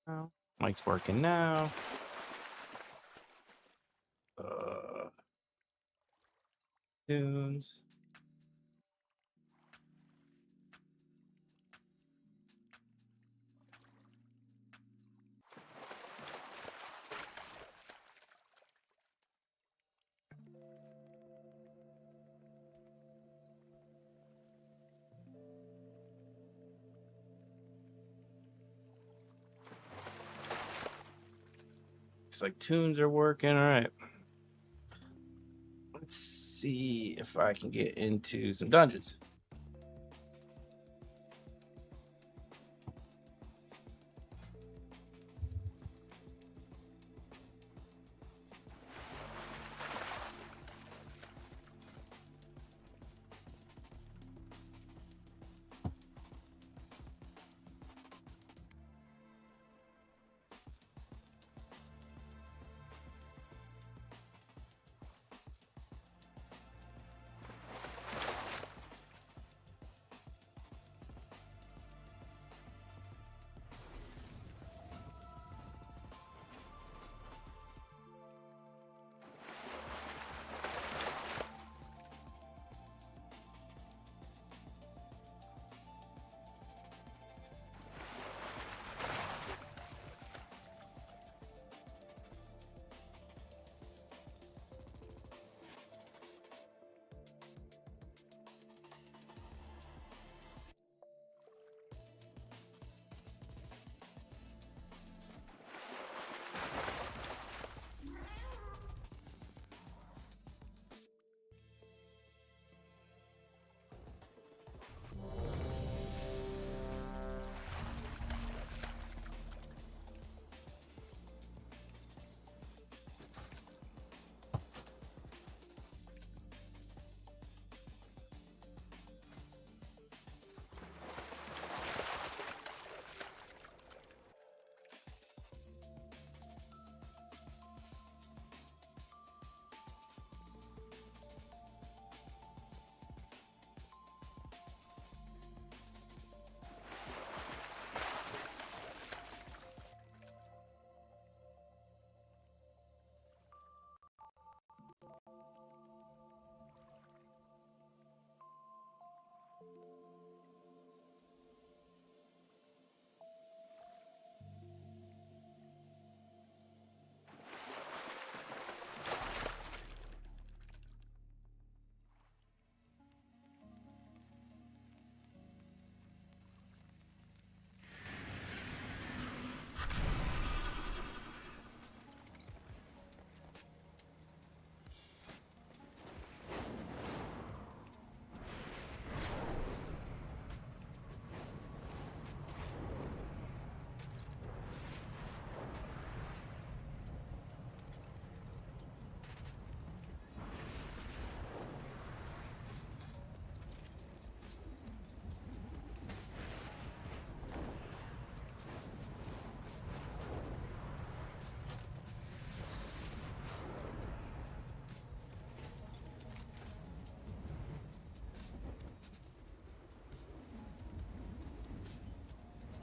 now. Mic's working now. Tunes. Looks like tunes are working. All right. Let's see if I can get into some dungeons.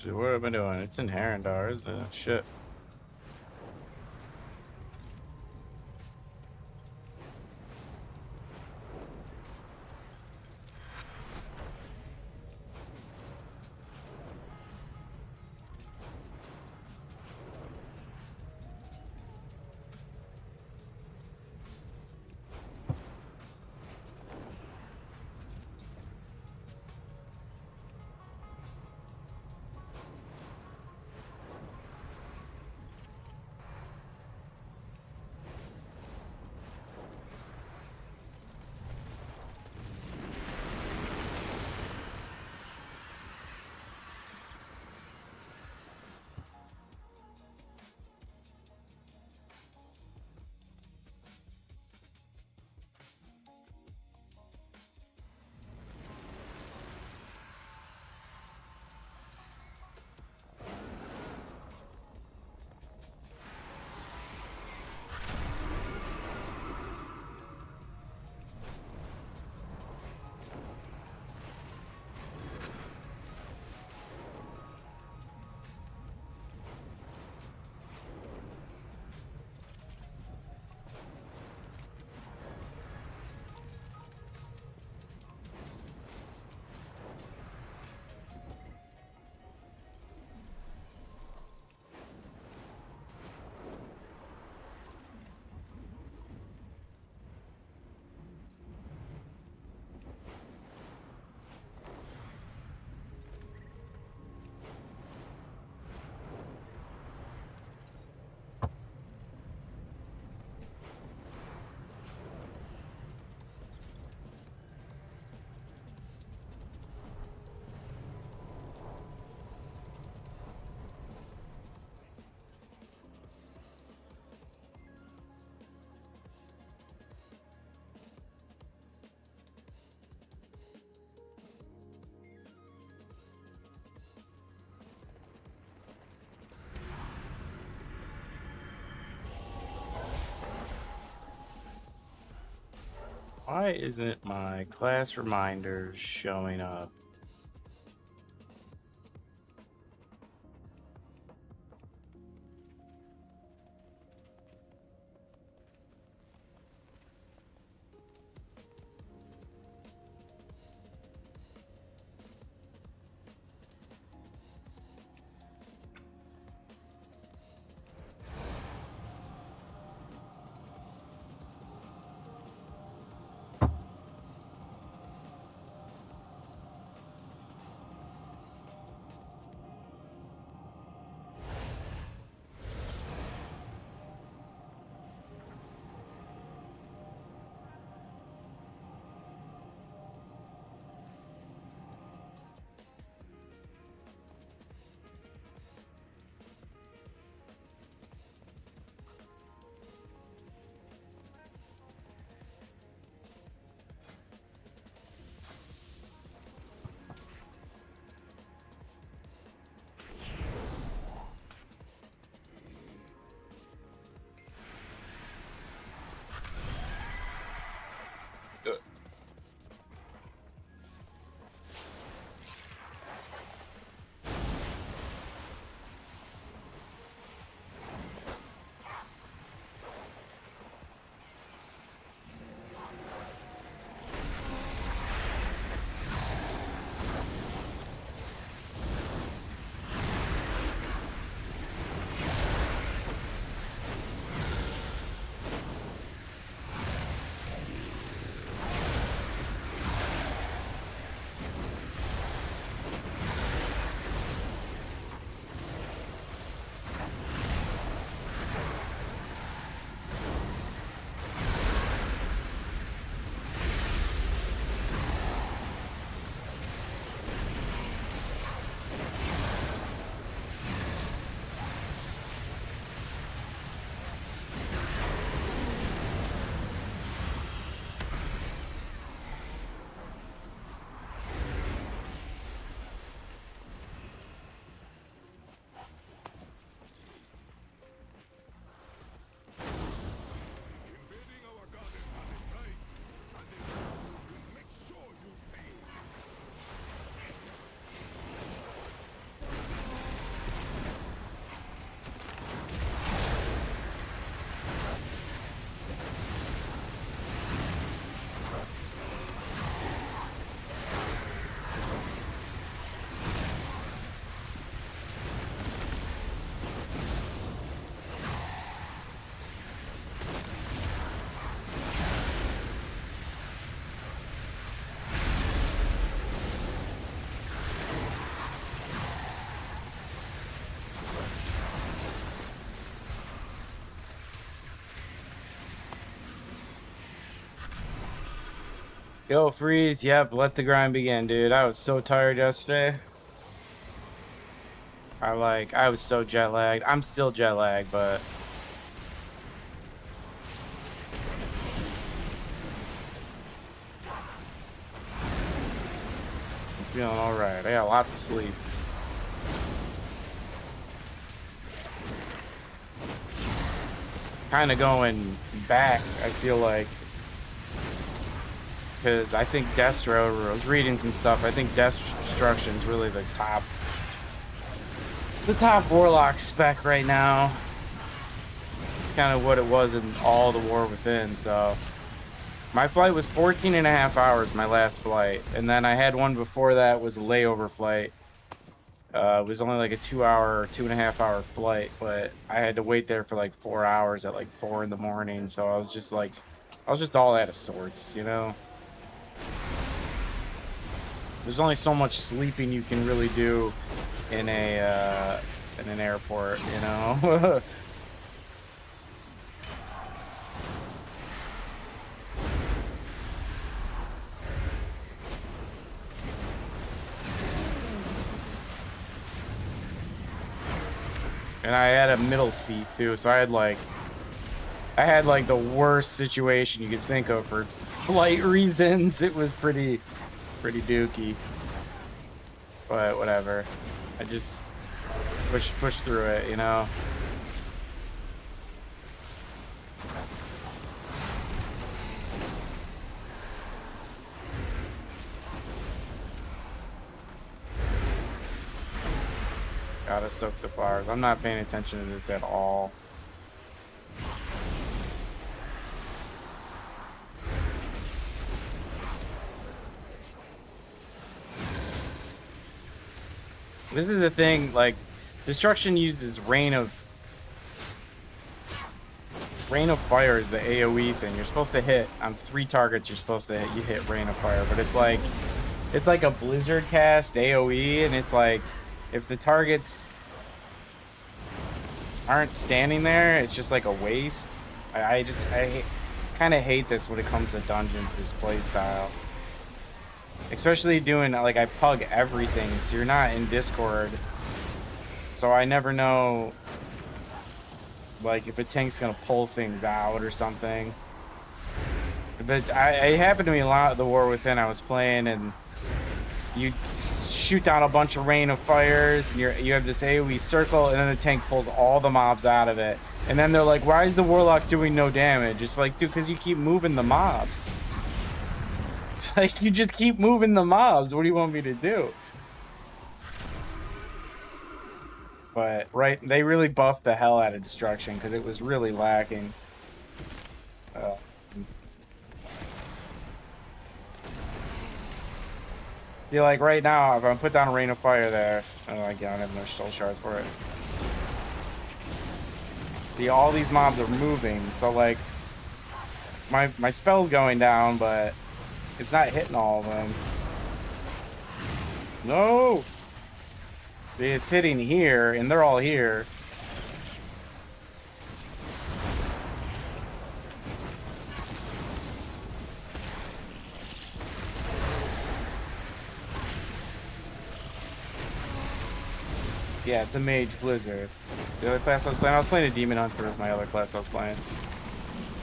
So what am I doing? It's in Harrendar, isn't it? Shit. Why isn't my class reminders showing up? Yo, Freeze. Yep, let the grind begin, dude. I was so tired yesterday. I was so jet lagged. I'm still jet lagged, but I'm feeling all right. I got lots of sleep. Kind of going back, I feel like, because I think Destro, I was reading some stuff. I think Destruction is really the top warlock spec right now. It's kind of what it was in all the War Within. So my flight was 14.5 hours, my last flight, and then I had one before that was a layover flight. It was only like a 2-hour or 2.5 hour flight, but I had to wait there for like 4 hours at like 4 in the morning. So I was just all out of sorts, you know. There's only so much sleeping you can really do in an airport, you know. And I had a middle seat too, so I had like the worst situation you could think of for flight reasons. It was pretty dooky, but whatever. I just push through it, you know. Gotta soak the flowers. I'm not paying attention to this at all. This is the thing, like, destruction uses rain of fire is the AoE thing. You're supposed to hit on 3 targets. You're supposed to hit, you hit rain of fire, but it's like a blizzard cast AoE, and it's like if the targets aren't standing there, it's just like a waste. I kind of hate this when it comes to dungeons, this playstyle. Especially doing, like, I pug everything, so you're not in Discord. So I never know, like, if a tank's gonna pull things out or something. But it happened to me a lot of the War Within I was playing, and you shoot down a bunch of rain of fires, and you have this AoE circle, and then the tank pulls all the mobs out of it. And then they're like, why is the Warlock doing no damage? It's like, dude, because you keep moving the mobs. It's like, you just keep moving the mobs. What do you want me to do? But, right, they really buffed the hell out of destruction because it was really lacking. See, like, right now, if I put down a rain of fire there, oh, I don't have no soul shards for it. See, all these mobs are moving, so, like, my spell's going down, but it's not hitting all of them. No! See, it's hitting here, and they're all here. Yeah, it's a mage blizzard. The other class I was playing a demon hunter was my other class I was playing,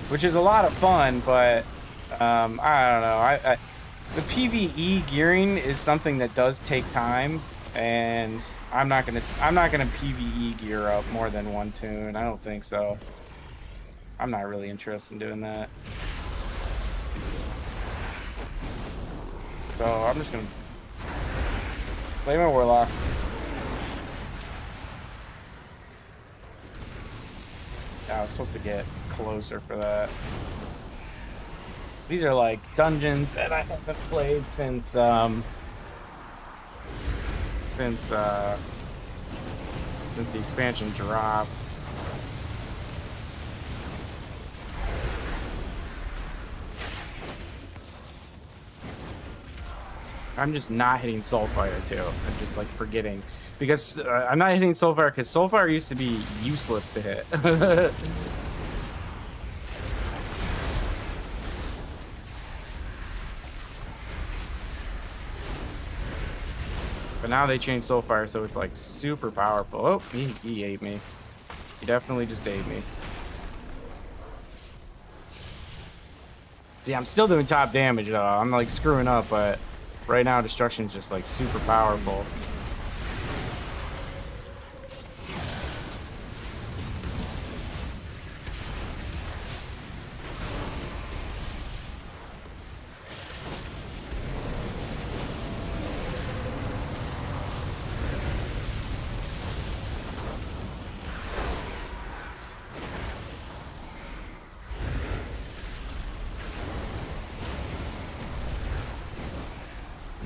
which is a lot of fun, but I don't know. The PvE gearing is something that does take time, and I'm not gonna PvE gear up more than one tune. I don't think so. I'm not really interested in doing that. So I'm just gonna play my Warlock. I was supposed to get closer for that. These are like dungeons that I haven't played since the expansion dropped. I'm just not hitting Soulfire too. I'm just like forgetting. Because I'm not hitting Soulfire because Soulfire used to be useless to hit. But now they changed Soulfire, so it's like super powerful. Oh, he ate me. He definitely just ate me. See, I'm still doing top damage though. I'm like screwing up, but right now destruction's just like super powerful.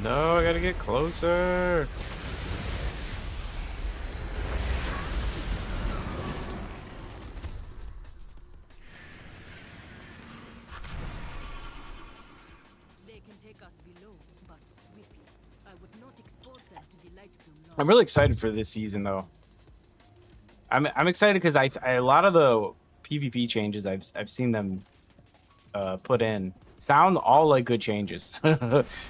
No, I gotta get closer. They can take us below, but swiftly. I would not expose them to the light bloom. I'm really excited for this season, though. I'm excited because a lot of the PvP changes I've seen them put in sound all like good changes.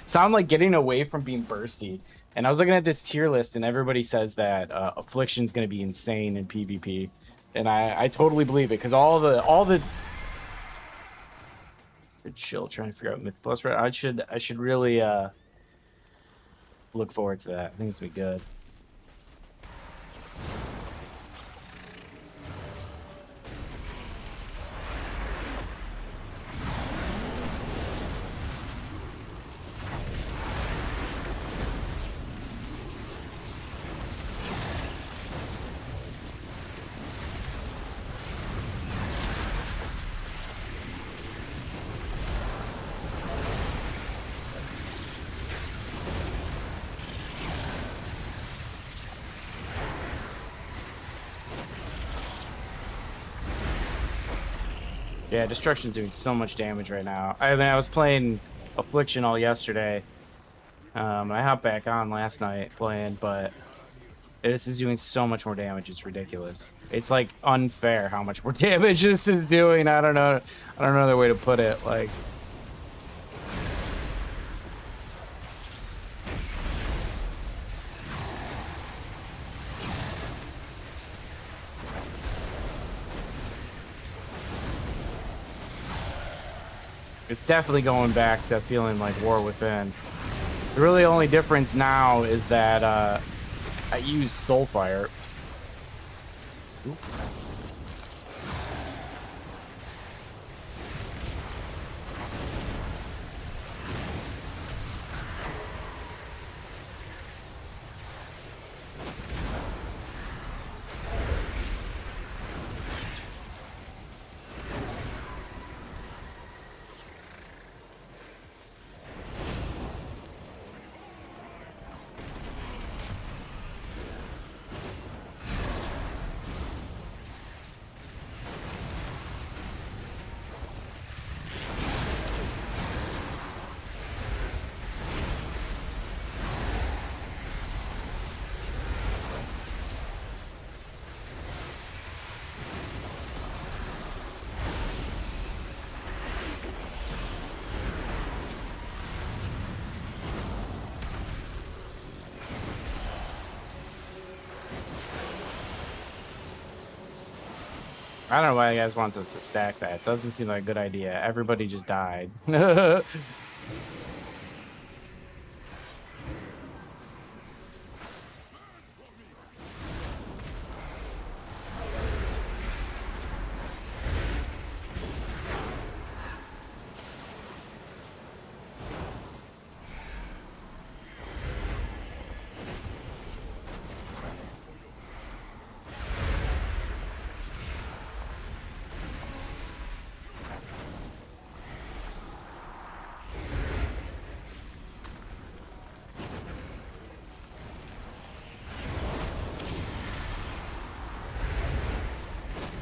Sound like getting away from being bursty. And I was looking at this tier list, and everybody says that Affliction's going to be insane in PvP, and I totally believe it because all the chill trying to figure out Myth Plus. I should really look forward to that. I think it's gonna be good. Yeah, Destruction's doing so much damage right now. I mean, I was playing Affliction all yesterday. I hopped back on last night playing, but this is doing so much more damage. It's ridiculous. It's like unfair how much more damage this is doing. I don't know. I don't know another way to put it. Like, it's definitely going back to feeling like War Within. The really only difference now is that I use Soulfire. Oop. I don't know why you guys want us to stack that. Doesn't seem like a good idea. Everybody just died.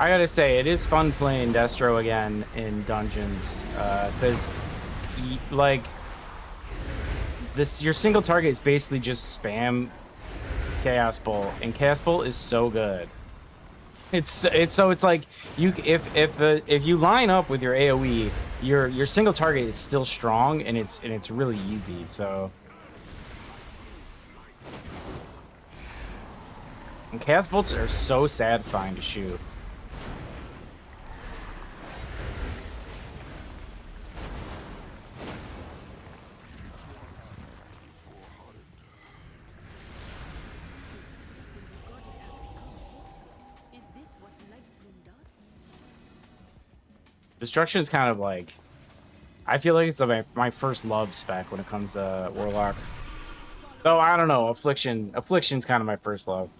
I gotta say, it is fun playing Destro again in dungeons, because, like, your single target is basically just spam Chaos Bolt, and Chaos Bolt is so good. It's like if you line up with your AOE, your single target is still strong, and it's really easy. So, and Chaos Bolts are so satisfying to shoot. Destruction is kind of like, I feel like it's my first love spec when it comes to Warlock. Though I don't know, Affliction's kind of my first love.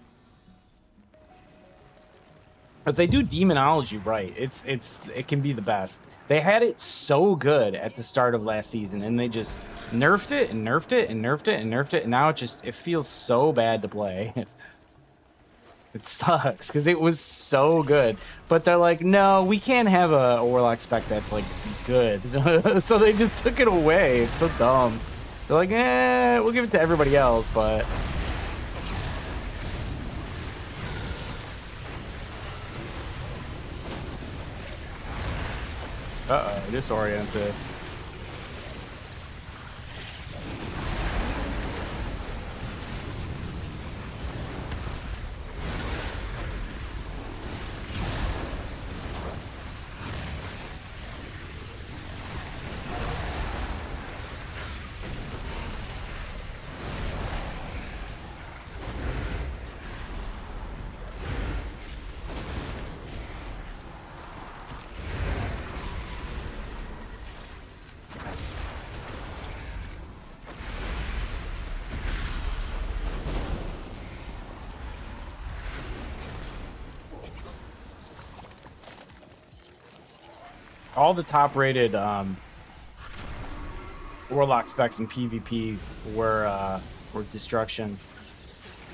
But they do demonology right. It can be the best. They had it so good at the start of last season, and they just nerfed it and nerfed it and nerfed it and nerfed it, and now it feels so bad to play. It sucks because it was so good, but they're like, no, we can't have a Warlock spec that's like good. So they just took it away. It's so dumb. They're like, we'll give it to everybody else, but disoriented. All the top-rated Warlock specs in PvP were Destruction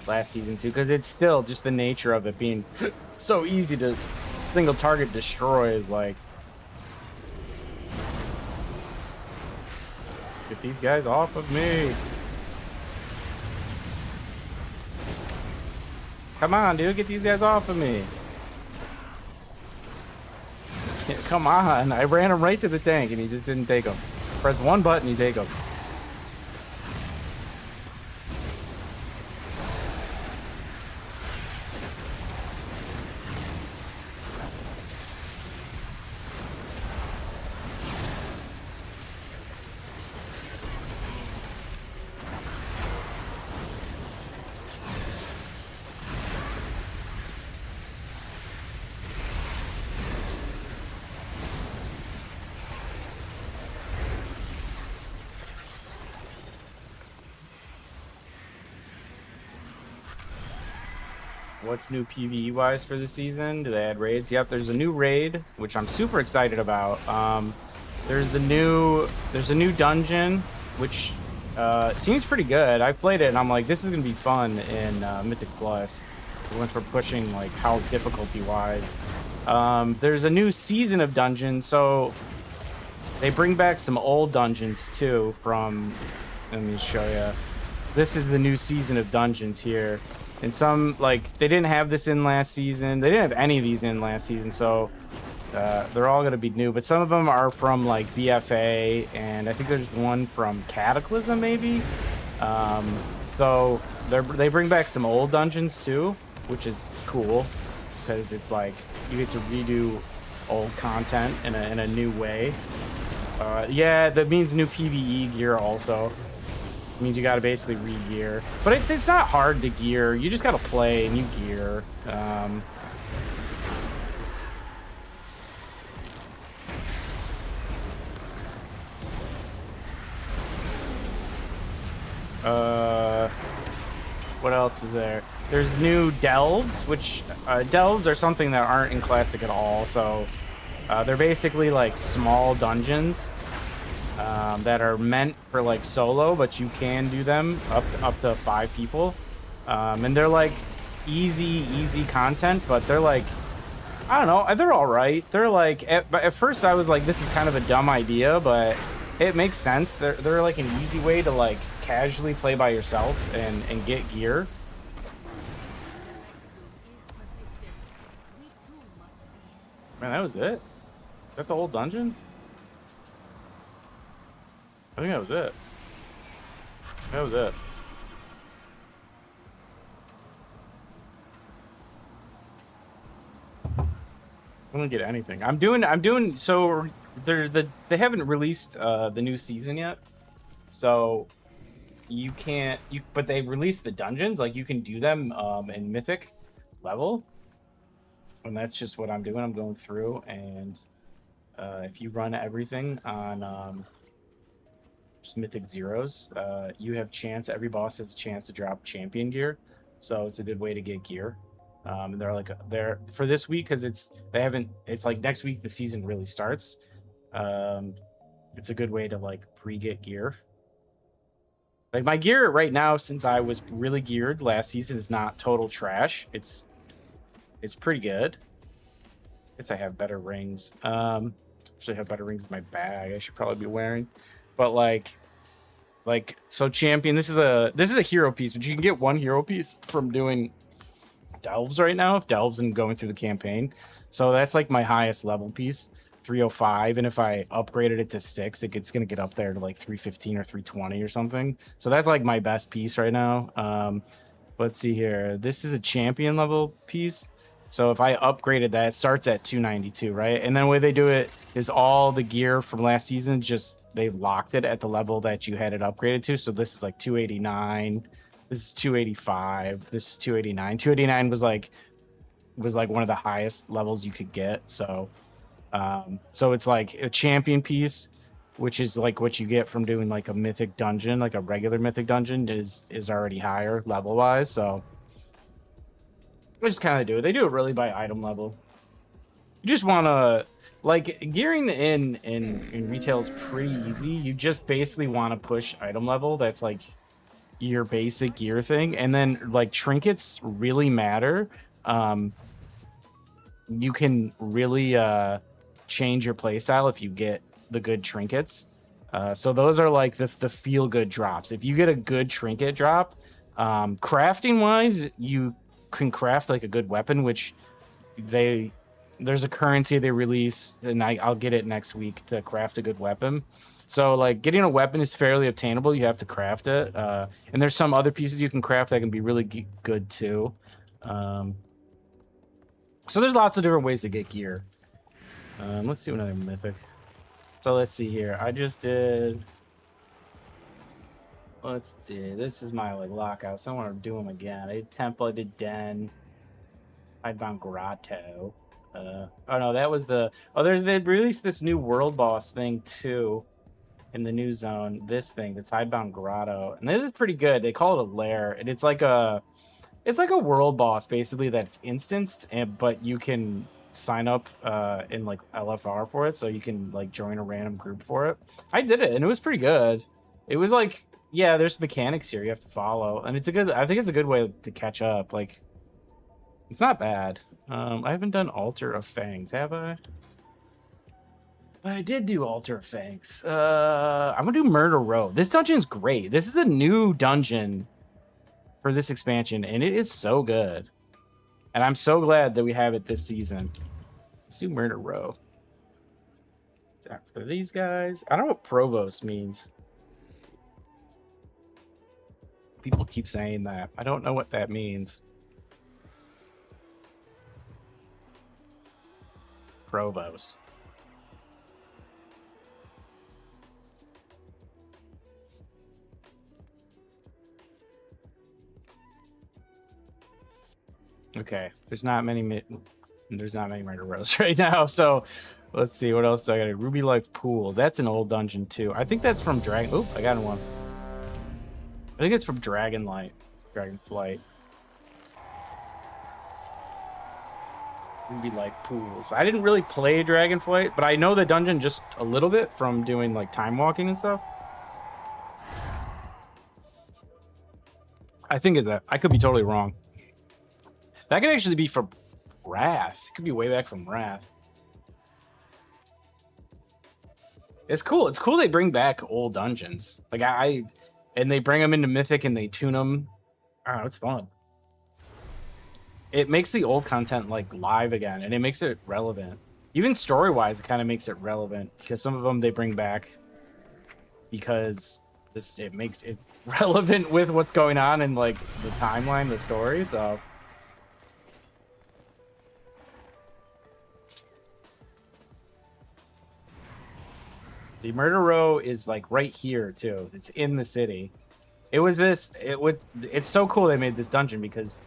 last season too, because it's still just the nature of it being so easy to single target destroy is like, Get these guys off of me. Come on, dude. Get these guys off of me. Come on. I ran him right to the tank and he just didn't take them. Press one button, you take them. What's new PvE wise for the season? Do they add raids? Yep, there's a new raid, which I'm super excited about. There's a new dungeon, which seems pretty good. I've played it and I'm like, this is gonna be fun in Mythic Plus. Once we're pushing like how difficulty wise. There's a new season of dungeons, so they bring back some old dungeons too from, let me show you. This is the new season of dungeons here. And some, like, they didn't have this in last season. They didn't have any of these in last season, so they're all going to be new. But some of them are from, like, BFA, and I think there's one from Cataclysm, maybe. So they bring back some old dungeons, too, which is cool. Because it's, like, you get to redo old content in a new way. Yeah, that means new PvE gear also. It means you got to basically re-gear, but it's not hard to gear. You just got to play and you gear. What else is there? There's new delves, which delves are something that aren't in classic at all. So they're basically like small dungeons. That are meant for like solo, but you can do them up to 5 people, and they're like easy content, but they're like, I don't know, they're all right. They're like at first I was like, this is kind of a dumb idea, but it makes sense. They're like an easy way to like casually play by yourself and get gear. Man, that was it. Is that the whole dungeon? I think that was it. That was it. I don't get anything. I'm doing so they haven't released the new season yet. So you can't but they've released the dungeons, like you can do them in mythic level. And that's just what I'm doing. I'm going through, and if you run everything on mythic zeros, you have chance, every boss has a chance to drop champion gear, so it's a good way to get gear. And they're for this week, because it's like next week the season really starts. It's a good way to like pre-get gear. Like my gear right now, since I was really geared last season, is not total trash. It's pretty good. I guess I have better rings. Actually have better rings in my bag. I should probably be wearing. But like so champion, this is a hero piece, but you can get one hero piece from doing delves right now, delves and going through the campaign. So that's like my highest level piece, 305, and if I upgraded it to 6, it's gonna get up there to like 315 or 320 or something. So that's like my best piece right now. Let's see here. This is a champion level piece. So if I upgraded that, it starts at 292, right? And then the way they do it is all the gear from last season, just they've locked it at the level that you had it upgraded to. So this is like 289. This is 285. This is 289. 289 was like one of the highest levels you could get. So so it's like a champion piece, which is like what you get from doing like a mythic dungeon, like a regular mythic dungeon is already higher level wise. So I just kind of do it. They do it really by item level. You just want to, like, gearing in retail is pretty easy. You just basically want to push item level. That's like your basic gear thing. And then like trinkets really matter. You can really change your playstyle if you get the good trinkets. So those are like the feel good drops. If you get a good trinket drop, crafting wise, you can craft like a good weapon, which there's a currency they release, and I'll get it next week to craft a good weapon. So like getting a weapon is fairly obtainable. You have to craft it, and there's some other pieces you can craft that can be really good too. So there's lots of different ways to get gear. Let's see another mythic. So let's see here. I just did. Let's see. This is my like lockout. So I want to do them again. I did temple. I did den. Hidebound grotto. Oh no, that was the. Oh, they released this new world boss thing too, in the new zone. This thing, the Hidebound grotto, and this is pretty good. They call it a lair, and it's like a world boss basically that's instanced, but you can sign up in like LFR for it, so you can like join a random group for it. I did it, and it was pretty good. It was like, yeah, there's mechanics here you have to follow, and it's a good. I think it's a good way to catch up. Like, it's not bad. I haven't done Altar of Fangs, have I? I did do Altar of Fangs. I'm gonna do Murder Row. This dungeon's great. This is a new dungeon for this expansion, and it is so good. And I'm so glad that we have it this season. Let's do Murder Row. For these guys, I don't know what Provost means. People keep saying that. I don't know what that means. Provost. Okay, there's not many murder rows right now, so let's see what else do I got. Ruby Life Pools. That's an old dungeon too. I think that's from Dragon. Oop, I got one. I think it's from Dragonflight. Ruby Life Pools. I didn't really play Dragonflight, but I know the dungeon just a little bit from doing like time walking and stuff. I think it's that. I could be totally wrong. That could actually be from Wrath. It could be way back from Wrath. It's cool. It's cool they bring back old dungeons. Like and they bring them into Mythic and they tune them. Oh, it's fun. It makes the old content like live again, and it makes it relevant. Even story-wise, it kind of makes it relevant because some of them they bring back because it makes it relevant with what's going on in like the timeline, the story. So. The Murder Row is like right here too. It's in the city. It's so cool they made this dungeon because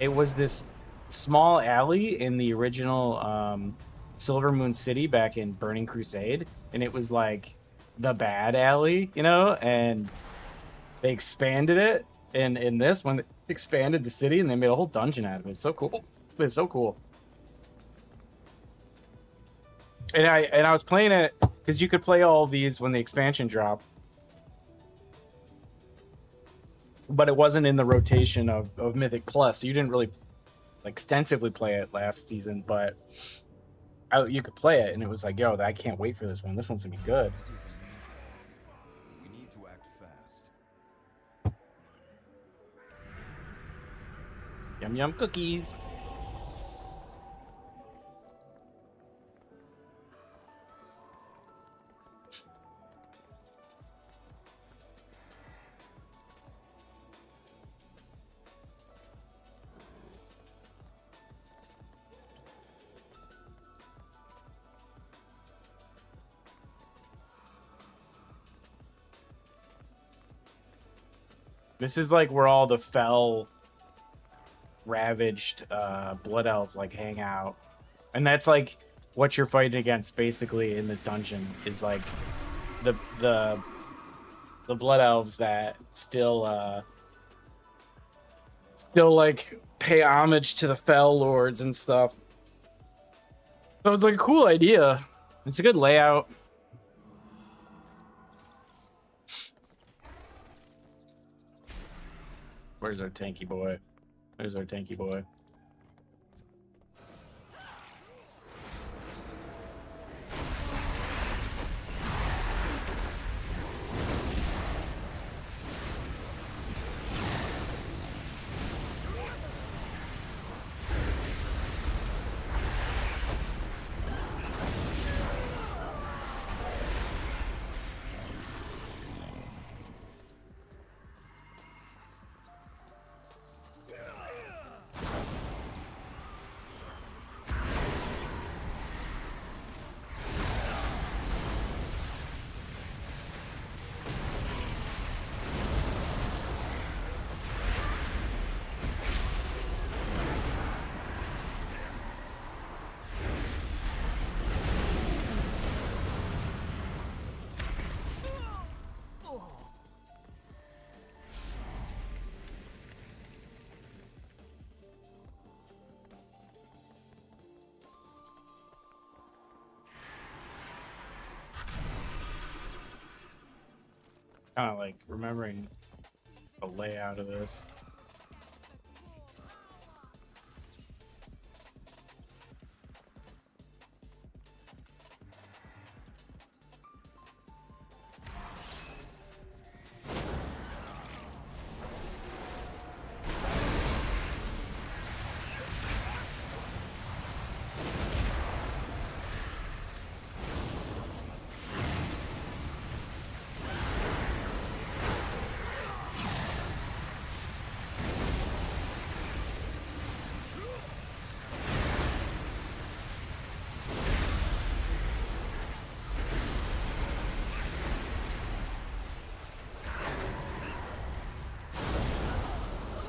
it was this small alley in the original Silver Moon City back in Burning Crusade, and it was like the bad alley, you know, and they expanded it in this one, they expanded the city and they made a whole dungeon out of it. It's so cool. It's so cool. And I was playing it because you could play all of these when the expansion dropped, but it wasn't in the rotation of Mythic Plus, so you didn't really like extensively play it last season. But you could play it, and it was like, yo, I can't wait for this one. This one's gonna be good. We need to act fast. Yum yum cookies. This is like where all the fell, ravaged blood elves like hang out, and that's like what you're fighting against basically in this dungeon is like the blood elves that still like pay homage to the fell lords and stuff. So it's like a cool idea. It's a good layout. Where's our tanky boy? There's our tanky boy. Kind of like remembering the layout of this.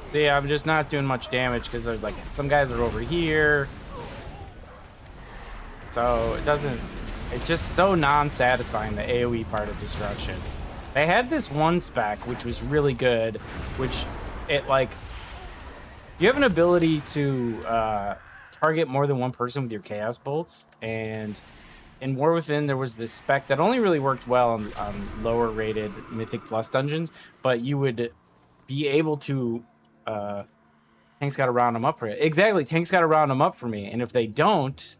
See, I'm just not doing much damage because there's like some guys are over here. So it doesn't, it's just so non-satisfying, the AoE part of destruction. They had this one spec, which was really good, which it like, you have an ability to target more than one person with your Chaos Bolts. And in War Within, there was this spec that only really worked well on lower rated Mythic Plus dungeons, but you would be able to, tanks got to round them up for it. Exactly, tanks got to round them up for me. And if they don't,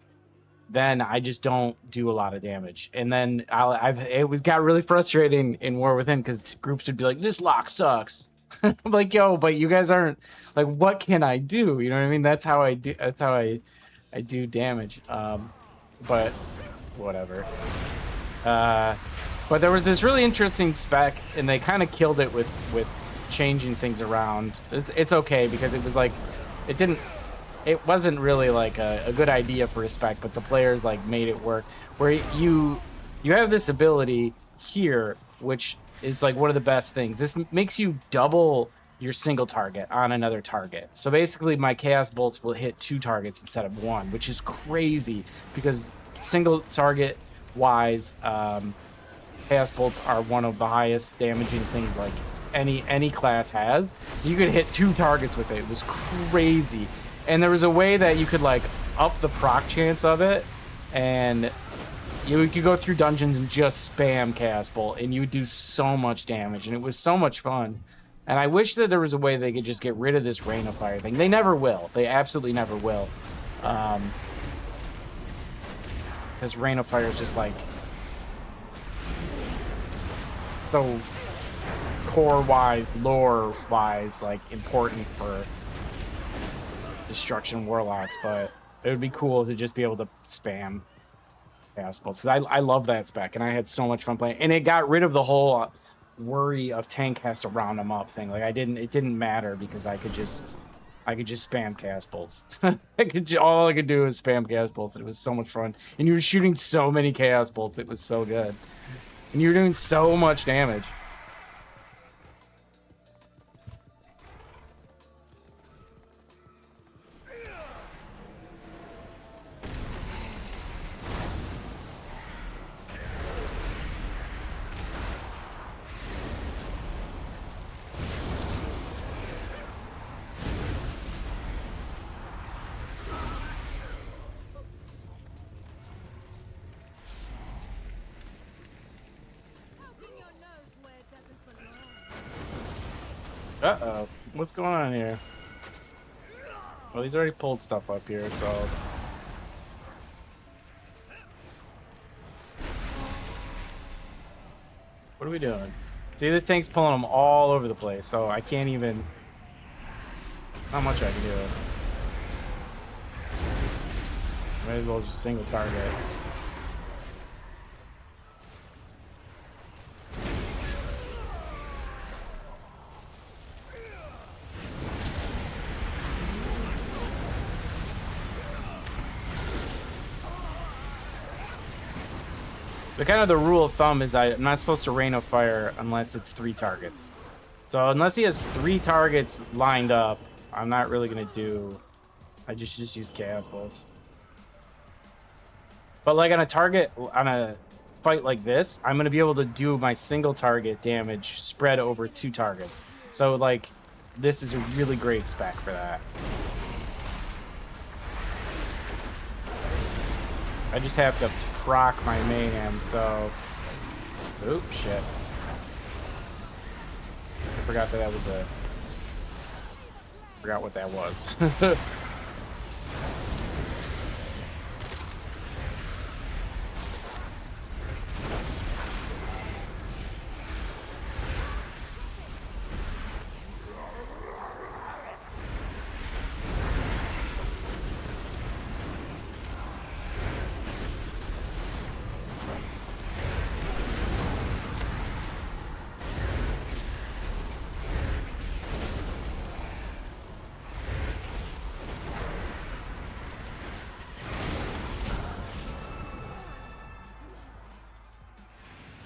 then I just don't do a lot of damage. And then it got really frustrating in War Within because groups would be like, this lock sucks. I'm like, yo, but you guys aren't, like, what can I do? You know what I mean? That's how I do damage. But whatever. But there was this really interesting spec, and they kind of killed it with changing things around. It's okay because it was like, it wasn't really like a good idea for a spec, but the players like made it work. Where you have this ability here, which is like one of the best things. This makes you double your single target on another target. So basically my Chaos Bolts will hit 2 targets instead of 1, which is crazy because single target wise, Chaos Bolts are one of the highest damaging things like any class has. So you could hit 2 targets with it. It was crazy. And there was a way that you could like up the proc chance of it, and you could go through dungeons and just spam Chaos Bolt, and you would do so much damage, and it was so much fun. And I wish that there was a way they could just get rid of this Rain of Fire thing. They never will. They absolutely never will. Because Rain of Fire is just like so core-wise, lore-wise, like important for destruction warlocks, but it would be cool to just be able to spam Chaos Bolts. Because I love that spec, and I had so much fun playing. And it got rid of the whole worry of tank has to round them up thing. Like it didn't matter because I could just spam Chaos Bolts. All I could do is spam Chaos Bolts, and it was so much fun. And you were shooting so many Chaos Bolts, it was so good. And you were doing so much damage. Uh-oh. What's going on here? Well, he's already pulled stuff up here, so... What are we doing? See, this tank's pulling them all over the place, so I can't even... Not much I can do. Might as well just single target. The kind of the rule of thumb is I'm not supposed to Rain of Fire unless it's 3 targets. So unless he has 3 targets lined up, I'm not really gonna do. I just use Chaos Bolts. But like on a fight like this, I'm gonna be able to do my single target damage spread over 2 targets. So like this is a really great spec for that. I just have to proc my mayhem, so... Oop, shit. forgot that was a... Forgot what that was.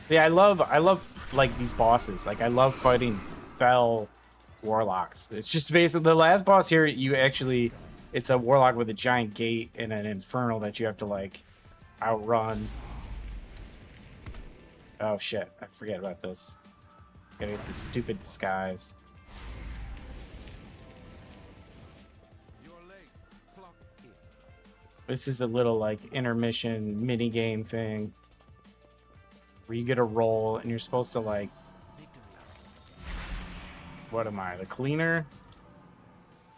Yeah, I love like these bosses. Like I love fighting fell warlocks. It's just basically the last boss here. You actually, it's a warlock with a giant gate and an infernal that you have to like outrun. Oh shit! I forget about this. Gotta get this stupid disguise. This is a little like intermission mini game thing where you get a roll and you're supposed to like, what am I, the cleaner?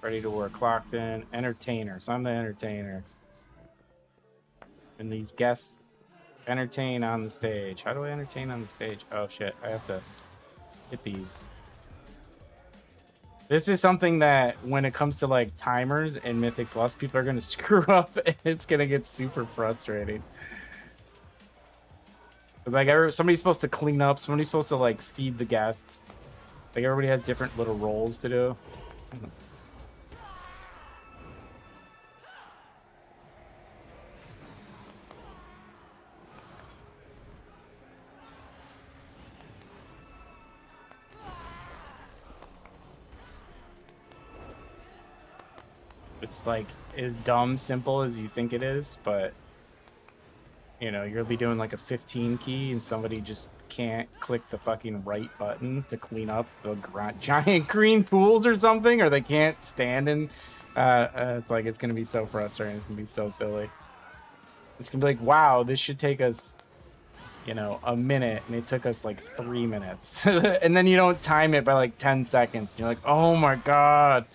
Ready to work, clocked in, entertainer. So I'm the entertainer. And these guests entertain on the stage. How do I entertain on the stage? Oh shit, I have to hit these. This is something that when it comes to like timers in Mythic Plus, people are gonna screw up and it's gonna get super frustrating. Like somebody's supposed to clean up, somebody's supposed to like feed the guests. Like everybody has different little roles to do. It's like as dumb simple as you think it is, but you know, you'll be doing like a 15 key and somebody just can't click the fucking right button to clean up the giant green pools or something, or they can't stand in. Like it's gonna be so frustrating. It's gonna be so silly. It's gonna be like, wow, this should take us, you know, a minute, and it took us like 3 minutes. And then you don't time it by like 10 seconds. And you're like, oh my god.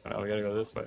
Oh, we gotta go this way.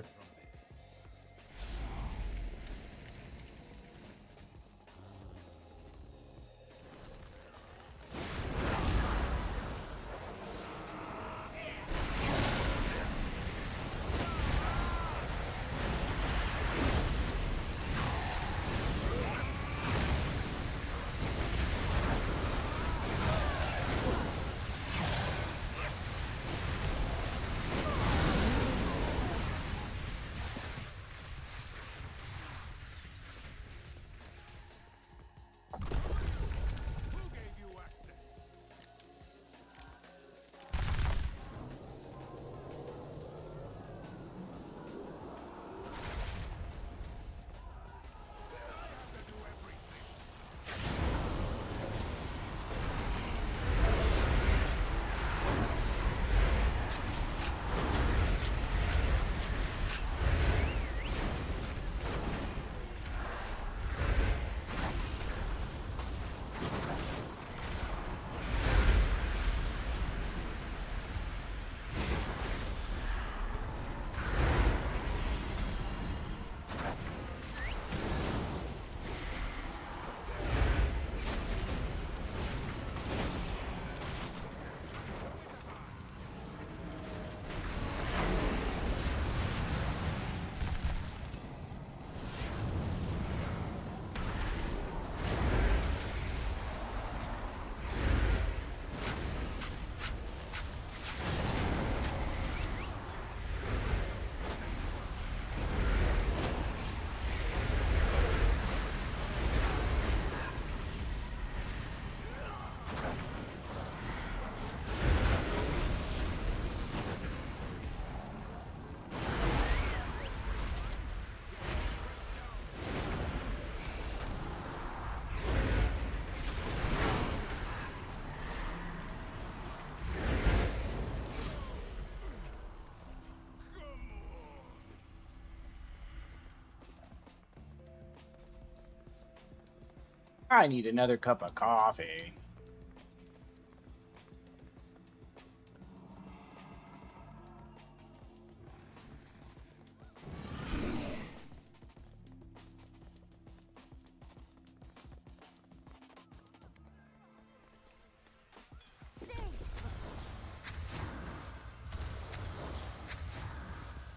I need another cup of coffee.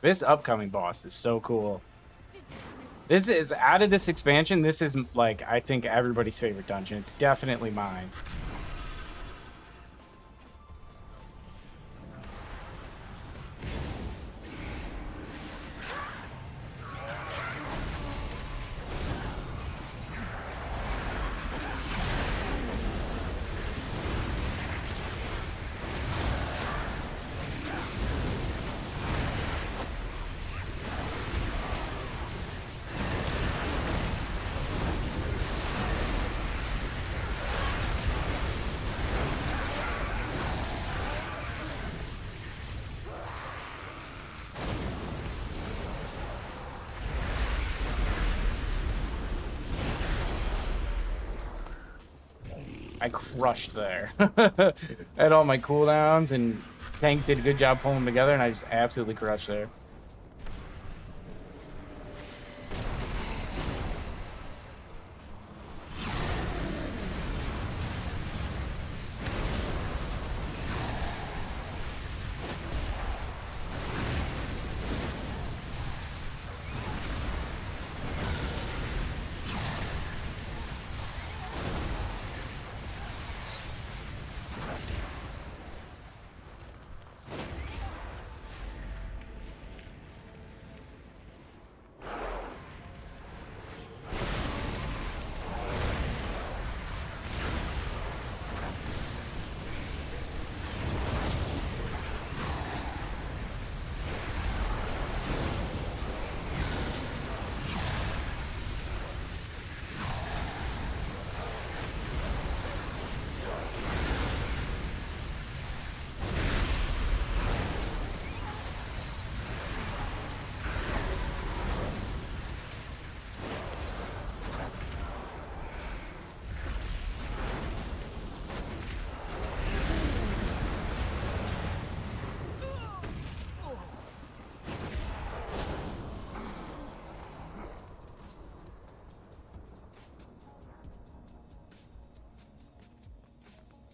This upcoming boss is so cool. This is out of this expansion. This is like, I think, everybody's favorite dungeon. It's definitely mine. I crushed there. I had all my cooldowns, and Tank did a good job pulling them together, and I just absolutely crushed there.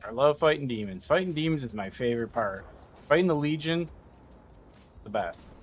I love fighting demons. Fighting demons is my favorite part. Fighting the Legion, the best.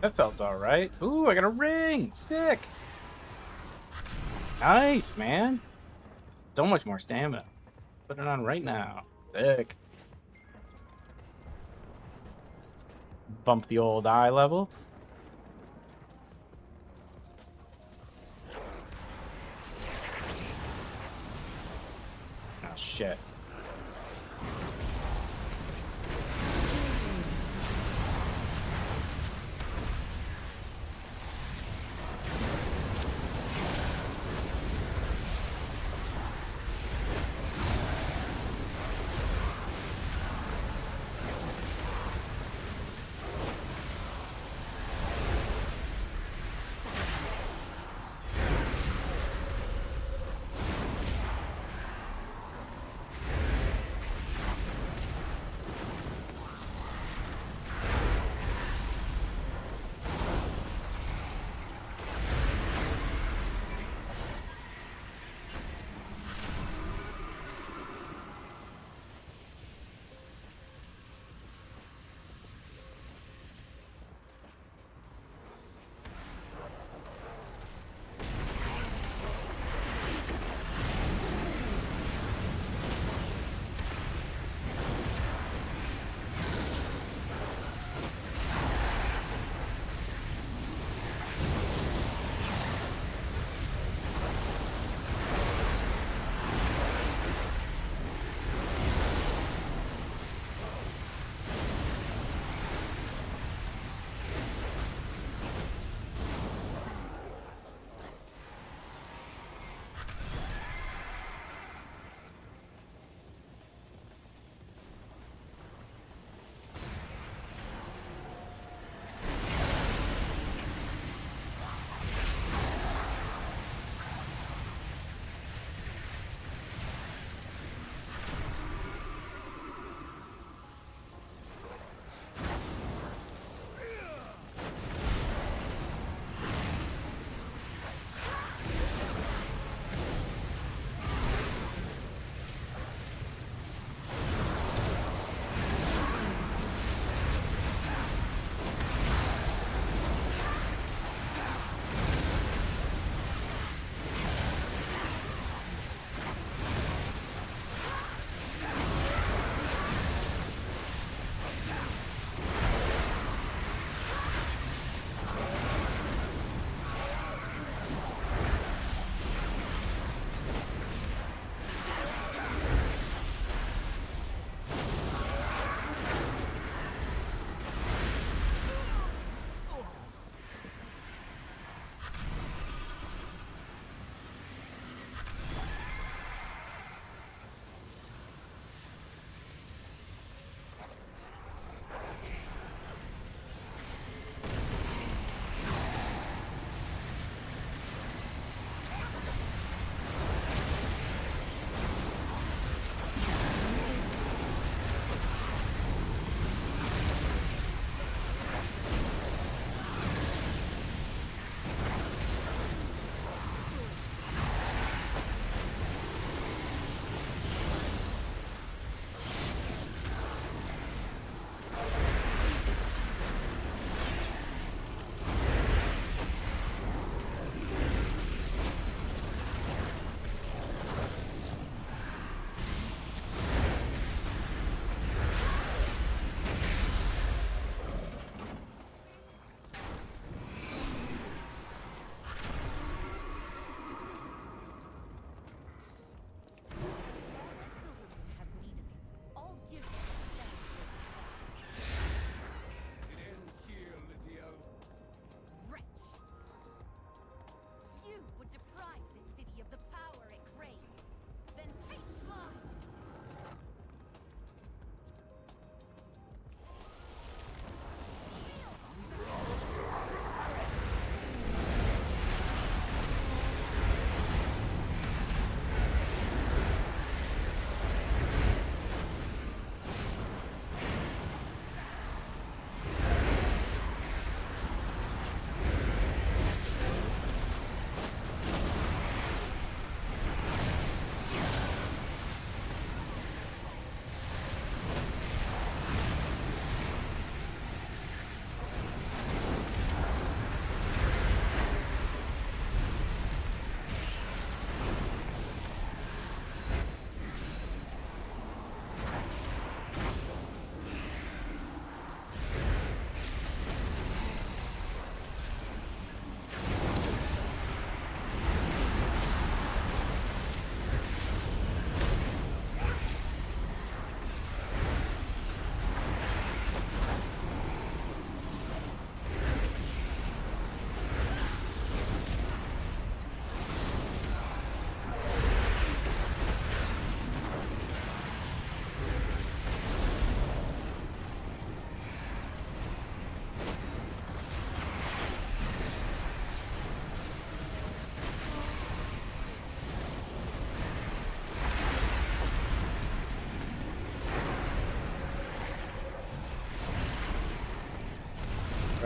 That felt all right. Ooh, I got a ring. Sick. Nice, man. So much more stamina. Put it on right now. Sick. Bump the old eye level. Oh, shit.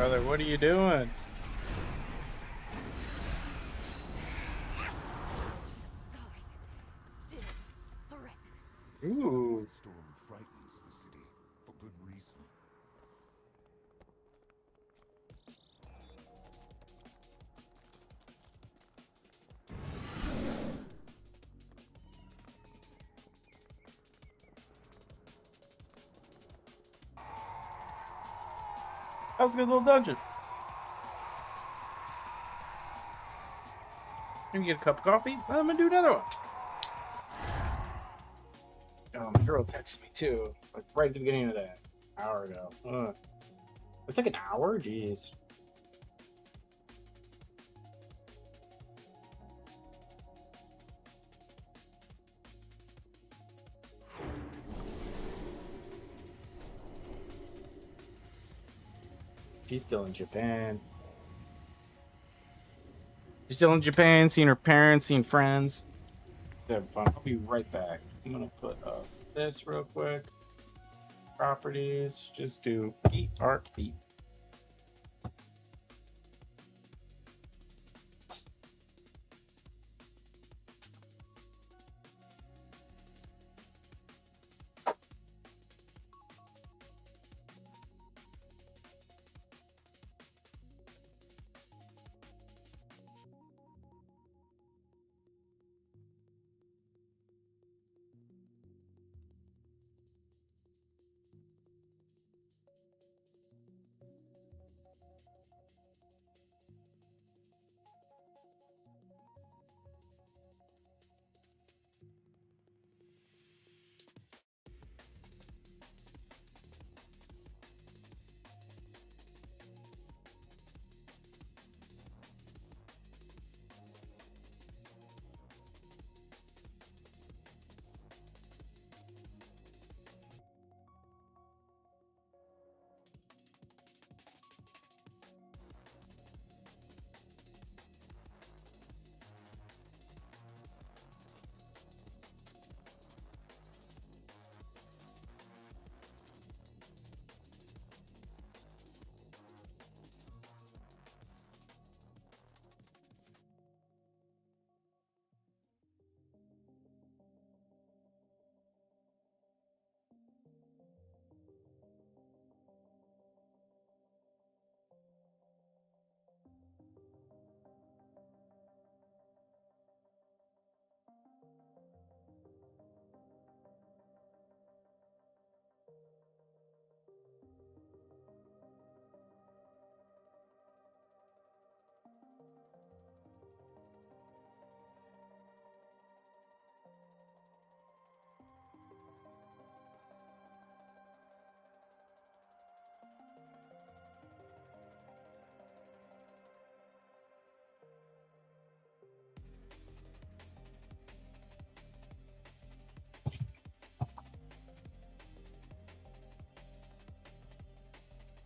Brother, what are you doing? Ooh. Storm frightens the city for good reason. That was a good little dungeon. Let me get a cup of coffee. I'm gonna do another one. Oh, my girl texted me too, like right at the beginning of that, an hour ago. Ugh. It took an hour? Jeez. She's still in Japan. She's still in Japan, seeing her parents, seeing friends. Having fun. I'll be right back. I'm gonna put up this real quick. Properties. Just do beat art beat.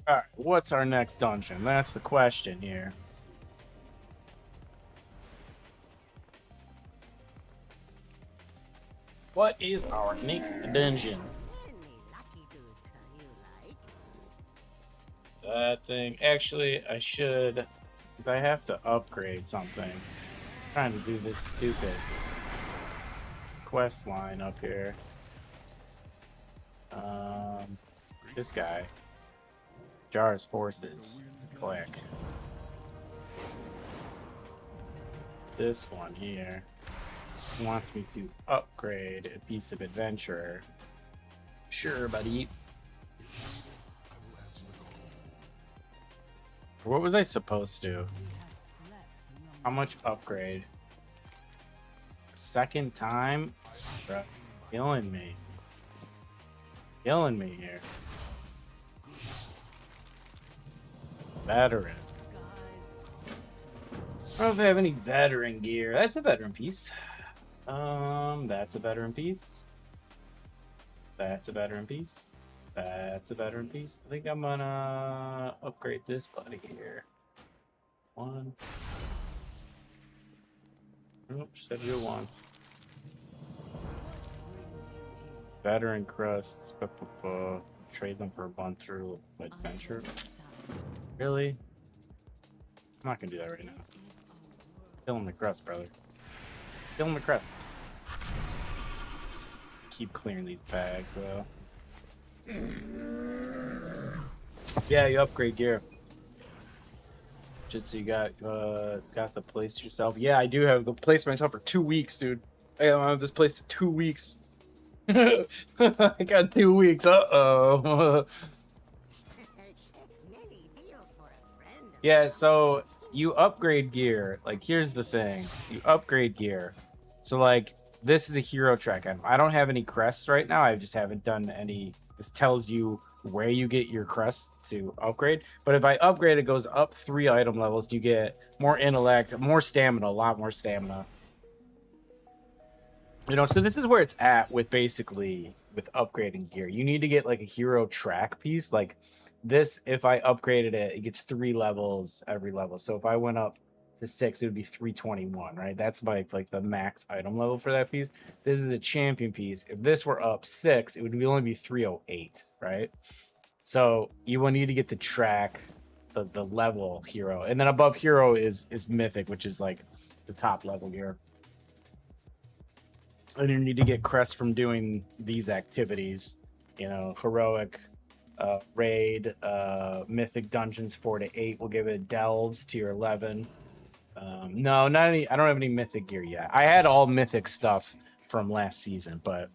Alright, what's our next dungeon? That's the question here. What is our next dungeon? That thing. Actually, I should, because I have to upgrade something. I'm trying to do this stupid quest line up here. This guy. Jar's forces. Click. This one here wants me to upgrade a piece of adventurer. Sure, buddy. What was I supposed to do? How much upgrade? Second time? Bro, killing me. Killing me here. Veteran. I don't know if I have any veteran gear. That's a veteran piece. That's a veteran piece. That's a veteran piece. That's a veteran piece. I think I'm gonna upgrade this buddy here. One. Nope, just had to do it once. Veteran crusts. Trade them for a bunch of adventure. Really? I'm not gonna do that right now. Killing the crust, brother. Killing the crusts. Let's keep clearing these bags, though. Yeah, you upgrade gear. Just so you got the place yourself. Yeah, I do have the place myself for 2 weeks, dude. I have this place for 2 weeks. I got 2 weeks. Uh-oh. Yeah, so you upgrade gear. Like, here's the thing. You upgrade gear. So, like, this is a hero track item. I don't have any crests right now. I just haven't done any. This tells you where you get your crests to upgrade. But if I upgrade, it goes up 3 item levels. You get more intellect, more stamina, a lot more stamina. You know, so this is where it's at with basically with upgrading gear. You need to get like a hero track piece. Like this, if I upgraded it, it gets 3 levels every level. So if I went up to 6, it would be 321, right? That's like the max item level for that piece. This is a champion piece. If this were up 6, it would only be 308, right? So you will need to get the track, the level hero, and then above hero is mythic, which is like the top level gear. And you need to get crests from doing these activities, you know, heroic, raid, mythic dungeons 4 to 8 will give it delves tier 11. No, not any. I don't have any mythic gear yet. I had all mythic stuff from last season, but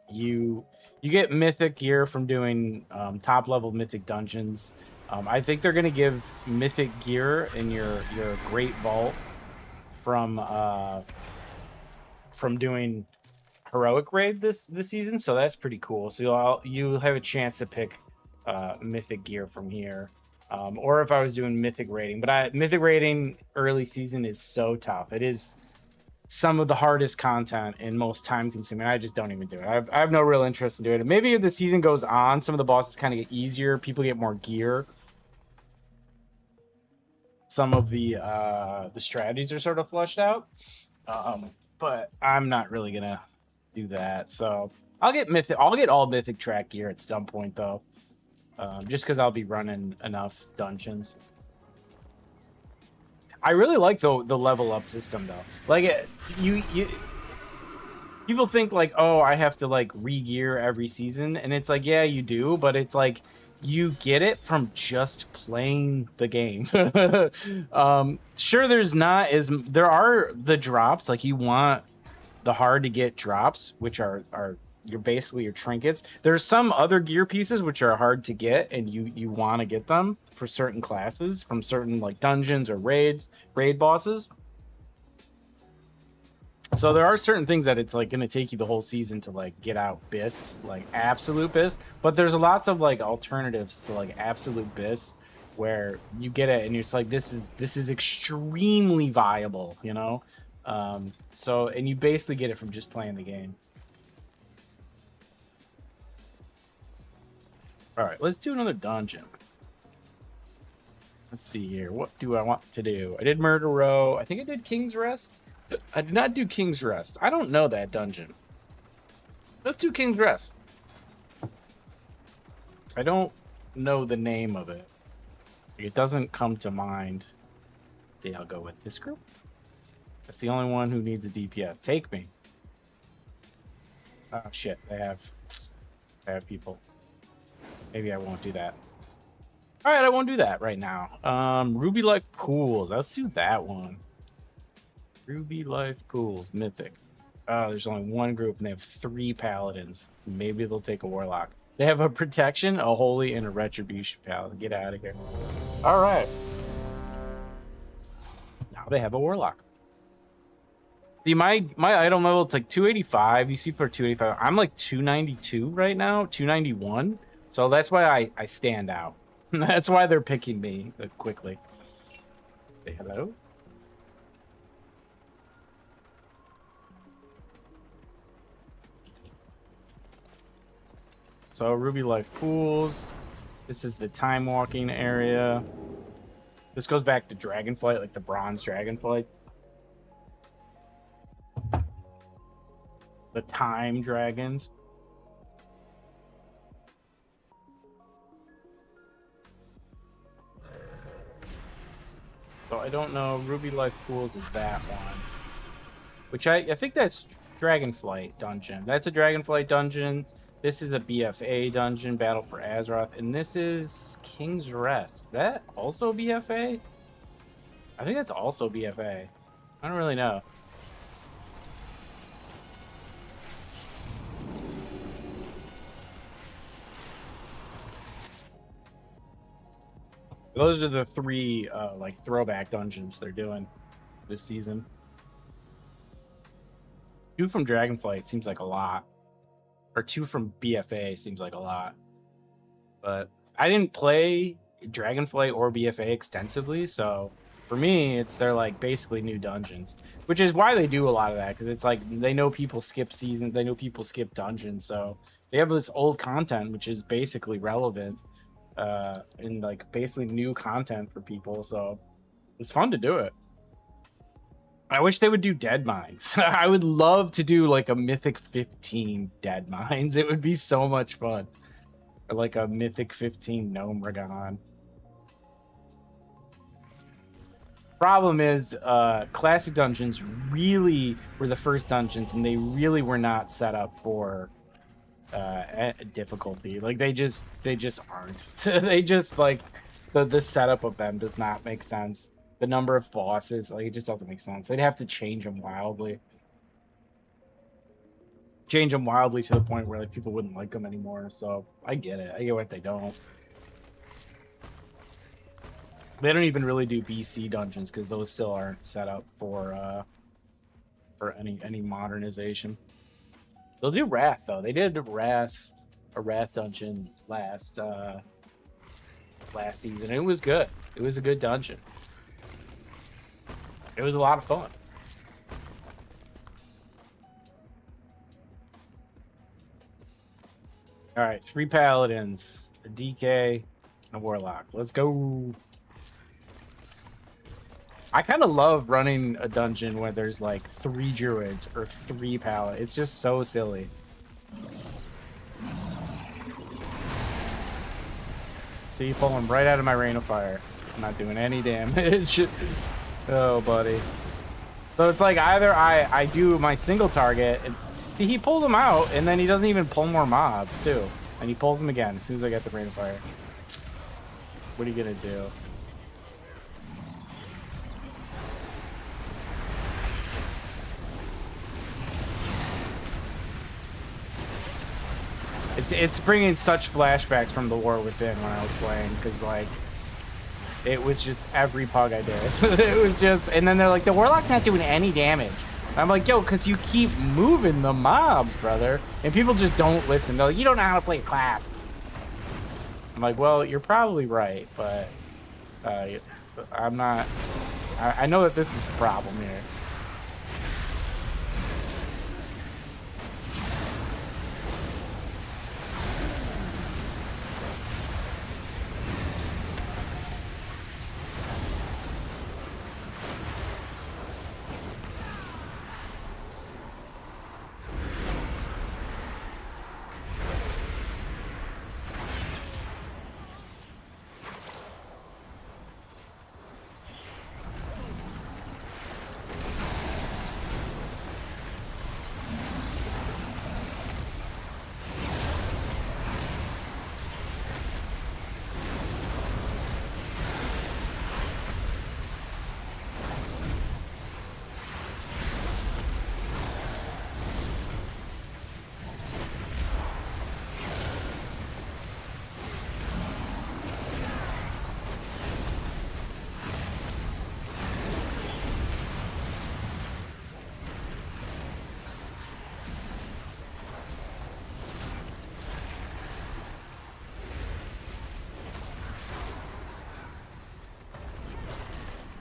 you get mythic gear from doing top level mythic dungeons. I think they're gonna give mythic gear in your great vault from doing heroic raid this season, so that's pretty cool. So you'll have a chance to pick mythic gear from here, or if I was doing mythic raiding. But mythic raiding early season is so tough. It is some of the hardest content and most time consuming. I just don't even do it. I have no real interest in doing it. Maybe if the season goes on, some of the bosses kind of get easier. People get more gear. Some of the strategies are sort of flushed out. But I'm not really gonna do that. So I'll get all mythic track gear at some point though. Just because I'll be running enough dungeons. I really like the level up system though. Like you people think like, oh, I have to like re-gear every season, and it's like, yeah, you do, but it's like you get it from just playing the game. Sure, there are the drops, like you want the hard to get drops, which are basically your trinkets. There's some other gear pieces which are hard to get, and you want to get them for certain classes from certain like dungeons or raid bosses. So there are certain things that it's like going to take you the whole season to like get out bis, like absolute bis. But there's lots of like alternatives to like absolute bis where you get it and you're just like, this is extremely viable, you know? So, and you basically get it from just playing the game. All right, let's do another dungeon. Let's see here. What do I want to do? I did Murder Row. I think I did King's Rest. I did not do King's Rest. I don't know that dungeon. Let's do King's Rest. I don't know the name of it. It doesn't come to mind. See, I'll go with this group. That's the only one who needs a DPS. Take me. Oh shit, I have people. Maybe I won't do that. All right, I won't do that right now. Ruby Life Pools. Let's do that one. Ruby Life Pools, Mythic. There's only one group and they have 3 paladins. Maybe they'll take a warlock. They have a protection, a holy, and a retribution paladin. Get out of here. All right. Now they have a warlock. See, my item level, it's like 285. These people are 285. I'm like 292 right now, 291. So that's why I stand out. That's why they're picking me quickly. Say hello. So Ruby Life Pools. This is the time walking area. This goes back to Dragonflight, like the bronze Dragonflight. The time dragons. I don't know. Ruby Life Pools is that one. Which I think that's Dragonflight Dungeon. That's a Dragonflight Dungeon. This is a BFA dungeon, Battle for Azeroth. And this is King's Rest. Is that also BFA? I think that's also BFA. I don't really know. Those are the three like throwback dungeons they're doing this season. 2 from Dragonflight seems like a lot. Or 2 from BFA seems like a lot. But I didn't play Dragonflight or BFA extensively, so for me, they're like basically new dungeons, which is why they do a lot of that, because it's like they know people skip seasons, they know people skip dungeons, so they have this old content which is basically relevant, and like basically new content for people, so it's fun to do it. I wish they would do Dead Mines. I would love to do like a Mythic 15 Dead Mines. It would be so much fun. Or like a Mythic 15 Gnome Ragon. Problem is, classic dungeons really were the first dungeons, and they really were not set up for difficulty. Like they just aren't. They just like the setup of them does not make sense. The number of bosses, like it just doesn't make sense. They'd have to change them wildly. Change them wildly to the point where like people wouldn't like them anymore. So I get it. I get what they don't. They don't even really do BC dungeons because those still aren't set up for any modernization. They'll do Wrath though. They did a Wrath dungeon last season. It was good. It was a good dungeon. It was a lot of fun. All right, 3 paladins, a DK, and a warlock. Let's go. I kind of love running a dungeon where there's like 3 druids or 3 paladins. It's just so silly. See, pull him right out of my rain of fire. I'm not doing any damage. Oh, buddy. So it's like either I do my single target. And, see, he pulled him out, and then he doesn't even pull more mobs, too. And he pulls them again as soon as I get the rain of fire. What are you going to do? It's bringing such flashbacks from the War Within when I was playing, because, like, it was just every pug I did. It was just, and then they're like, the Warlock's not doing any damage. I'm like, yo, because you keep moving the mobs, brother. And people just don't listen. They're like, you don't know how to play a class. I'm like, well, you're probably right, but I'm not. I know that this is the problem here.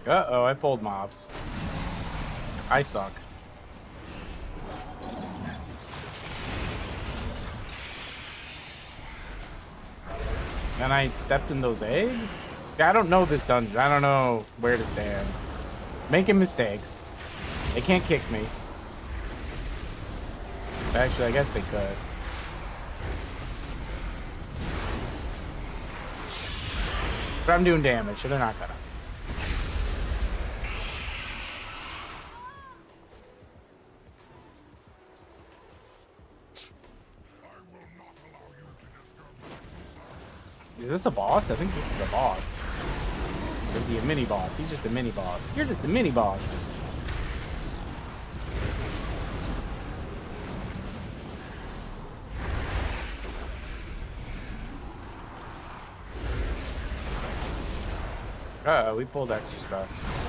Uh-oh, I pulled mobs. I suck. And I stepped in those eggs? I don't know this dungeon. I don't know where to stand. Making mistakes. They can't kick me. Actually, I guess they could. But I'm doing damage, so they're not gonna. Is this a boss? I think this is a boss. Or is he a mini boss? He's just a mini boss. You're just a mini boss. Uh-oh, we pulled extra stuff.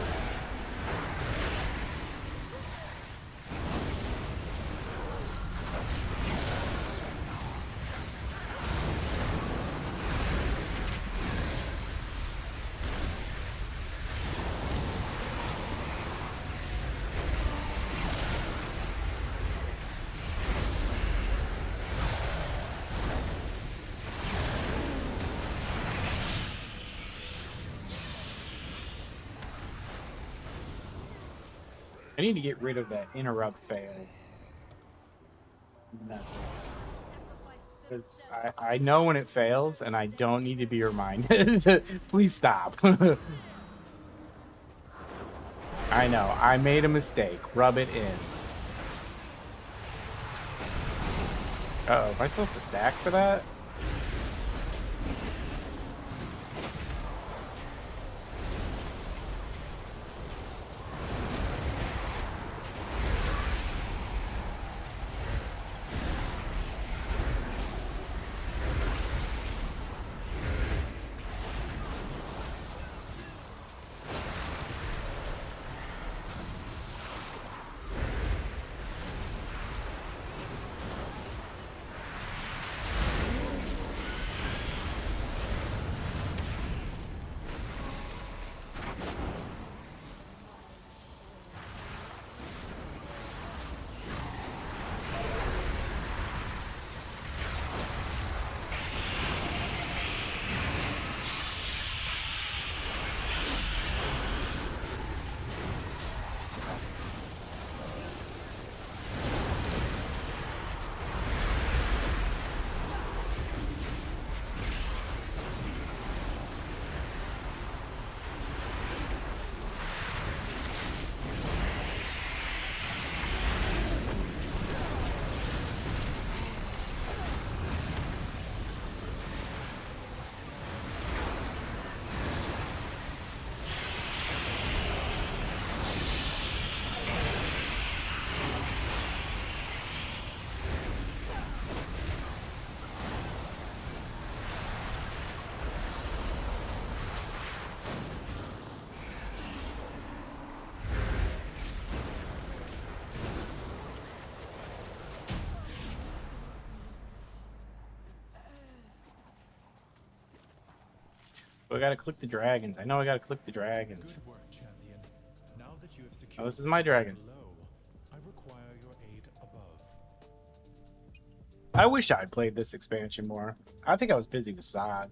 I need to get rid of that interrupt fail. That's it. Because I know when it fails, and I don't need to be reminded. Please stop. I know. I made a mistake. Rub it in. Uh-oh. Am I supposed to stack for that? I gotta click the dragons. I know I gotta click the dragons. Good work, champion. Now that you have secured Oh, this is my dragon. below, I require your aid above. I wish I'd played this expansion more. I think I was busy with Sod.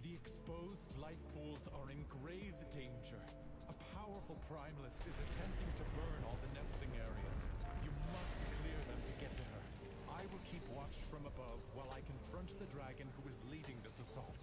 The exposed life pools are in grave danger. A powerful primalist is attempting to burn all the nesting areas. You must clear them to get to her. I will keep watch from above while I confront the dragon who is leading this assault.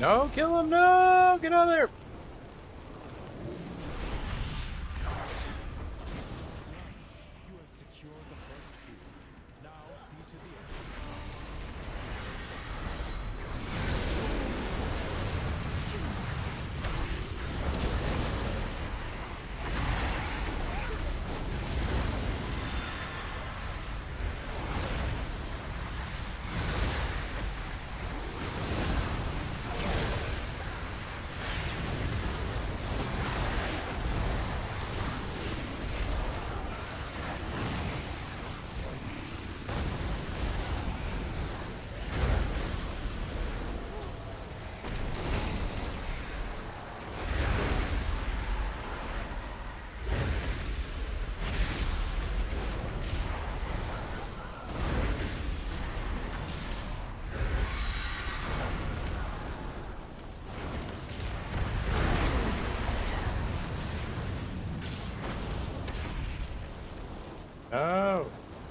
No, kill him! No! Get out of there! You have secured the first pool. Now see to the end.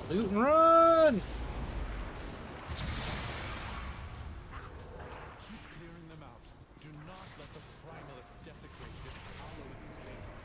Loot and run! Keep clearing them out. Do not let the primalists desecrate this hallowed space.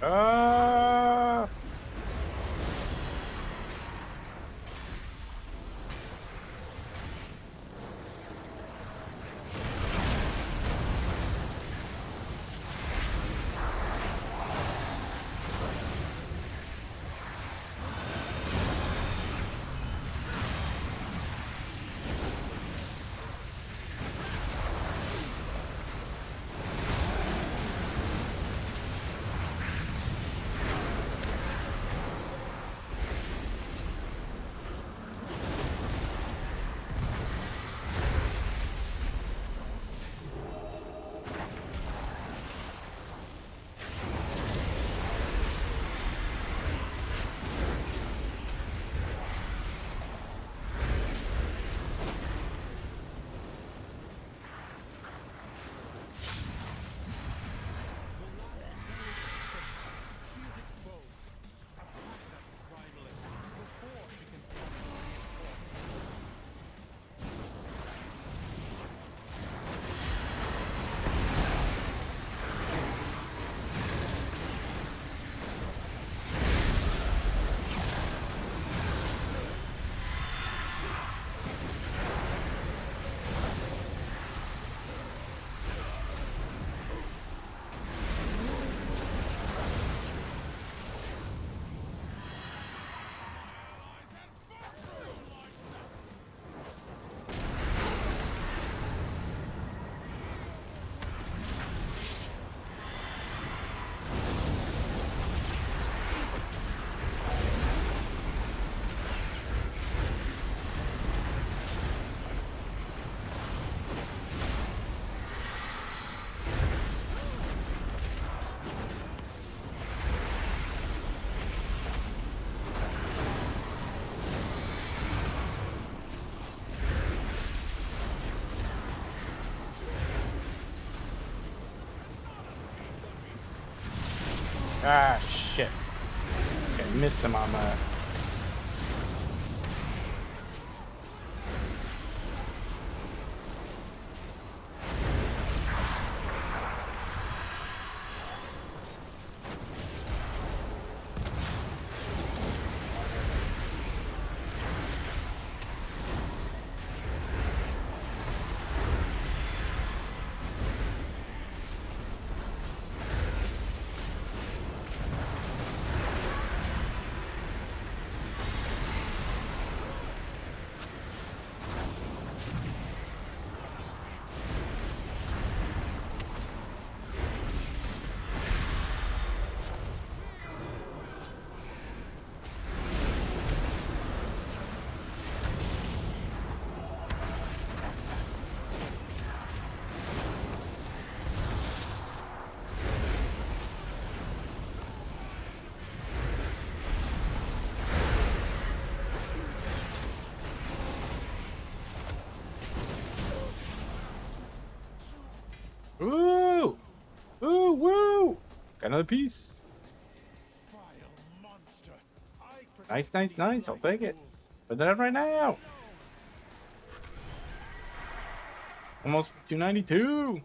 Ah! Ah, shit. Okay, missed him on that. Got another piece. Vile monster. I Nice, protect nice, these nice. I'll life take it. pools. Put that up right now. Almost 292.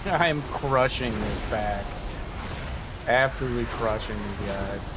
I am crushing this pack. Absolutely crushing these guys.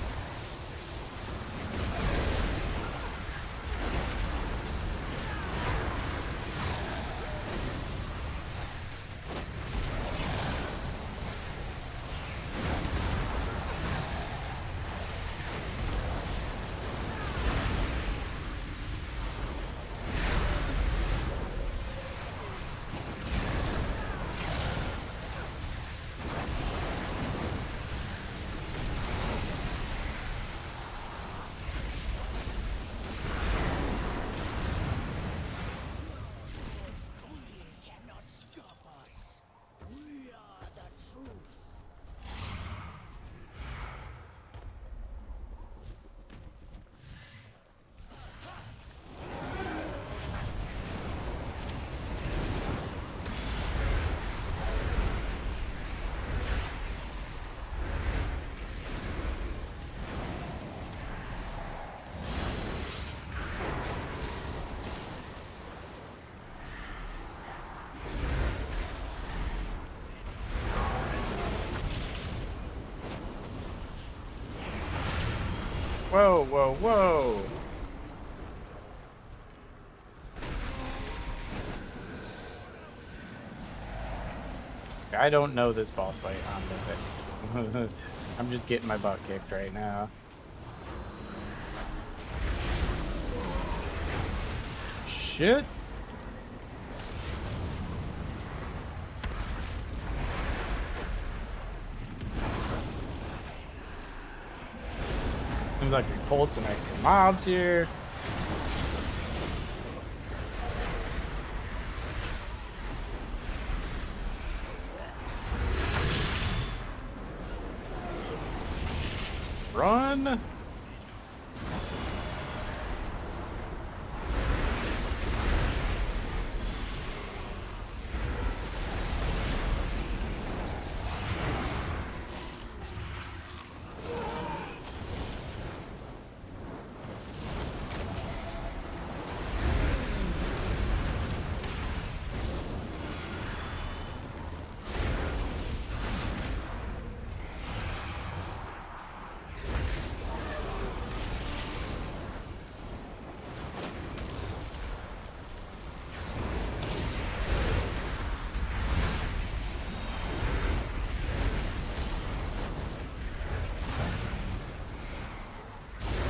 Whoa, whoa, whoa. I don't know this boss fight. I'm with it. I'm just getting my butt kicked right now. Shit. Seems like we pulled some extra mobs here. Run.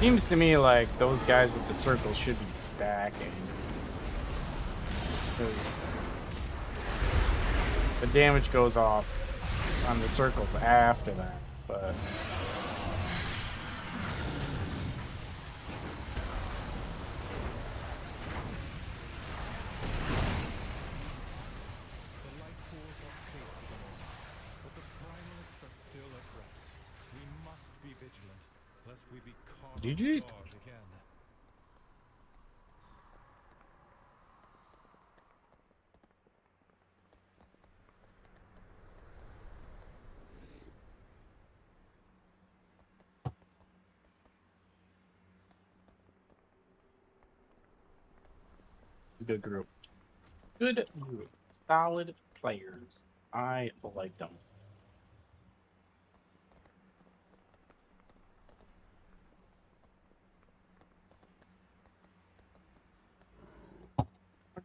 Seems to me like those guys with the circles should be stacking. Because the damage goes off on the circles after that, but... GG. good group. Good group. Solid players. I like them.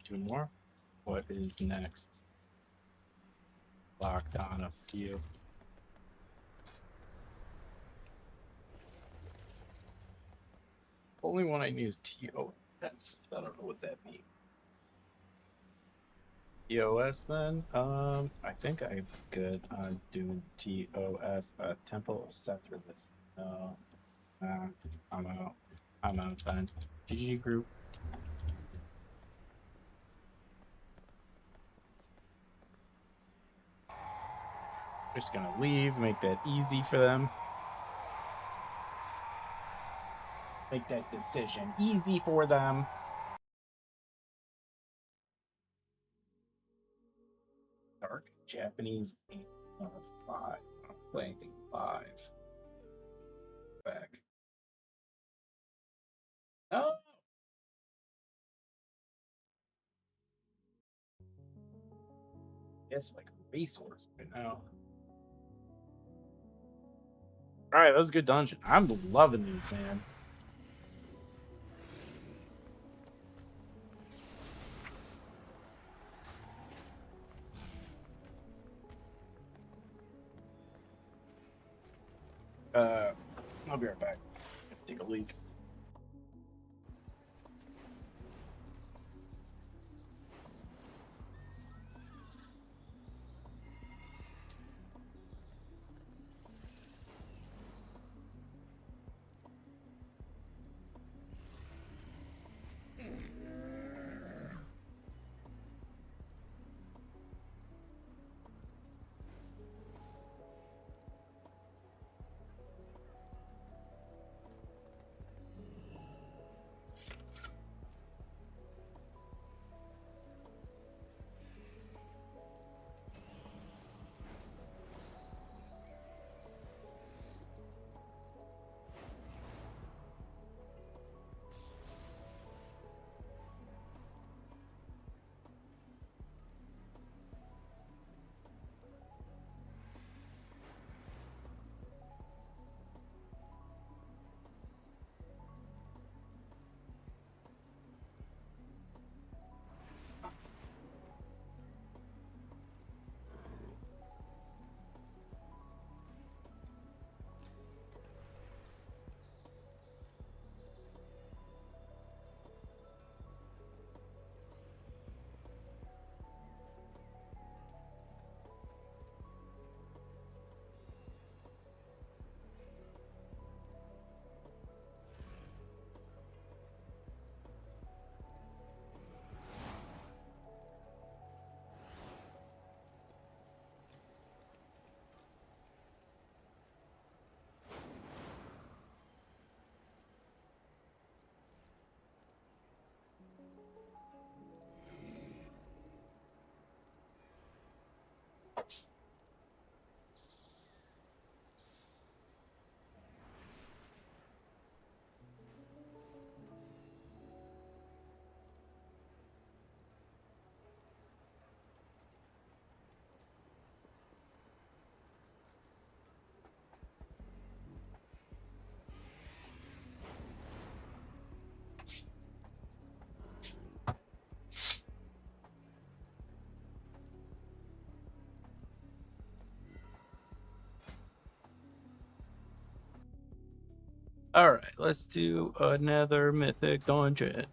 Two more. What is next? Locked on a few. Only one I need is TO. That's I don't know what that means. TOS then. I think I'm good on doing TOS. Temple of Sethrus. No. I'm out. I'm out then. GG group. Just gonna leave, make that easy for them. Make that decision easy for them. Dark Japanese. Oh, that's 5. I'm playing 5. Back. Oh. It's like a resource right now. All right, that was a good dungeon. I'm loving these, man. I'll be right back. Take a leak. All right, let's do another mythic dungeon.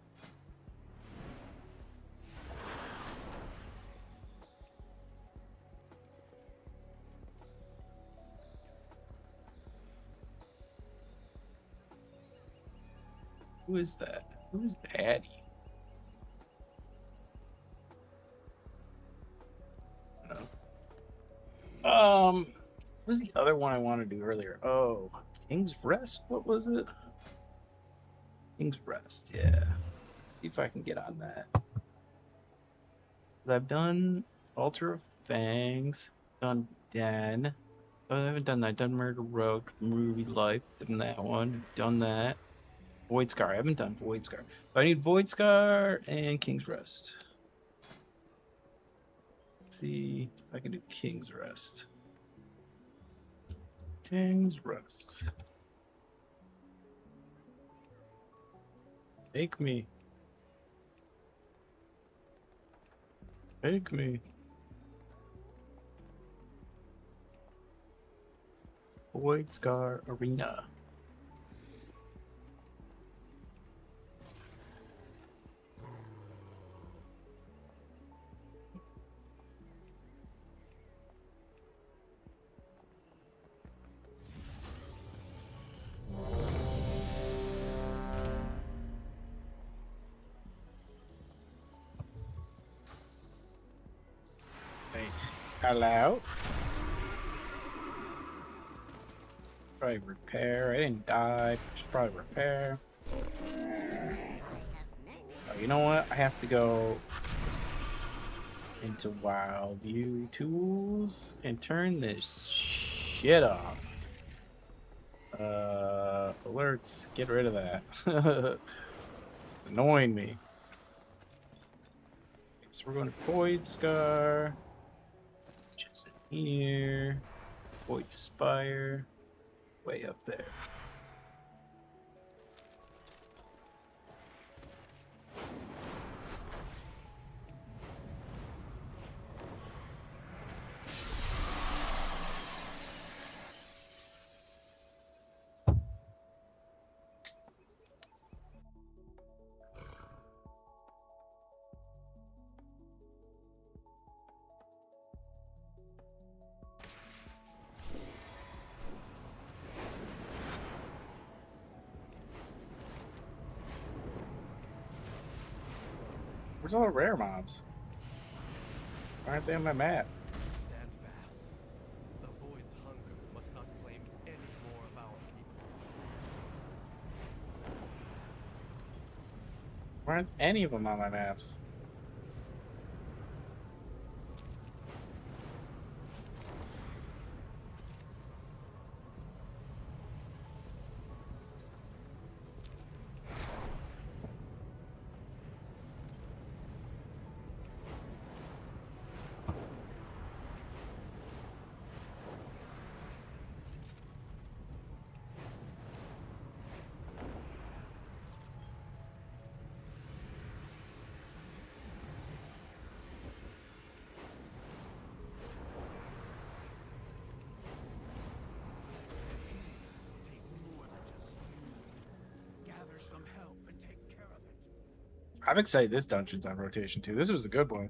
Who is that? Who is Daddy? What was the other one I wanted to do earlier? Oh, King's Rest. What was it? King's Rest. Yeah. See if I can get on that. I've done Altar of Fangs, done Den. Oh, I haven't done that. Done Murder Road, Movie Life, done that one. Done that. Void Scar. I haven't done Void Scar. But I need Void Scar and King's Rest. Let's see if I can do King's Rest. King's Rest. Take me. Take me. Void Scar Arena. Hey, hello. Probably repair. I didn't die. Should probably repair. Oh, you know what? I have to go into Wild U Tools and turn this shit off. Alerts. Get rid of that. Annoying me. So we're going to Void Scar. Which is in here. Void Spire. Way up there. Where's all the rare mobs? Why aren't they on my map? Stand fast. The void's hunger must not claim any more of our people. Why aren't any of them on my maps? I'm excited this dungeon's on rotation too. This was a good one.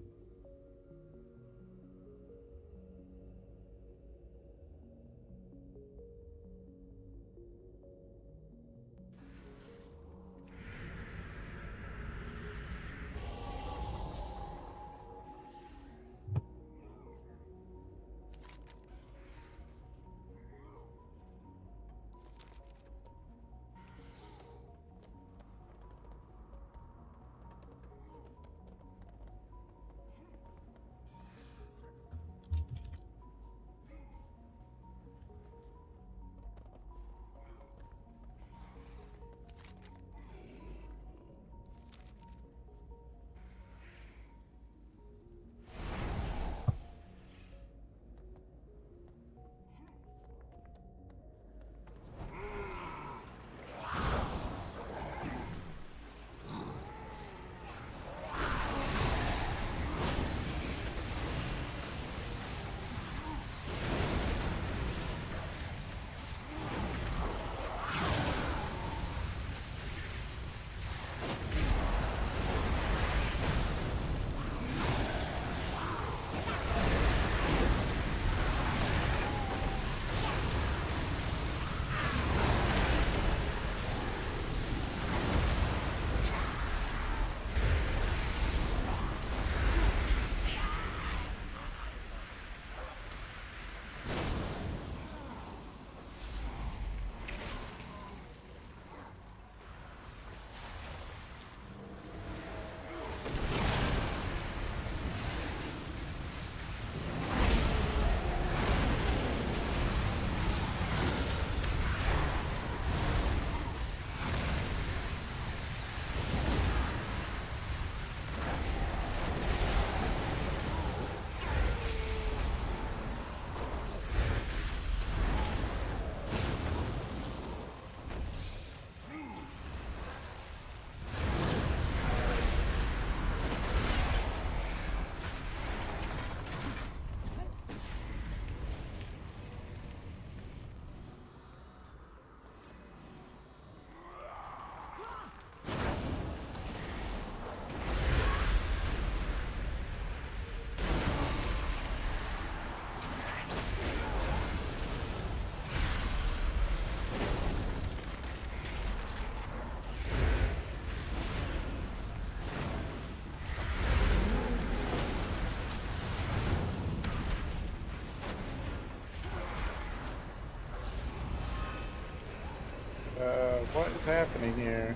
What is happening here?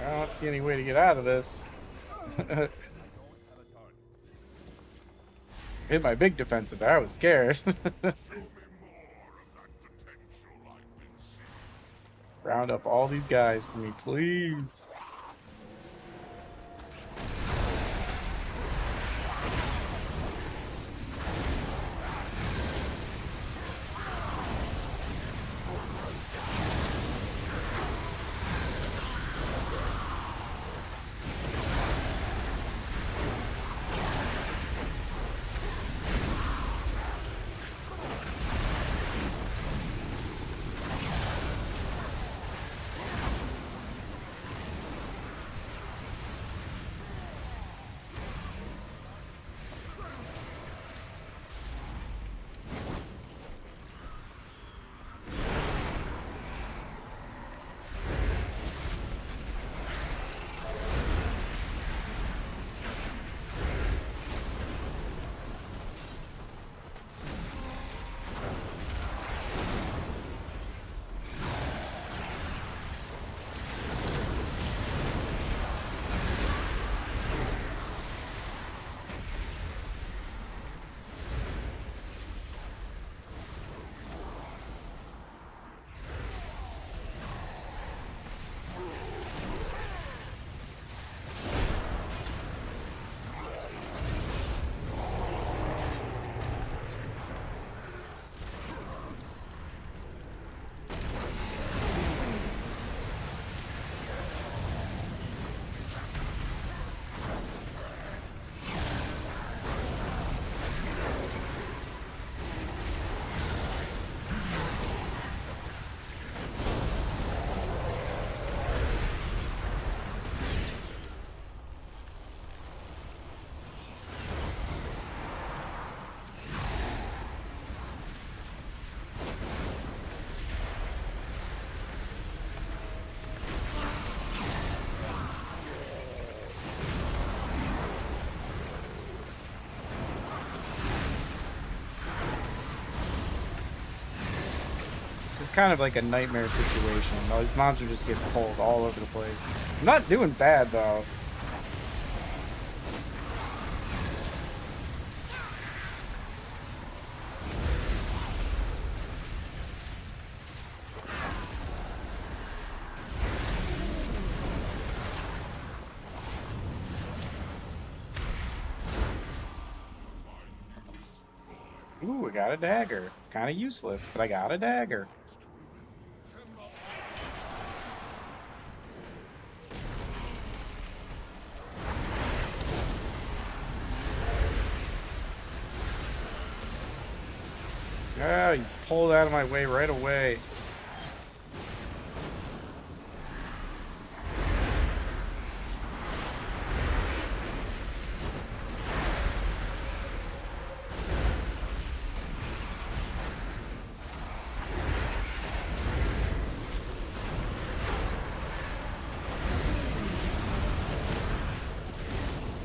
I don't see any way to get out of this. Hit my big defensive. I was scared. Round up all these guys for me, please. This is kind of like a nightmare situation. All these monsters just get pulled all over the place. I'm not doing bad though. Ooh, I got a dagger. It's kind of useless, but I got a dagger. Ah, you pulled out of my way right away.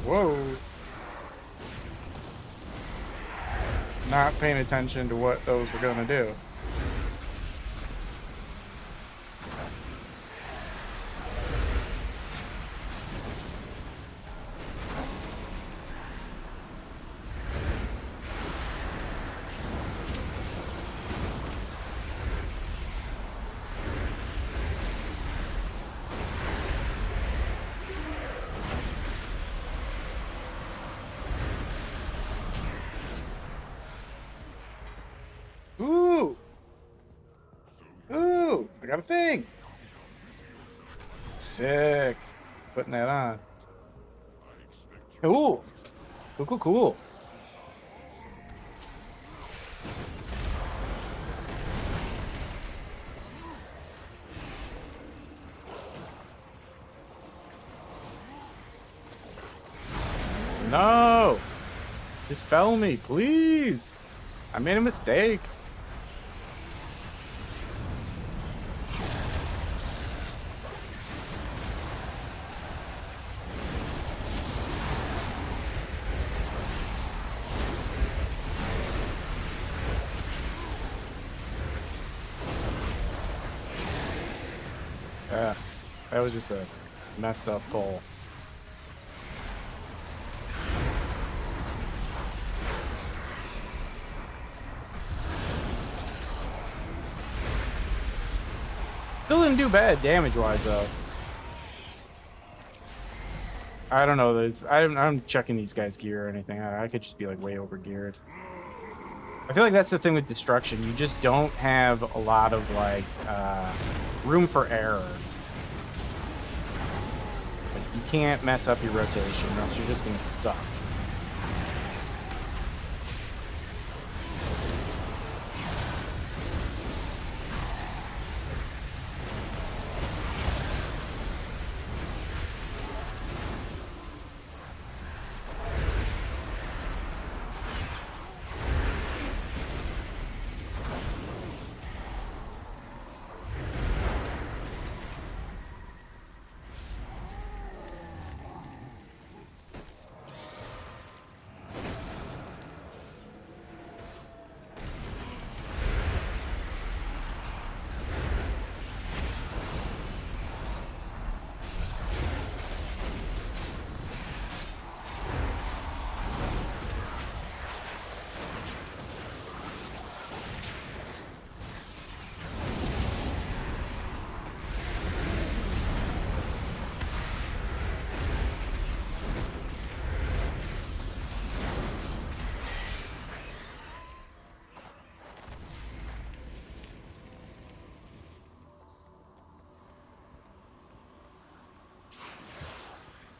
Whoa. Not paying attention to what those were going to do. Ooh! Ooh! I got a thing! Sick. Putting that on. Cool. Cool, cool, cool. No! Dispel me, please! I made a mistake. That was just a messed up pull. Still didn't do bad damage-wise, though. I don't know. I'm checking these guys' gear or anything. I could just be like way over geared. I feel like that's the thing with destruction. You just don't have a lot of like room for error. Like, you can't mess up your rotation, or else you're just gonna suck.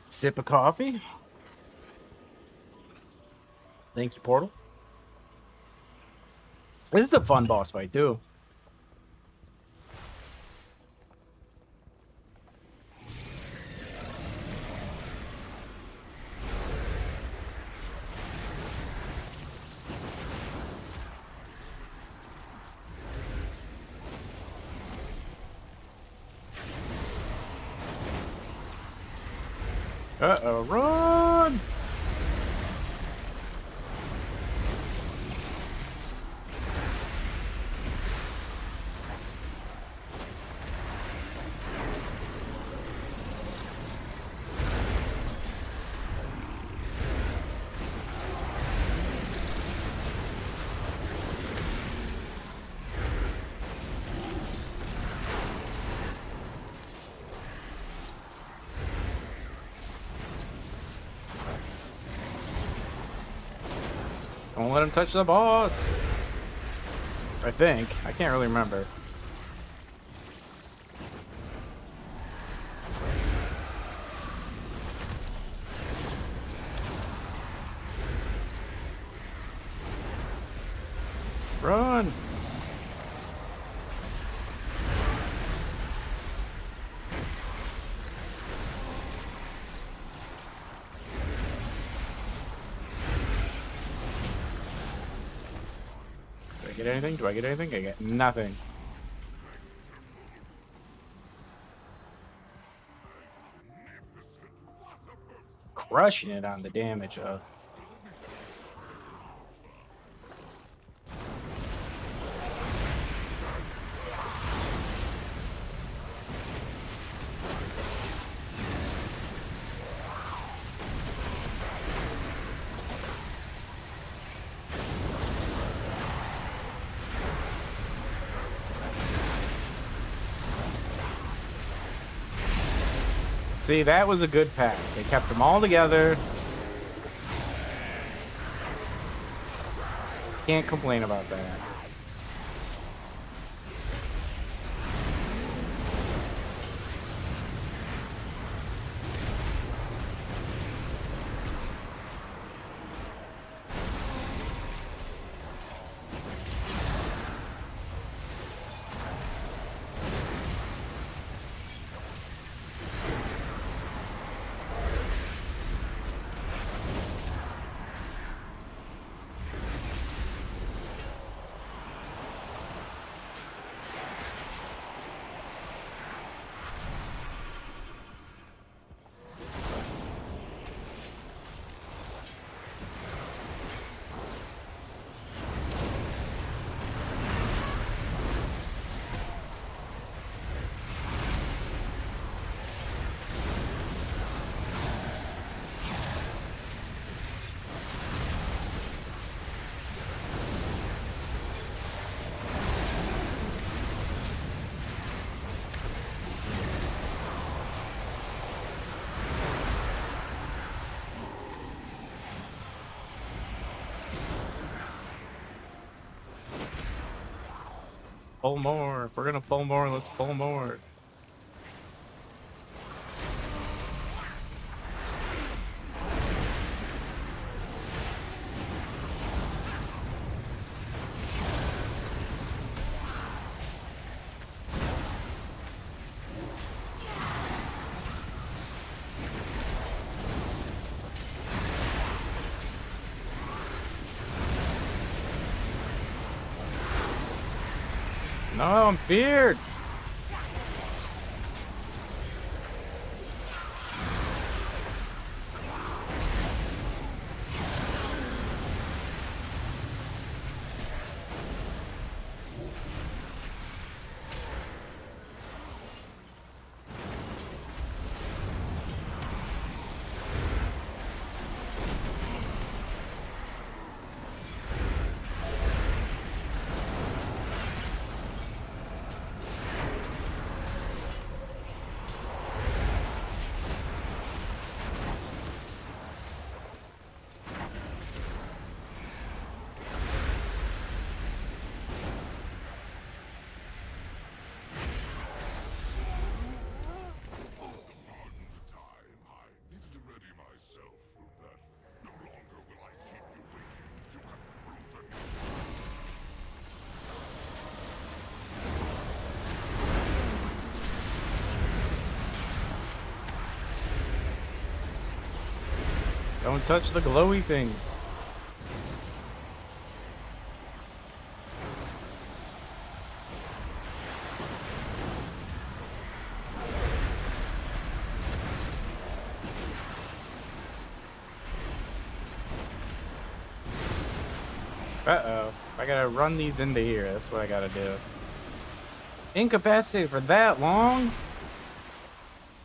Sip of coffee. Thank you, Portal. This is a fun boss fight, too. Uh-oh, run! Don't let him touch the boss. I think. I can't really remember. Run! Do I get anything? Do I get anything? I get nothing. Crushing it on the damage, though. See, that was a good pack. They kept them all together. Can't complain about that. Pull more. If we're gonna pull more, let's pull more. No, I'm feared. Don't touch the glowy things. Uh-oh. I gotta run these into here. That's what I gotta do. Incapacitated for that long?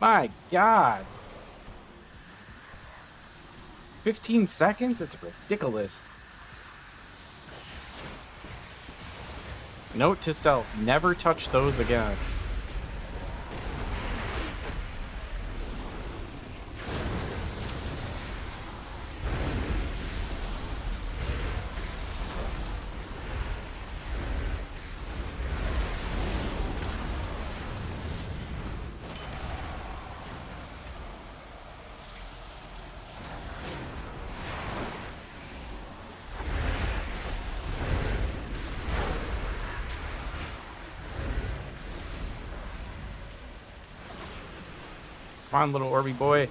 My God. 15 seconds? That's ridiculous. Note to self, never touch those again. Come on, little Orby boy.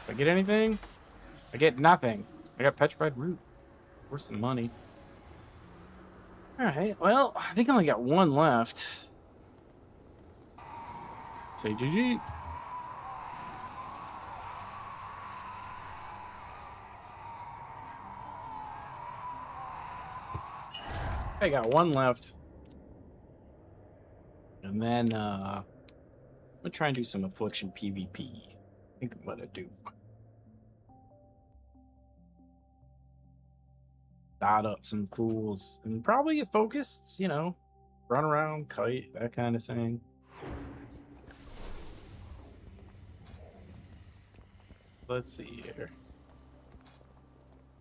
Did I get anything? I get nothing. I got petrified root. Worth some money. Alright, well, I think I only got one left. Say GG. I got one left. And then, I'm gonna try and do some Affliction PvP. I think I'm gonna do. Dot up some fools and probably get focused, you know, run around, kite, that kind of thing. Let's see here.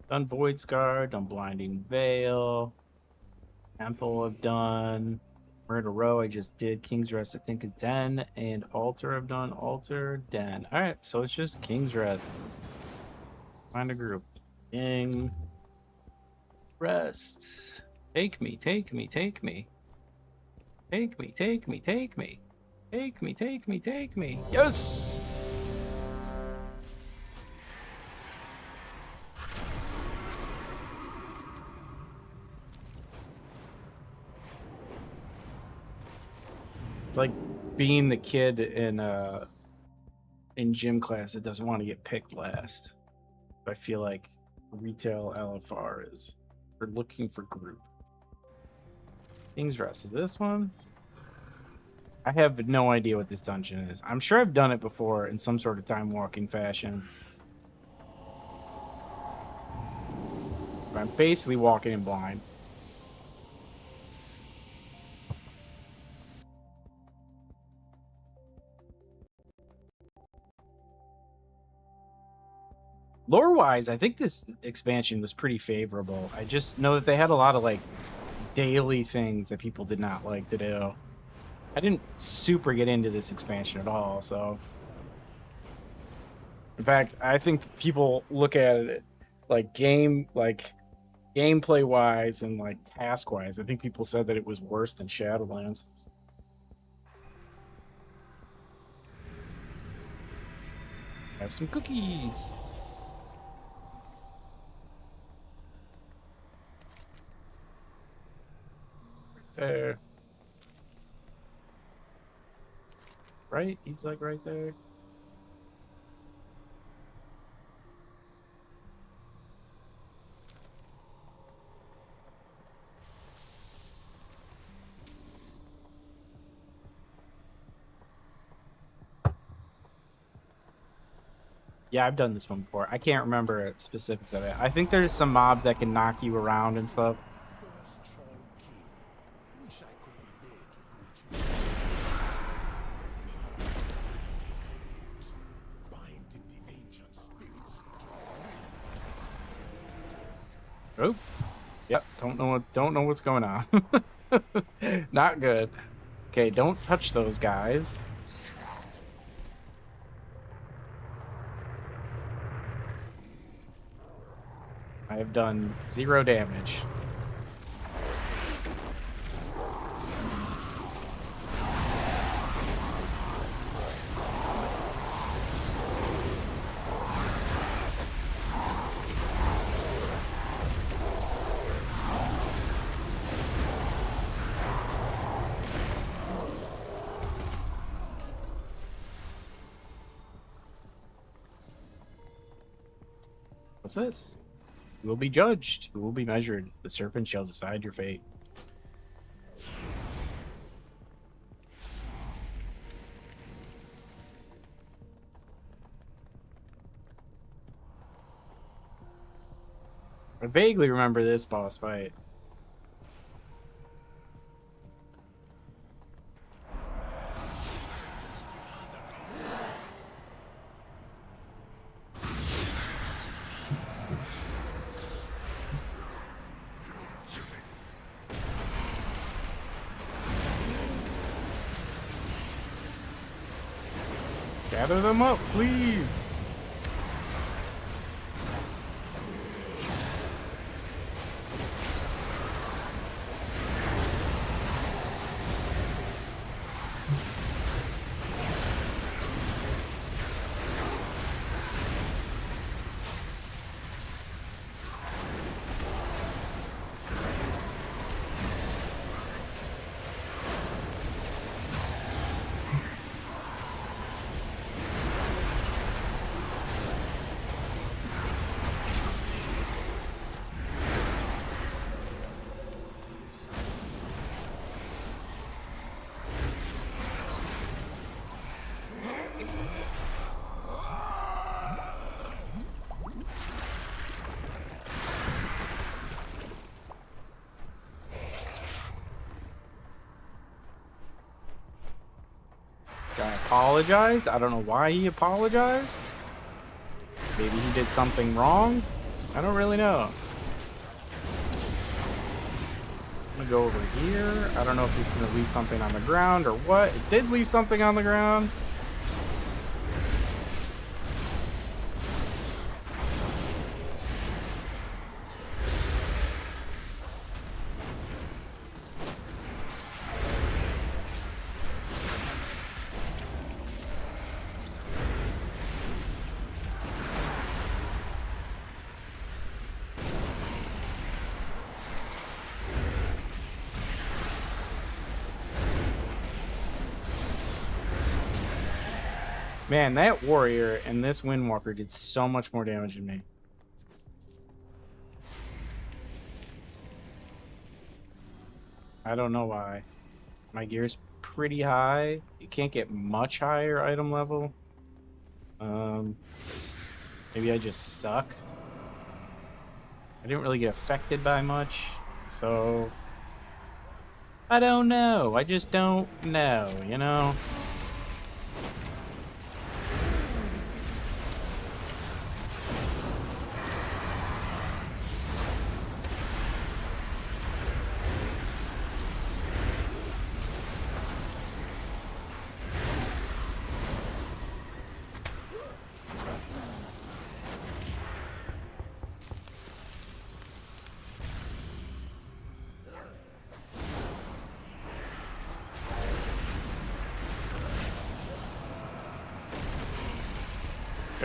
Done Void Scar, done Blinding Veil. Temple I've done. Murder Row I just did. King's Rest I think is Den. And Altar I've done. Altar, Den. Alright, so it's just King's Rest. Find a group. King Rest. Take me, take me, take me. Take me, take me, take me. Take me, take me, take me. Yes! It's like being the kid in gym class that doesn't want to get picked last. I feel like retail LFR is. We're looking for group. King's Rest is this one. I have no idea what this dungeon is. I'm sure I've done it before in some sort of time walking fashion. But I'm basically walking in blind. Lore-wise, I think this expansion was pretty favorable. I just know that they had a lot of, like, daily things that people did not like to do. I didn't super get into this expansion at all, so... In fact, I think people look at it like gameplay-wise and, like, task-wise. I think people said that it was worse than Shadowlands. Have some cookies. There. Right? He's like right there. Yeah, I've done this one before. I can't remember specifics of it. I think there's some mob that can knock you around and stuff. First Troll King. Wish I could be there to greet you. Binding the ancient spirits to Oh, yep. Don't know what's going on. Not good. Okay, don't touch those guys. I have done 0 damage. What's this? You will be judged. You will be measured. The serpent shall decide your fate. I vaguely remember this boss fight. Gather them up, please. Guy apologized. I don't know why he apologized. Maybe he did something wrong. I don't really know. I'm gonna go over here. I don't know if he's gonna leave something on the ground or what. It did leave something on the ground. Man, that warrior and this Windwalker did so much more damage than me. I don't know why. My gear's pretty high. You can't get much higher item level. Maybe I just suck. I didn't really get affected by much, so I don't know. I just don't know, you know?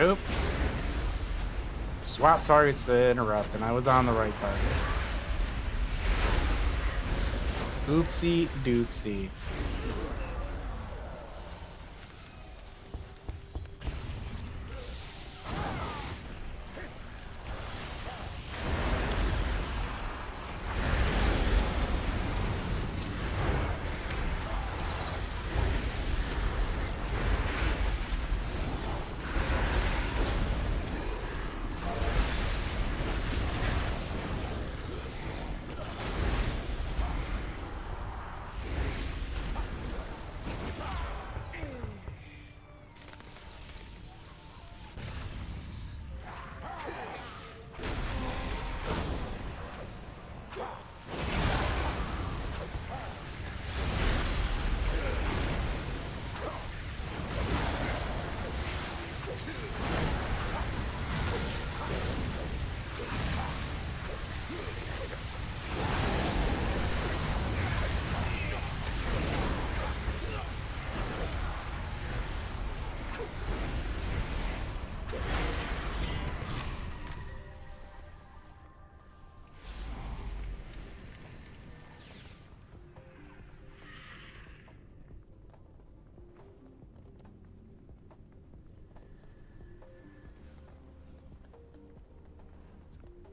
Oop. Swap targets to interrupt, and I was on the right target. Oopsie doopsie.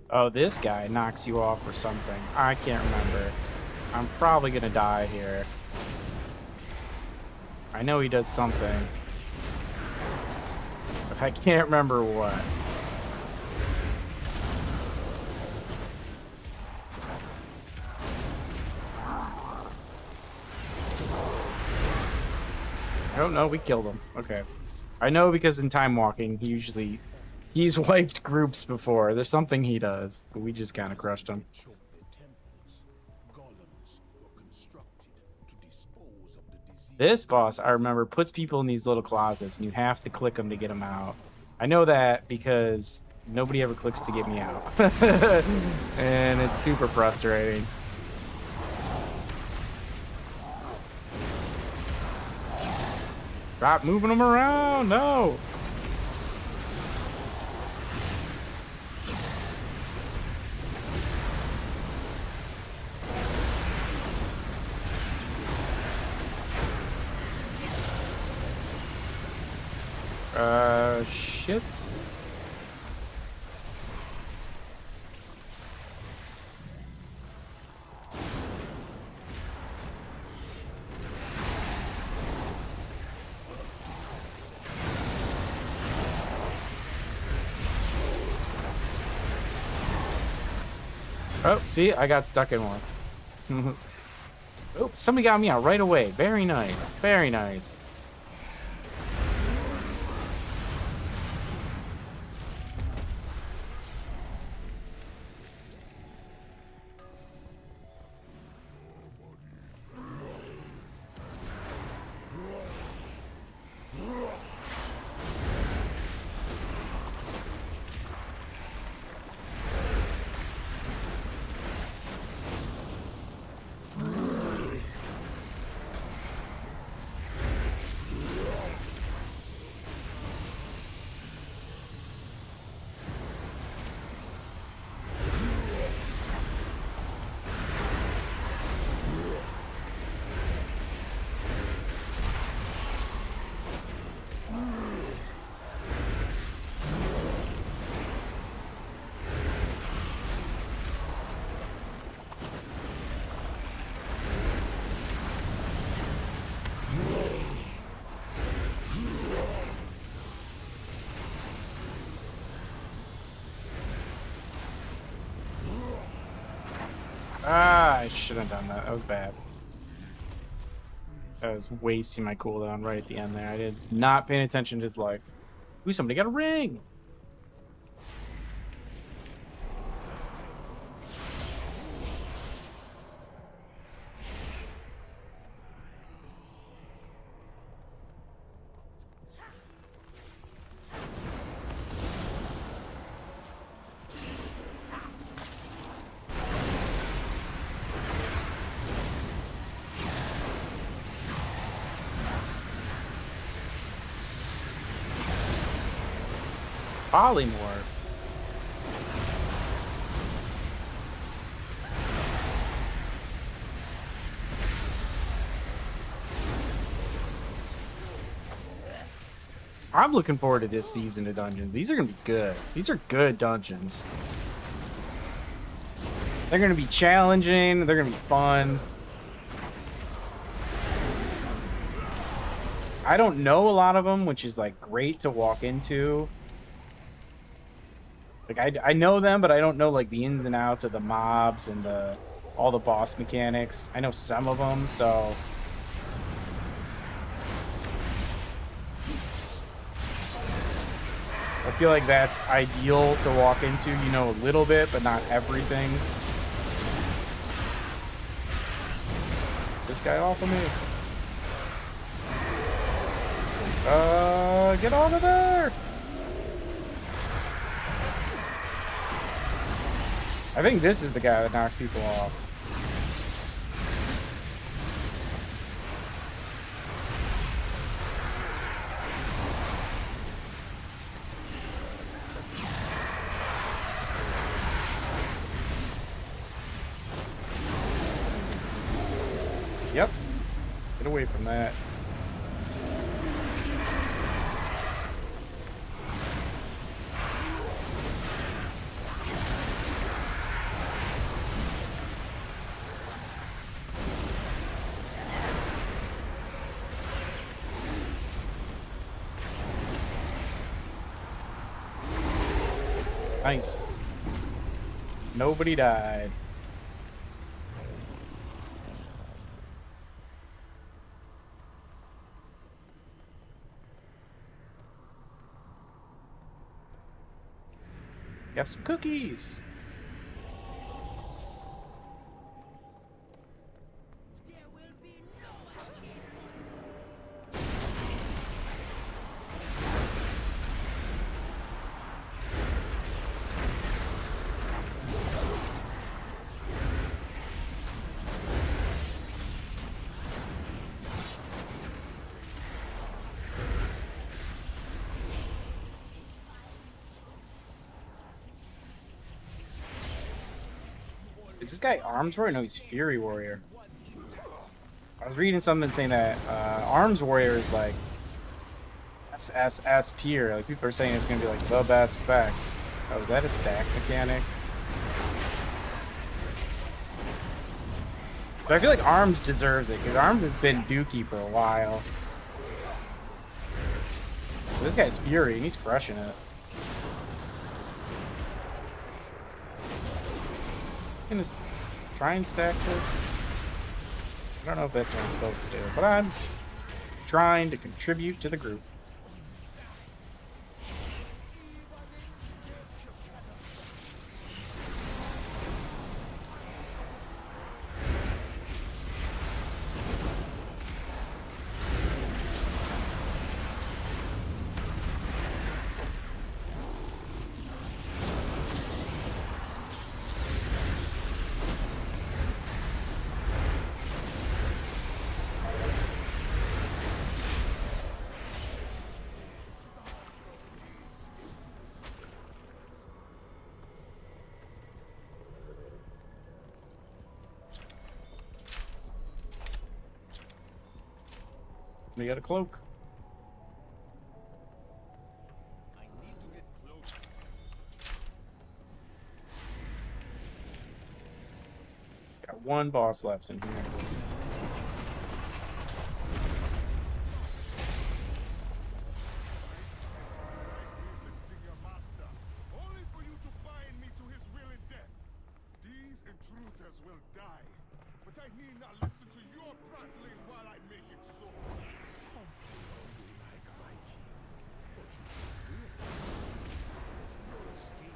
Oh, this guy knocks you off or something. I can't remember. I'm probably gonna die here. I know he does something. But I can't remember what. I don't know, we killed him. Okay. I know because in time walking, he's wiped groups before. There's something he does, but we just kind of crushed him. This boss, I remember, puts people in these little closets, and you have to click them to get them out. I know that because nobody ever clicks to get me out. And it's super frustrating. Stop moving them around! No! Shit. Oh, see, I got stuck in one. Oh, somebody got me out right away. Very nice. Very nice. Ah, I shouldn't have done that. That was bad. I was wasting my cooldown right at the end there. I did not pay attention to his life. Ooh, somebody got a ring! polymorphed. I'm looking forward to this season of dungeons. These are gonna be good. These are good dungeons. They're gonna be challenging. They're gonna be fun. I don't know a lot of them, which is like great to walk into. Like I know them, but I don't know like the ins and outs of the mobs and all the boss mechanics. I know some of them, so I feel like that's ideal to walk into. You know a little bit, but not everything. This guy off of me. Get out of there! I think this is the guy that knocks people off. Yep. Get away from that. Nice. Nobody died. You have some cookies. Is this guy Arms Warrior? No, he's Fury Warrior. I was reading something saying that Arms Warrior is like S tier. Like people are saying it's gonna be like the best spec. Oh, is that a stack mechanic? But I feel like Arms deserves it because Arms has been dookie for a while. This guy's Fury and he's crushing it. I'm gonna try and stack this. I don't know if that's what I'm supposed to do, but I'm trying to contribute to the group. We got a cloak. Got one boss left in here. Resisting your master, only for you to bind me to his will and death. These intruders will die, but I need not listen to your prattling while I make it so. Come like my king, but you should realize there's no escape.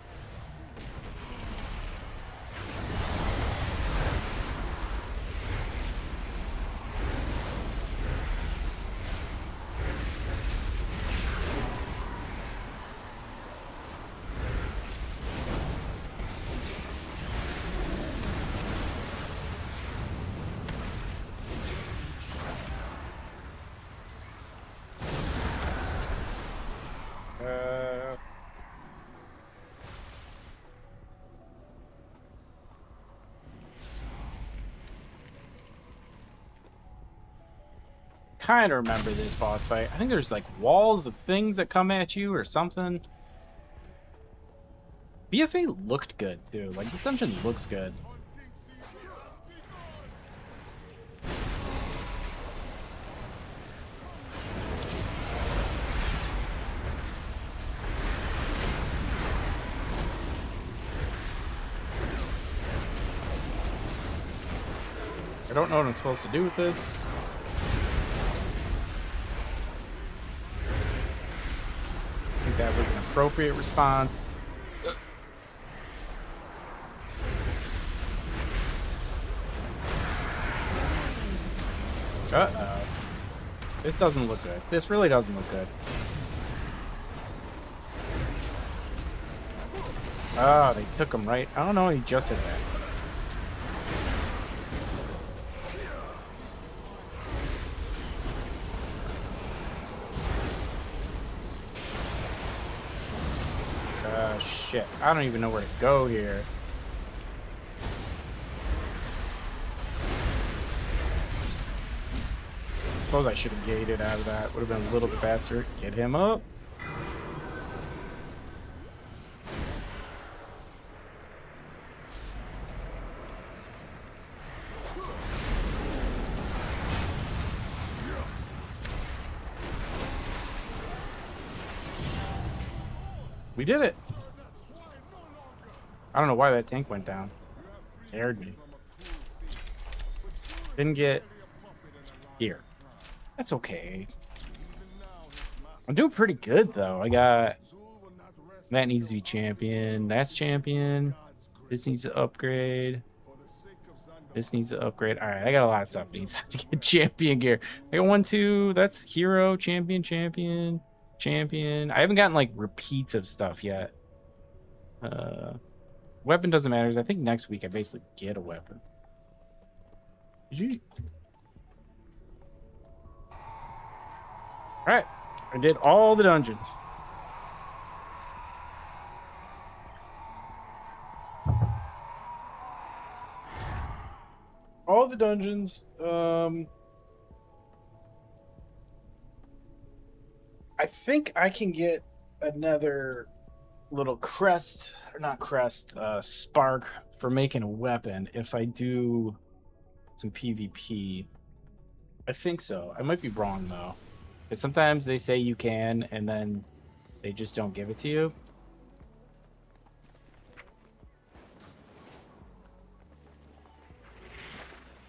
kind of remember this boss fight. I think there's like walls of things that come at you or something. BFA looked good too. Like, this dungeon looks good. Hunting season has begun. I don't know what I'm supposed to do with this. I think that was an appropriate response. Uh-oh. This doesn't look good. This really doesn't look good. Oh, they took him right. I don't know, he just hit that. Shit. I don't even know where to go here. Suppose I should have gated out of that. Would have been a little bit faster. Get him up. We did it. I don't know why that tank went down. Scared me. Didn't get here. That's okay. I'm doing pretty good though. I got that needs to be champion. That's champion. This needs to upgrade. This needs to upgrade. All right, I got a lot of stuff needs to get champion gear. I got 1, 2. That's hero, champion, champion, champion. I haven't gotten like repeats of stuff yet. Weapon doesn't matter. I think next week I basically get a weapon. Did you? All right, I did all the dungeons. All the dungeons. I think I can get another little crest, or not crest, spark for making a weapon if I do some PvP. I think so. I might be wrong though, because sometimes they say you can and then they just don't give it to you.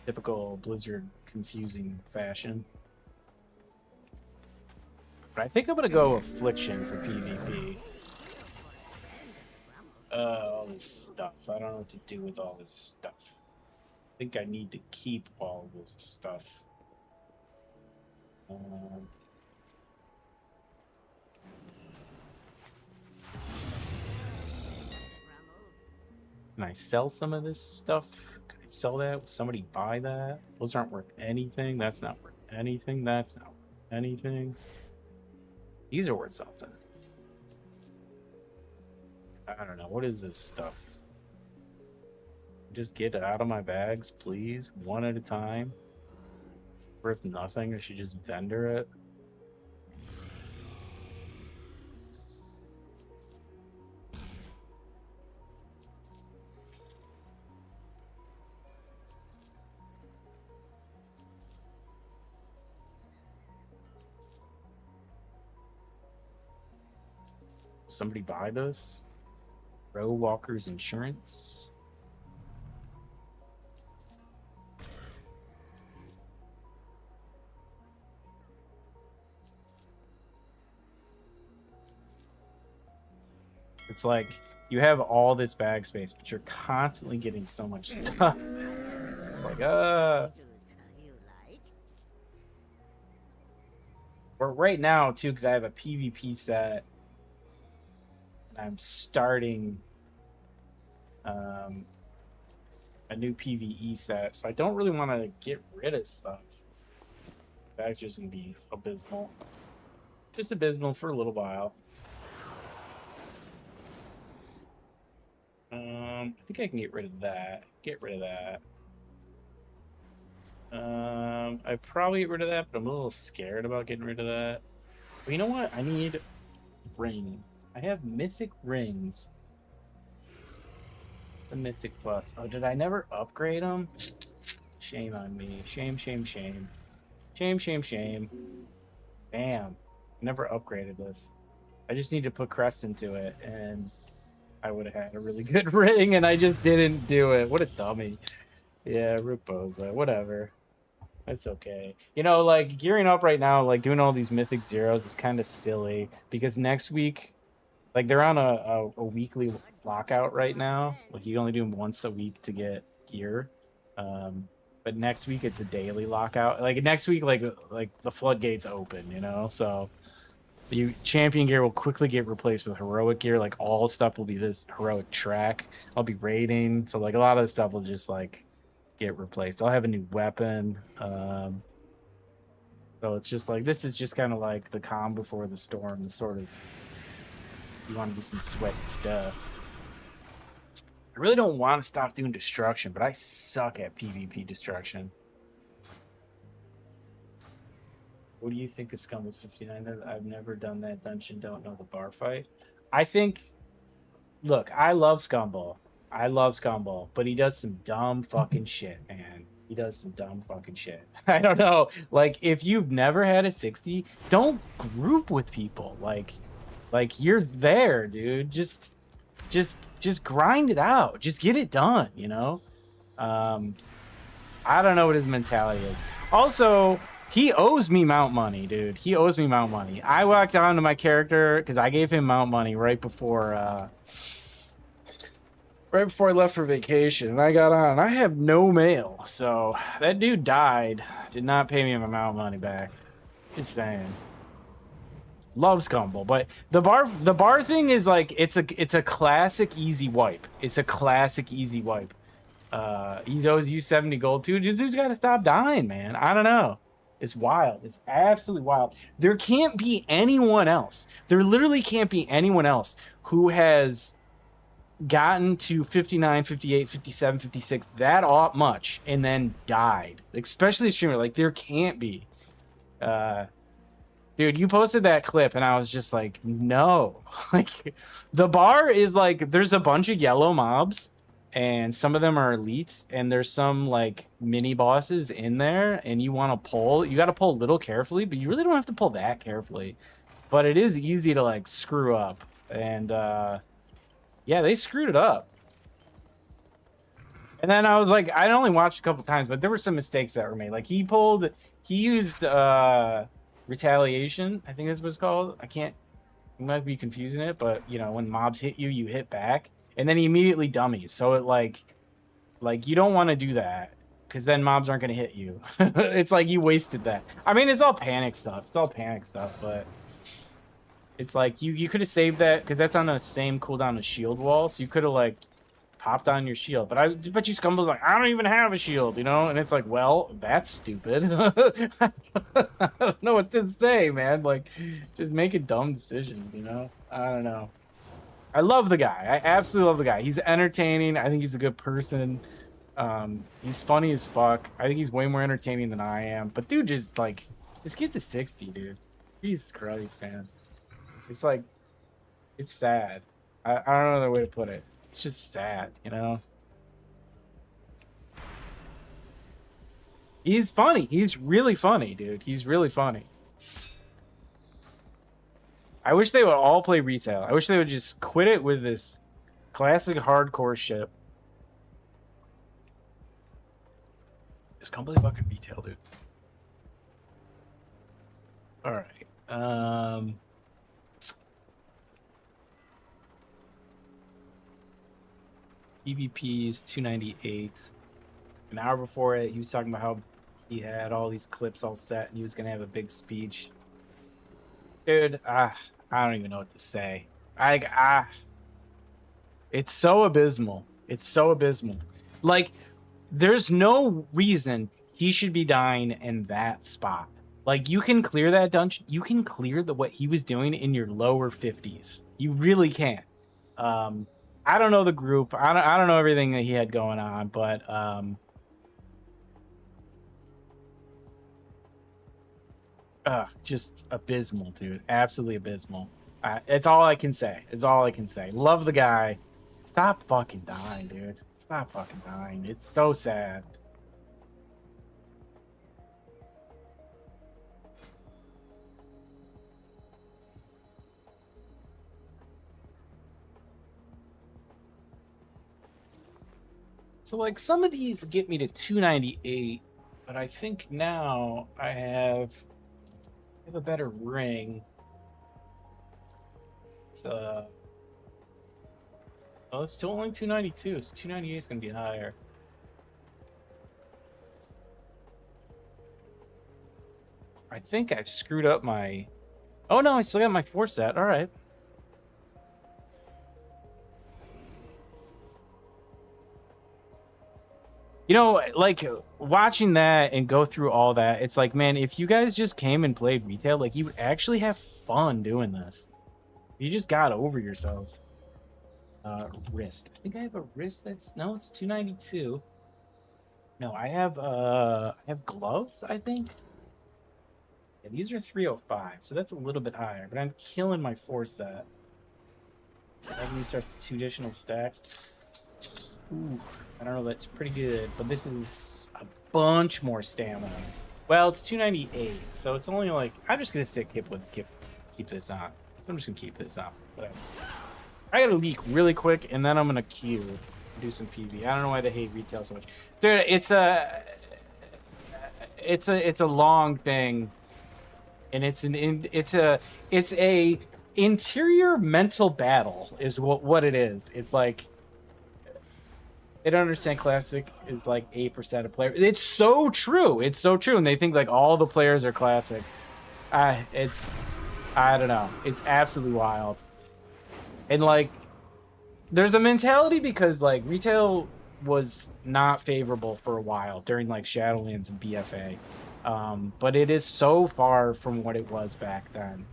Typical Blizzard confusing fashion. But I think I'm gonna go Affliction for PvP. All this stuff. I don't know what to do with all this stuff. I think I need to keep all this stuff. Can I sell some of this stuff? Can I sell that? Will somebody buy that? Those aren't worth anything. That's not worth anything. That's not worth anything. These are worth something. I don't know. What is this stuff? Just get it out of my bags, please. One at a time. Worth nothing. I should just vendor it. Somebody buy this? Row Walker's Insurance. It's like you have all this bag space, but you're constantly getting so much stuff. It's like, But right now, too, because I have a PvP set, I'm starting a new PvE set, so I don't really want to get rid of stuff. That's just gonna be abysmal. Just abysmal for a little while. I think I can get rid of that. Get rid of that. I'd probably get rid of that, but I'm a little scared about getting rid of that. But you know what? I need ring. I have mythic rings. The mythic plus. Oh, did I never upgrade them? Shame on me. Shame, shame, shame. Shame, shame, shame. Damn. Never upgraded this. I just need to put crest into it, and I would have had a really good ring, and I just didn't do it. What a dummy. Yeah, Ruposa. Whatever. It's okay. You know, like, gearing up right now, like, doing all these mythic zeros is kind of silly, because next week, like, they're on a weekly lockout right now. Like, you only do them once a week to get gear. But next week, it's a daily lockout. Like, next week, like the floodgates open, you know? So, you champion gear will quickly get replaced with heroic gear. Like, all stuff will be this heroic track. I'll be raiding. So, like, a lot of the stuff will just, like, get replaced. I'll have a new weapon. So it's just like, this is just kind of like the calm before the storm. The sort of, you want to do some sweaty stuff. I really don't want to stop doing destruction, but I suck at PvP destruction. What do you think of Scumbles 59? I've never done that dungeon, don't know the bar fight. I think, look, I love Scumball. I love Scumball, but he does some dumb fucking shit, man. He does some dumb fucking shit. I don't know. Like, if you've never had a 60, don't group with people. Like you're there, dude. Just grind it out. Just get it done, you know? I don't know what his mentality is. Also, he owes me mount money, dude. He owes me mount money. I walked on to my character because I gave him mount money right before I left for vacation, and I got on. I have no mail, so that dude died. Did not pay me my amount of money back. Just saying. Love Scumble, but the bar thing is like, it's a classic easy wipe. It's a classic easy wipe. He owes you 70 gold too. This dude's got to stop dying, man. I don't know. It's wild. It's absolutely wild. There can't be anyone else. There literally can't be anyone else who has gotten to 59, 58, 57, 56 that much and then died, especially a streamer. Like, there can't be. Dude, you posted that clip and I was just like, no. Like, the bar is like, there's a bunch of yellow mobs and some of them are elites, and there's some like mini bosses in there, and you want to pull, you got to pull a little carefully, but you really don't have to pull that carefully. But it is easy to like screw up, and yeah, they screwed it up. And then I was like, I only watched a couple times, but there were some mistakes that were made. Like, he used retaliation, I think that's what it's called. You might be confusing it, but you know, when mobs hit you, you hit back, and then he immediately dummies. So it like you don't want to do that, because then mobs aren't going to hit you. It's like you wasted that. I mean, it's all panic stuff. It's all panic stuff, but it's like you could have saved that, because that's on the same cooldown as shield wall. So you could have like popped on your shield. But I bet you Scumble's like, I don't even have a shield, you know? And it's like, well, that's stupid. I don't know what to say, man. Like, just making dumb decisions, you know? I don't know. I love the guy. I absolutely love the guy. He's entertaining. I think he's a good person. He's funny as fuck. I think he's way more entertaining than I am. But dude, just get to 60, dude. Jesus Christ, man. It's like, it's sad. I don't know another way to put it. It's just sad, you know? He's funny. He's really funny, dude. He's really funny. I wish they would all play retail. I wish they would just quit it with this classic hardcore shit. Just come play fucking retail, dude. All right. PvP is 298. An hour before it, he was talking about how he had all these clips all set and he was gonna have a big speech. Dude, I don't even know what to say. It's so abysmal. It's so abysmal. Like, there's no reason he should be dying in that spot. Like, you can clear that dungeon. You can clear what he was doing in your lower 50s. You really can. I don't know the group. I don't know everything that he had going on, but Just abysmal, dude. Absolutely abysmal. It's all I can say. It's all I can say. Love the guy. Stop fucking dying, dude. Stop fucking dying. It's so sad. So like some of these get me to 298, but I think now I have a better ring. It's oh, it's still only 292, so 298 is gonna be higher. I think I've screwed up my. Oh no, I still got my 4 set. All right. You know, like watching that and go through all that, it's like, man, if you guys just came and played retail, like you would actually have fun doing this. You just got over yourselves. Wrist. I think I have a wrist that's no, it's 292. No, I have gloves, I think. Yeah, these are 305, so that's a little bit higher, but I'm killing my 4 set. That means starts 2 additional stacks. Ooh, I don't know, that's pretty good, but this is a bunch more stamina. Well, it's 298, so it's only like I'm just gonna keep this on. So I'm just gonna keep this on. Whatever. I gotta leak really quick, and then I'm gonna queue, do some PV. I don't know why they hate retail so much, dude. It's a long thing, and it's a interior mental battle is what it is. It's like they don't understand classic is like 8% of players. It's so true. It's so true, and they think like all the players are classic. I don't know. It's absolutely wild. And like there's a mentality because like retail was not favorable for a while during like Shadowlands and BFA. But it is so far from what it was back then.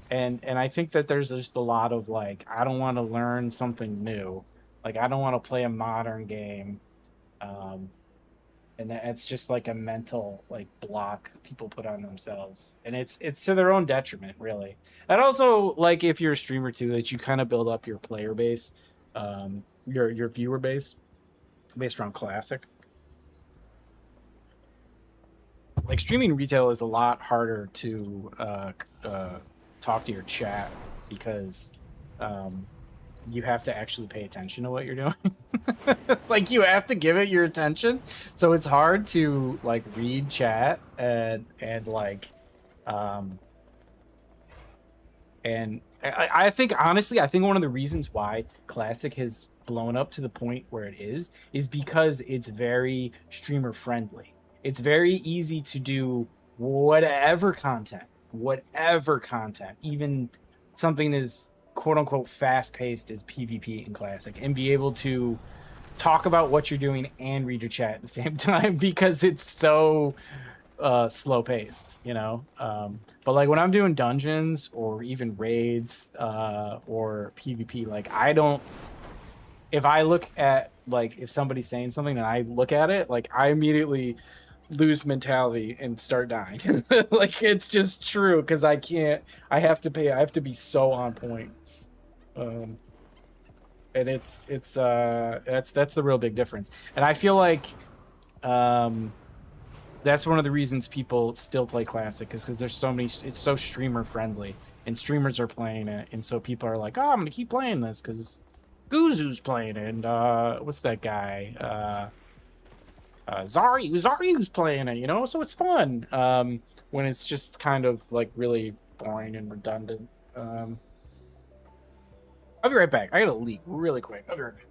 And I think that there's just a lot of like I don't want to learn something new. Like I don't want to play a modern game. And that's just like a mental like block people put on themselves, and it's to their own detriment, really. And also, like if you're a streamer too, that you kind of build up your player base, your viewer base based around classic. Like streaming retail is a lot harder to talk to your chat because you have to actually pay attention to what you're doing. Like you have to give it your attention, so it's hard to like read chat and like and I think honestly I think one of the reasons why classic has blown up to the point where it is because it's very streamer friendly. It's very easy to do whatever content, even something as quote unquote fast paced as PvP in classic, and be able to talk about what you're doing and read your chat at the same time because it's so slow paced, you know. But like when I'm doing dungeons or even raids or PvP, like I don't, if I look at like if somebody's saying something and I look at it, like I immediately lose mentality and start dying. Like it's just true because I can't, I have to be so on point. And that's the real big difference. And I feel like that's one of the reasons people still play classic is because there's so many, it's so streamer friendly and streamers are playing it, and so people are like, oh, I'm gonna keep playing this because Guzu's playing it, and what's that guy, Zaryu's playing it, you know, so it's fun. When it's just kind of like really boring and redundant. I'll be right back. I gotta leak really quick. I'll be right back.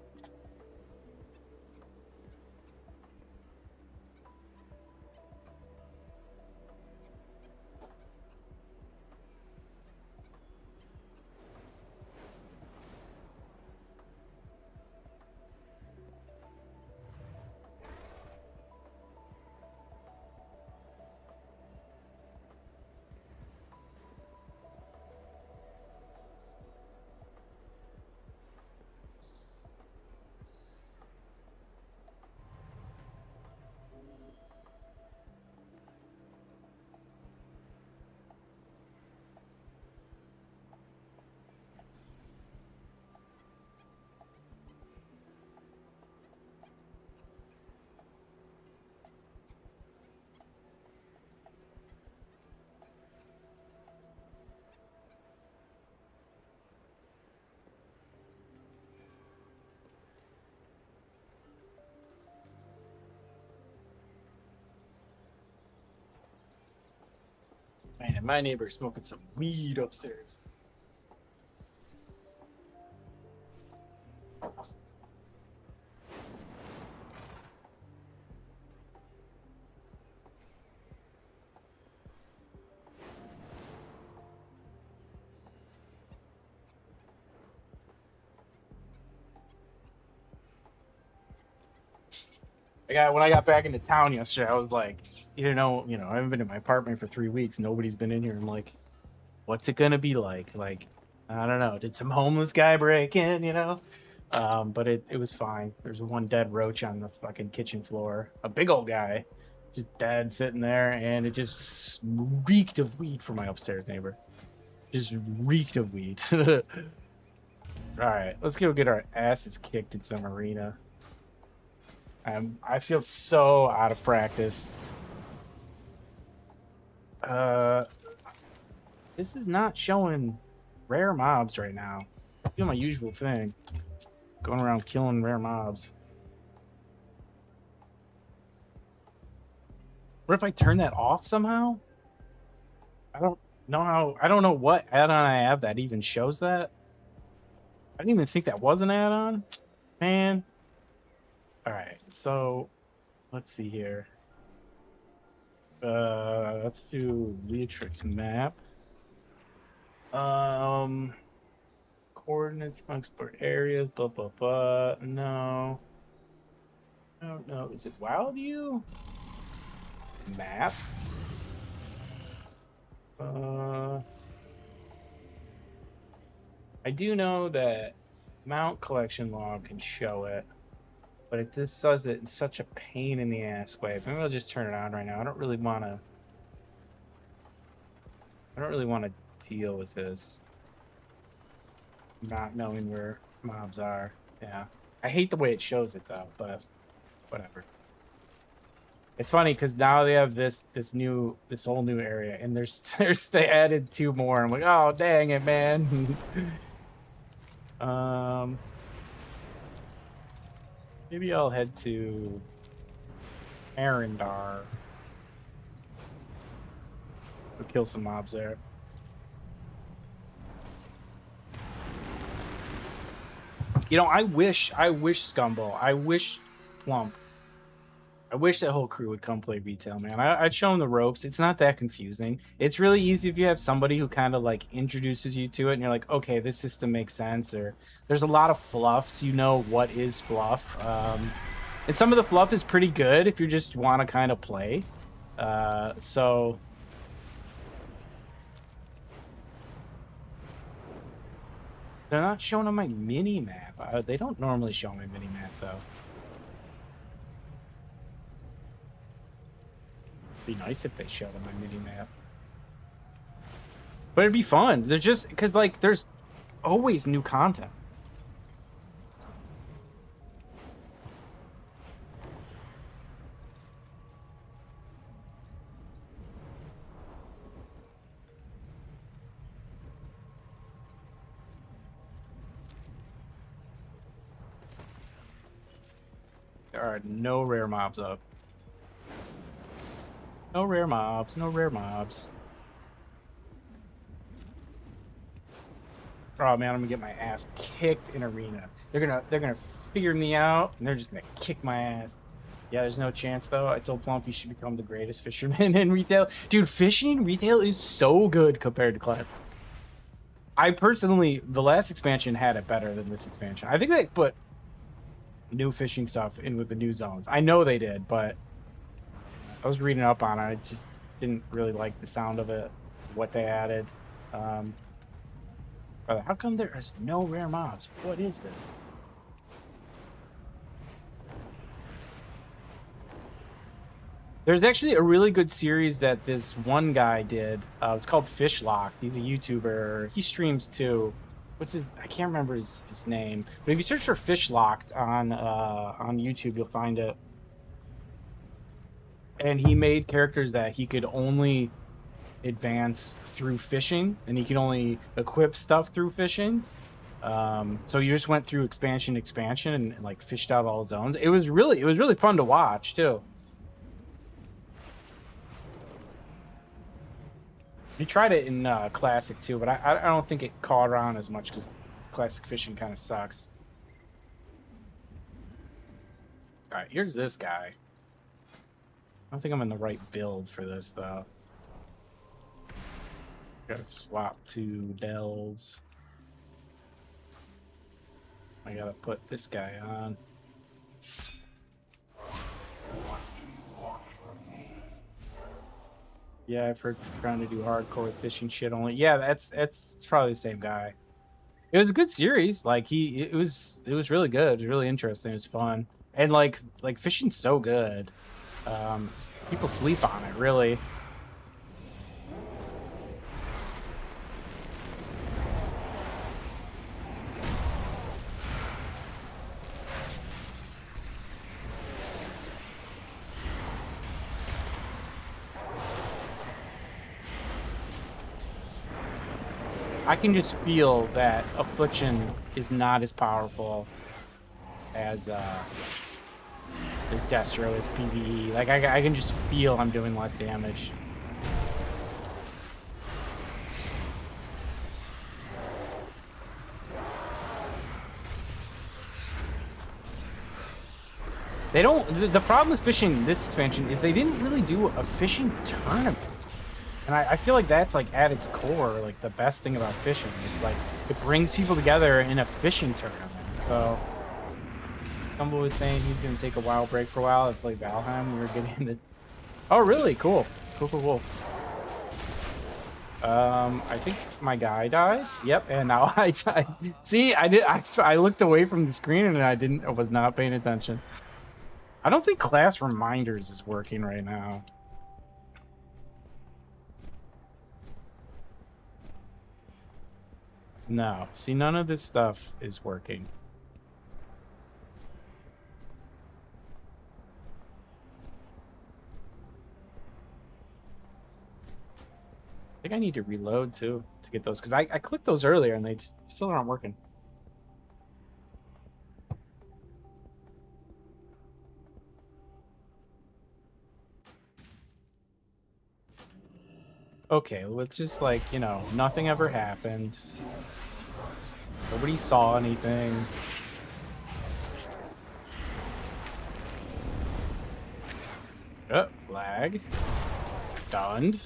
And my neighbor's smoking some weed upstairs. When I got back into town yesterday, I was like, I haven't been in my apartment for 3 weeks. Nobody's been in here. I'm like, what's it gonna be like? Like, I don't know. Did some homeless guy break in? But it was fine. There's one dead roach on the fucking kitchen floor. A big old guy, just dead sitting there, and it just reeked of weed for my upstairs neighbor. Just reeked of weed. All right, let's go get our asses kicked in some arena. I feel so out of practice. This is not showing rare mobs right now. I'm doing my usual thing, going around killing rare mobs. What if I turn that off somehow? I don't know what add-on I have that even shows that. I didn't even think that was an add-on, man. All right, so let's see here. Let's do Leatrix map. Coordinates, export areas, blah blah blah. No. I don't know. Is it WoW View? Map? I do know that Mount Collection Log can show it. But it just does it in such a pain in the ass way. Maybe I'll just turn it on right now. I don't really want to deal with this. Not knowing where mobs are. Yeah. I hate the way it shows it though, but whatever. It's funny because now they have this whole new area, and they added 2 more. I'm like, oh dang it, man. Maybe I'll head to Arendar. We'll kill some mobs there. I wish Scumball. I wish Plump. I wish that whole crew would come play retail, man. I'd show them the ropes. It's not that confusing. It's really easy if you have somebody who kind of like introduces you to it and you're like, okay, this system makes sense. Or there's a lot of fluff, so you know what is fluff. And some of the fluff is pretty good if you just want to kind of play. So they're not showing on my mini map. They don't normally show my mini map though. Be nice if they showed on my mini map, but it'd be fun. They're just because like there's always new content. There are no rare mobs up. No rare mobs, no rare mobs. Oh man, I'm gonna get my ass kicked in arena. They're gonna figure me out and they're just gonna kick my ass. Yeah, there's no chance though. I told Plump you should become the greatest fisherman in retail. Dude, fishing in retail is so good compared to classic. I personally, the last expansion had it better than this expansion. I think they put new fishing stuff in with the new zones. I know they did, but I was reading up on it. I just didn't really like the sound of it, what they added. How come there is no rare mobs? What is this? There's actually a really good series that this one guy did. It's called Fishlocked. He's a YouTuber. He streams too. What's his? I can't remember his name. But if you search for Fishlocked on YouTube, you'll find it. And he made characters that he could only advance through fishing, and he could only equip stuff through fishing. So you just went through expansion and like fished out all the zones. It was really fun to watch too. You tried it in Classic too, but I don't think it caught on as much because Classic fishing kind of sucks. All right, here's this guy. I don't think I'm in the right build for this though. Gotta swap to delves. I gotta put this guy on. Yeah, I've heard trying to do hardcore fishing shit only. Yeah, it's probably the same guy. It was a good series. Like it was really good. It was really interesting. It was fun. And like fishing's so good. People sleep on it, really. I can just feel that Affliction is not as powerful as Destro, as PvE. Like I can just feel I'm doing less damage. They don't. The problem with fishing this expansion is they didn't really do a fishing tournament. And I feel like that's like at its core, like the best thing about fishing. It's like it brings people together in a fishing tournament. So Gumbo was saying he's gonna take a wild break for a while and play Valheim. We were getting into. Oh really? Cool. Cool. I think my guy died. Yep, and now I died. See, I looked away from the screen and I was not paying attention. I don't think class reminders is working right now. No, see, none of this stuff is working. I think I need to reload too to get those because I clicked those earlier and they just still aren't working. Okay, with just like, you know, nothing ever happened. Nobody saw anything. Oh, lag. Stunned.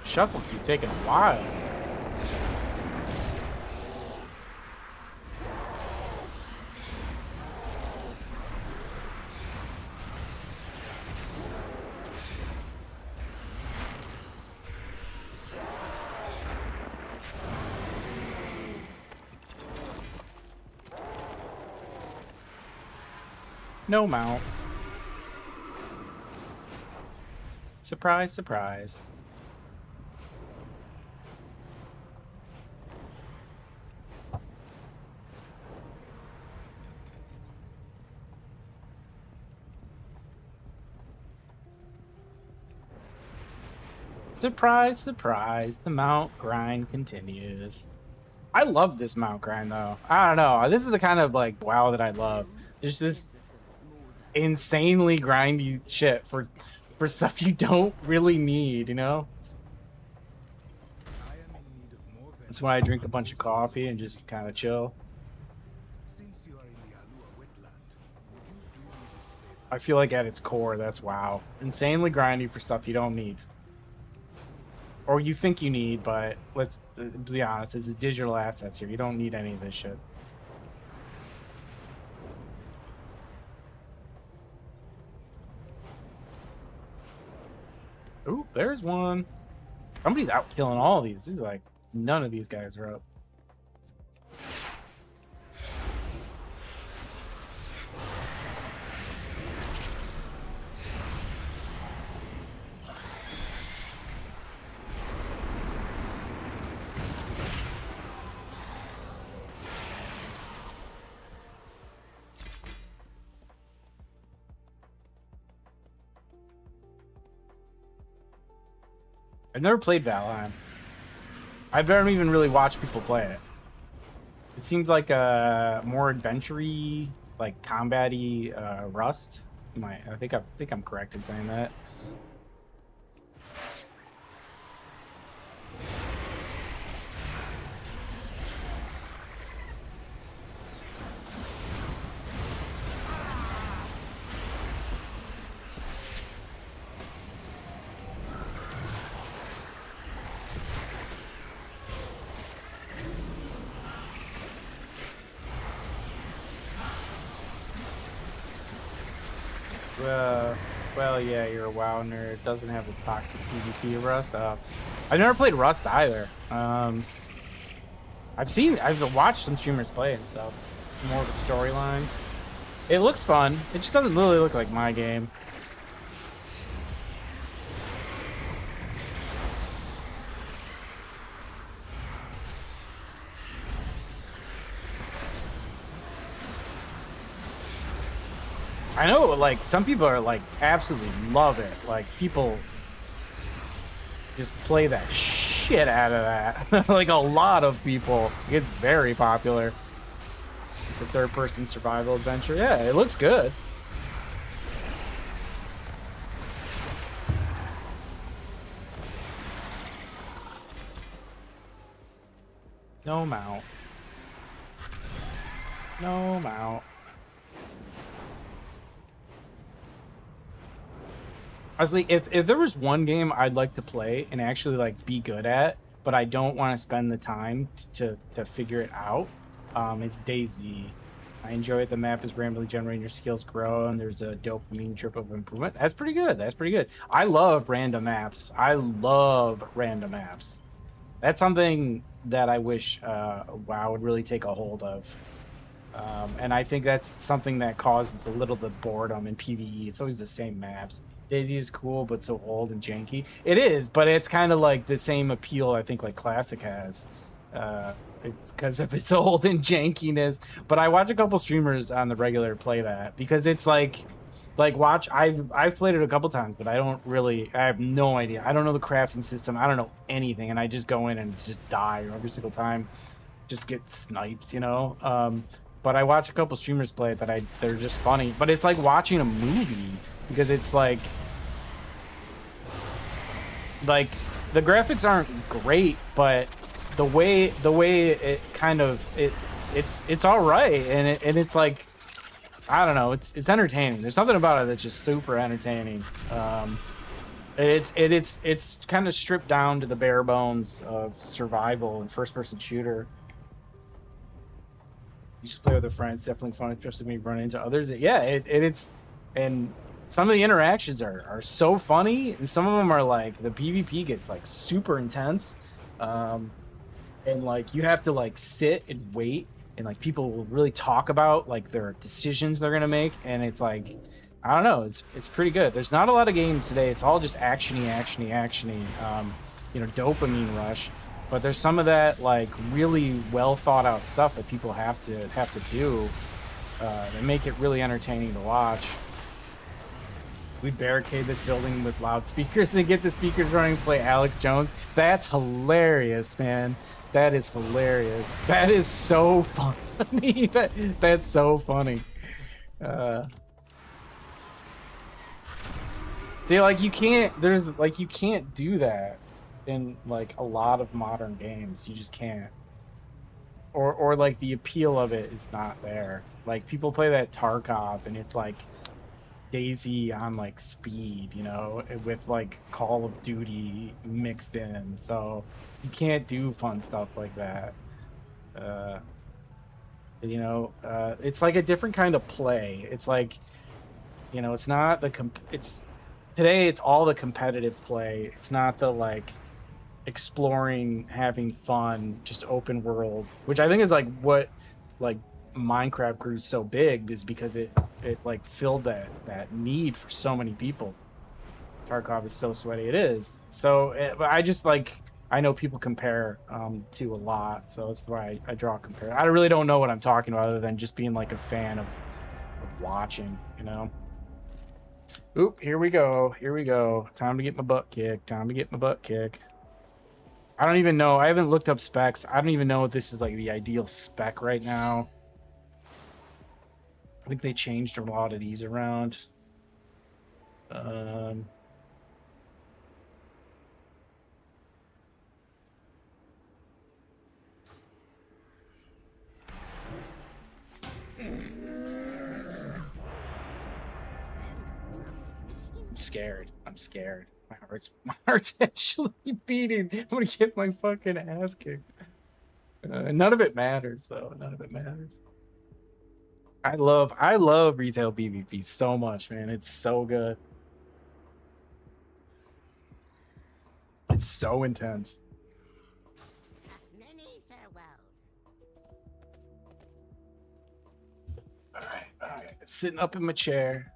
Shuffle keep taking a while. No mount. Surprise, surprise. Surprise, surprise, the mount grind continues. I love this mount grind though. I don't know. This is the kind of like WoW that I love. There's this insanely grindy shit for stuff you don't really need, you know? That's why I drink a bunch of coffee and just kind of chill. I feel like at its core, that's WoW. Insanely grindy for stuff you don't need. or you think you need, but let's be honest, it's a digital assets here. You don't need any of this shit. Ooh, there's one. Somebody's out killing all of these. This is like none of these guys are up. I've never played Valheim. I don't even really watch people play it. It seems like a more adventure-y, like combat-y Rust. I think I'm correct in saying that. Well, yeah, you're a WoW nerd. It doesn't have a toxic PvP Rust. I've never played Rust either. I've watched some streamers play and stuff. More of a storyline. It looks fun. It just doesn't really look like my game. I know, like, some people are, like, absolutely love it. Like, people just play that shit out of that. Like, a lot of people. It's very popular. It's a third-person survival adventure. Yeah, it looks good. No mount. No mount. Honestly, if there was one game I'd like to play and actually like be good at, but I don't want to spend the time to figure it out, it's DayZ. I enjoy it. The map is randomly generating, your skills grow, and there's a dopamine trip of improvement. That's pretty good. That's pretty good. I love random maps. I love random maps. That's something that I wish WoW would really take a hold of. And I think that's something that causes a little bit of boredom in PvE. It's always the same maps. DayZ is cool, but so old and janky. It is, but it's kind of like the same appeal I think like Classic has. It's because of its old and jankiness. But I watch a couple streamers on the regular play that because it's like watch. I've played it a couple times, but I have no idea. I don't know the crafting system. I don't know anything, and I just go in and just die every single time. Just get sniped, you know. But I watch a couple streamers play it they're just funny. But it's like watching a movie because it's like the graphics aren't great, but the way it kind of it's all right, and it's like I don't know, it's entertaining. There's something about it that's just super entertaining. It's kind of stripped down to the bare bones of survival and first-person shooter. You just play with a friend. It's definitely fun, especially when you run into others. Yeah, it's and some of the interactions are so funny, and some of them are like the PvP gets like super intense, and like you have to like sit and wait, and like people will really talk about like their decisions they're gonna make, and it's like I don't know, it's pretty good. There's not a lot of games today. It's all just actiony, you know, dopamine rush. But there's some of that like really well thought out stuff that people have to do that make it really entertaining to watch. We barricade this building with loudspeakers and get the speakers running, play Alex Jones. That's hilarious, man. That is hilarious. That is so funny. That's so funny. See, like you can't do that in like a lot of modern games. You just can't. Or like the appeal of it is not there. Like people play that Tarkov and it's like Daisy on like speed, you know, with like Call of Duty mixed in. So you can't do fun stuff like that. You know, it's like a different kind of play. It's like, you know, it's not the it's today it's all the competitive play. It's not the like exploring, having fun, just open world, which I think is like what like Minecraft grew so big, is because it like filled that need for so many people. Tarkov is so sweaty, it is. So but I just like, I know people compare to a lot, so that's why I draw a compare. I really don't know what I'm talking about other than just being like a fan of watching, you know. Oop, here we go. Here we go. Time to get my butt kicked. Time to get my butt kicked. I don't even know. I haven't looked up specs. I don't even know if this is like the ideal spec right now. I think they changed a lot of these around. I'm scared. I'm scared. My heart's actually beating. I'm gonna get my fucking ass kicked. None of it matters though. None of it matters. I love retail PvP so much, man. It's so good. It's so intense. Many farewells. All right. Sitting up in my chair.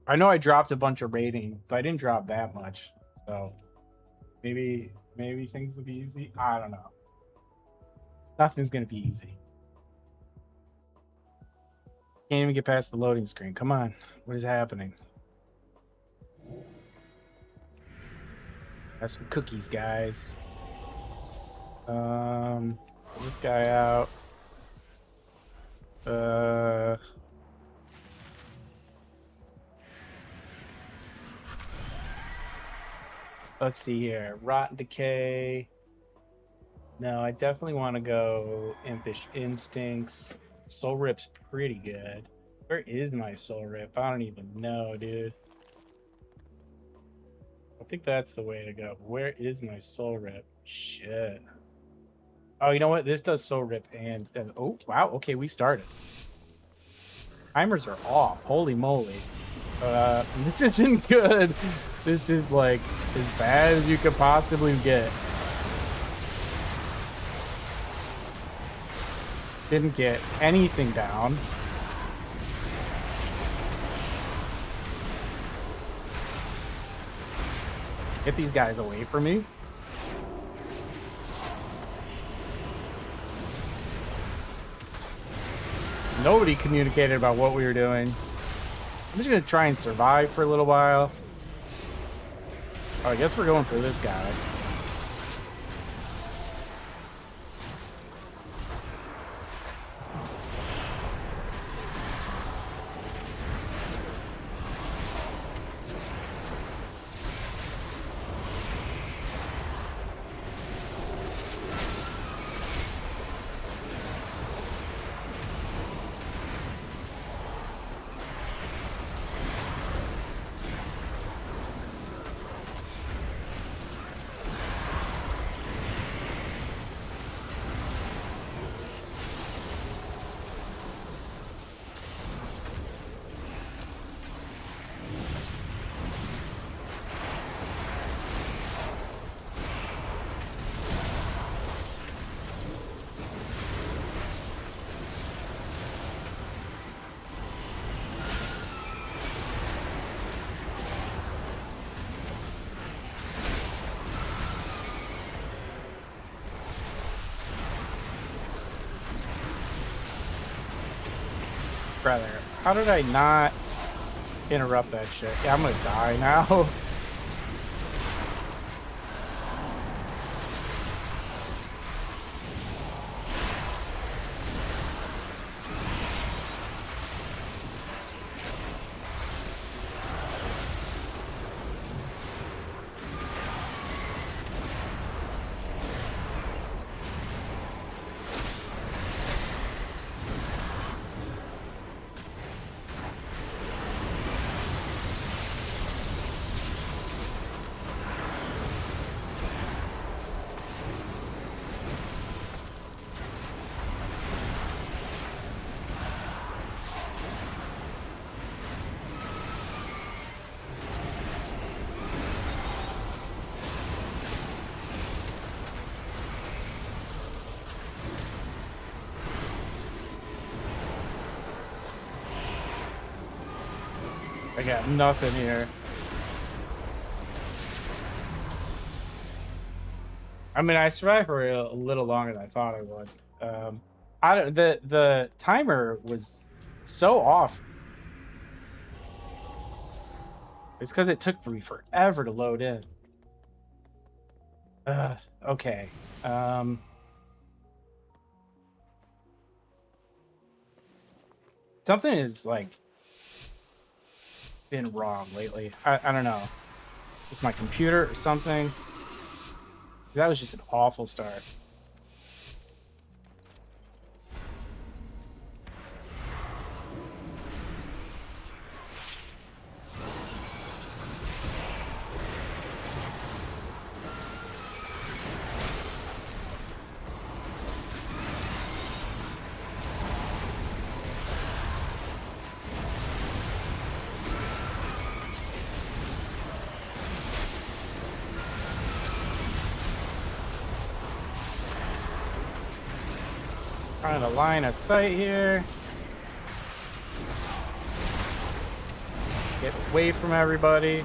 I know I dropped a bunch of rating, but I didn't drop that much. So maybe things will be easy. I don't know. Nothing's gonna be easy. Can't even get past the loading screen. Come on. What is happening? Have some cookies, guys. Pull this guy out. Let's see here. Rot and Decay. No, I definitely want to go Impish Instincts. Soul Rip's pretty good. Where is my Soul Rip? I don't even know, dude. I think that's the way to go. Where is my Soul Rip? Shit. Oh, you know what? This does Soul Rip and oh, wow. Okay, we started. Timers are off. Holy moly. This isn't good. This is like as bad as you could possibly get. Didn't get anything down. Get these guys away from me. Nobody communicated about what we were doing. I'm just gonna try and survive for a little while. Oh, I guess we're going for this guy. Brother, how did I not interrupt that shit? Yeah, I'm gonna die now. got nothing here. I mean, I survived for a little longer than I thought I would. I don't. The timer was so off. It's because it took me forever to load in. Okay. Something is like been wrong lately. I don't know. With my computer or something. That was just an awful start. Trying to line of sight here. Get away from everybody.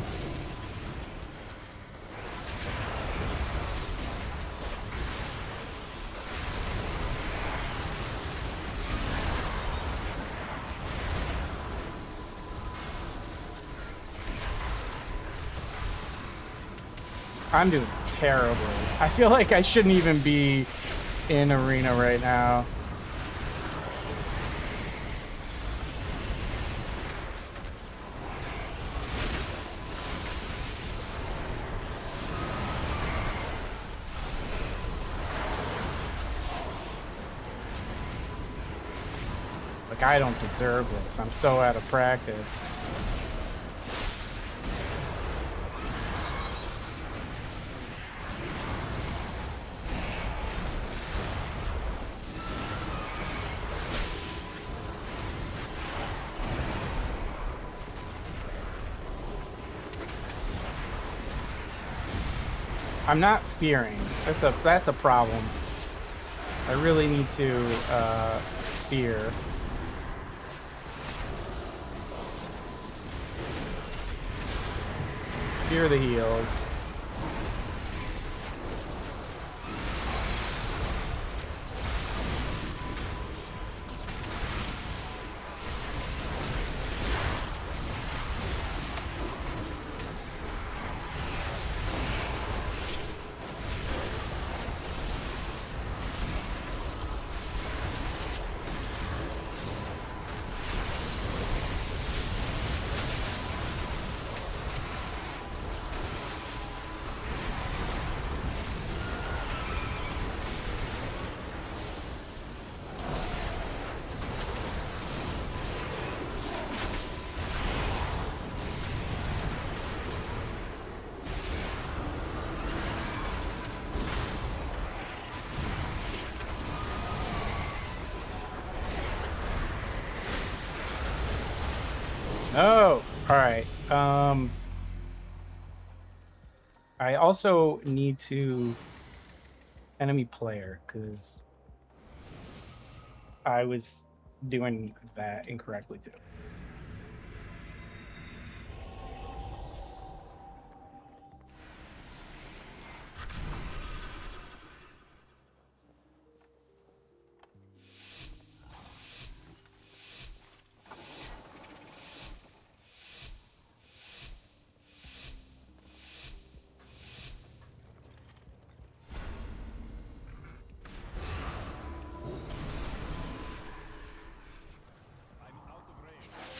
I'm doing terribly. I feel like I shouldn't even be in arena right now. Like, I don't deserve this. I'm so out of practice. I'm not fearing. That's a problem. I really need to fear. Fear the heals. Oh, all right. I also need to enemy player because I was doing that incorrectly too. I'm out of range.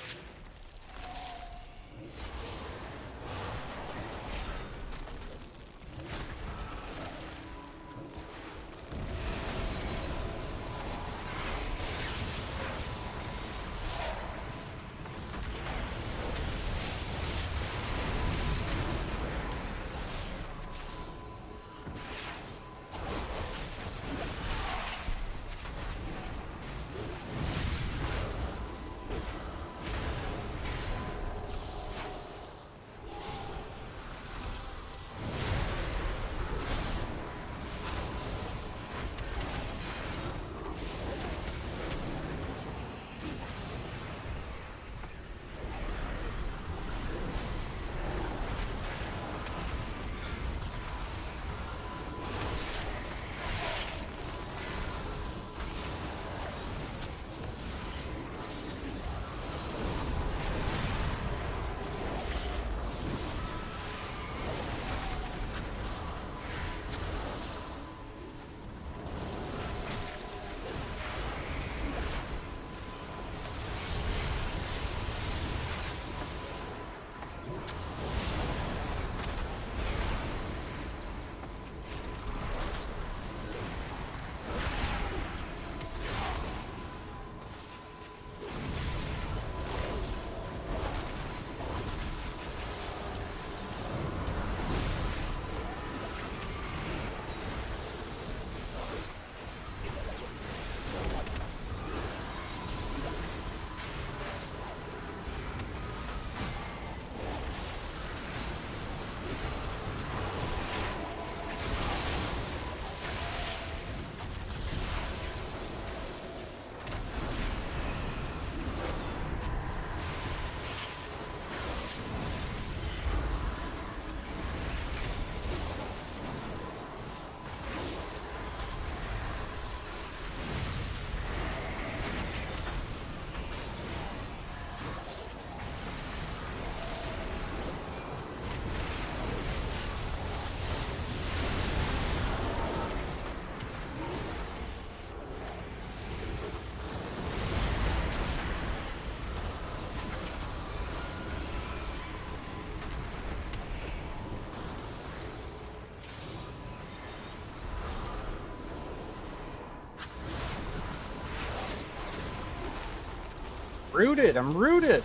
Rooted. I'm rooted.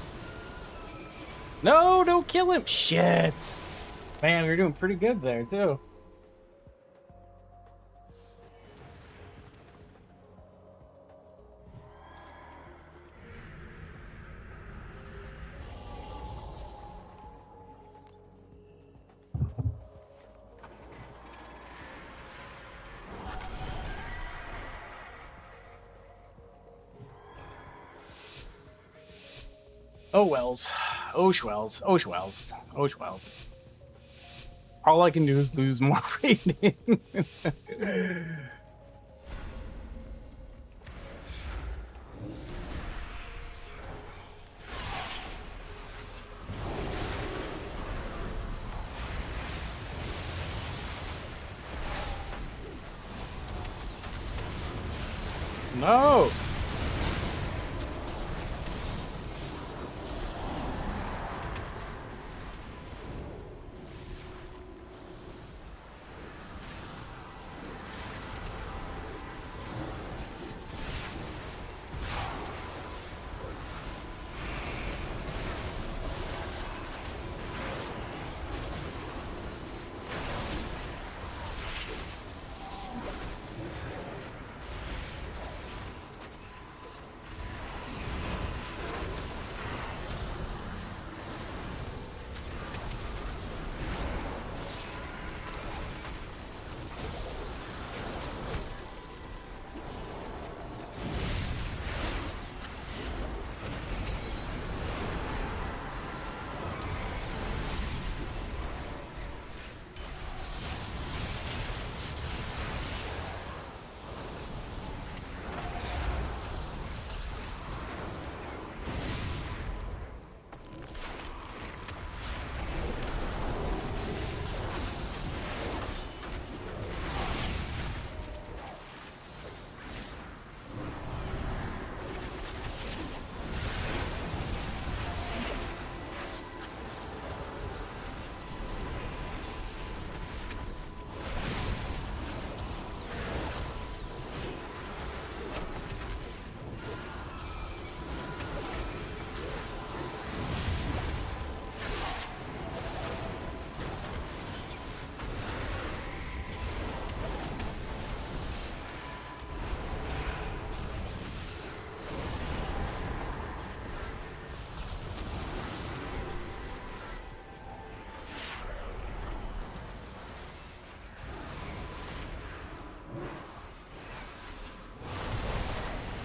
No, don't kill him. Shit. Man, we're doing pretty good there, too. Oh wells. Oh schwells. Oh schwells. Oh schwells. All I can do is lose more rating. No.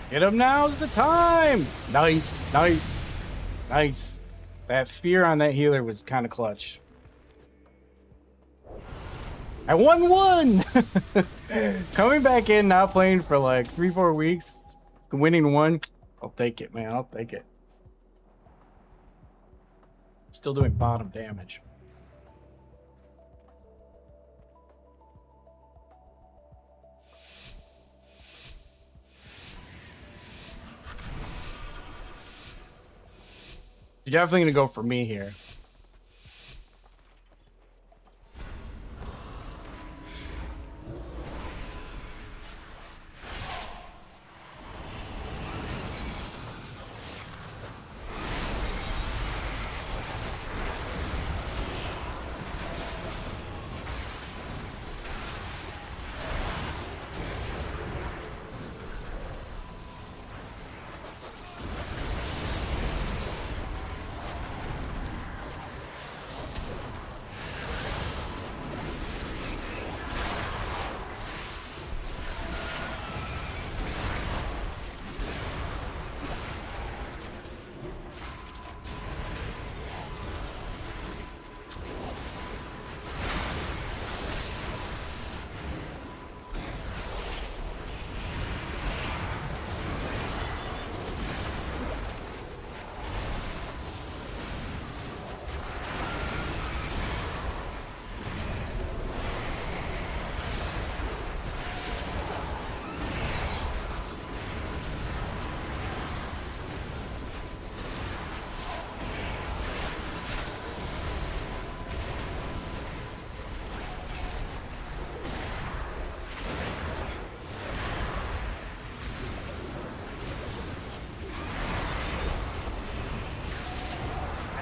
Get him, now's the time. Nice, nice, nice. That fear on that healer was kind of clutch. I won one. Coming back in, not playing for like 3-4 weeks, winning one. I'll take it, man. I'll take it. Still doing bottom damage. You're definitely gonna go for me here.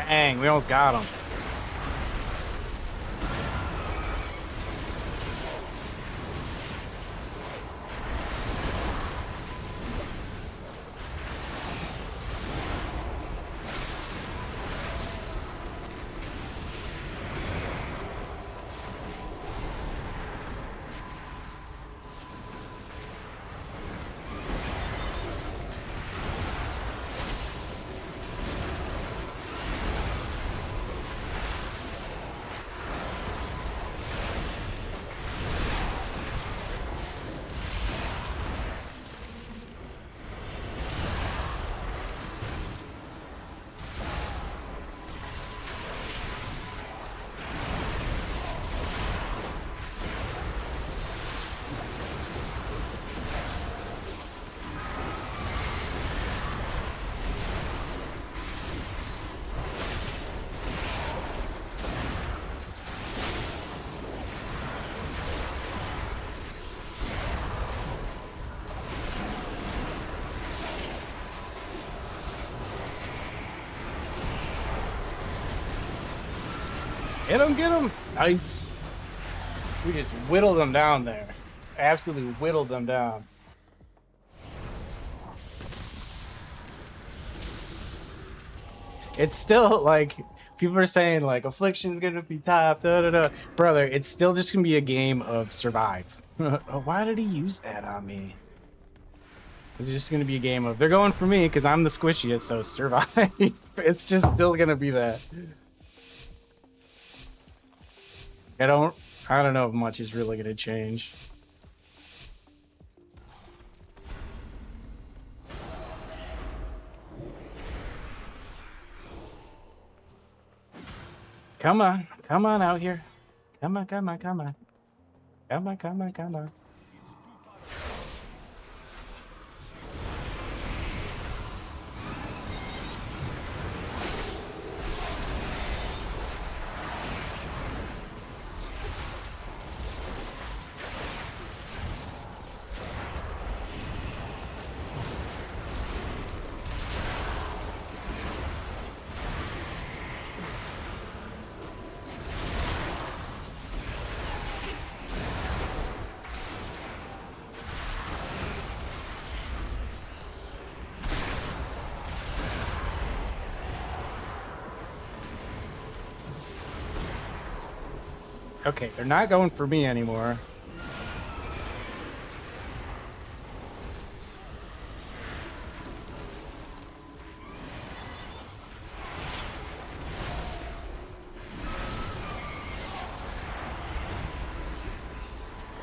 Dang, we almost got him. Get him, get him. Nice. We just whittled them down there. Absolutely whittled them down. It's still like people are saying like affliction's gonna be top, da da da. Brother, it's still just gonna be a game of survive. Why did he use that on me? It's just gonna be a game of they're going for me because I'm the squishiest, so survive. It's just still gonna be that. I don't know if much is really gonna change. Come on out here. Come on. Come on. Okay, they're not going for me anymore.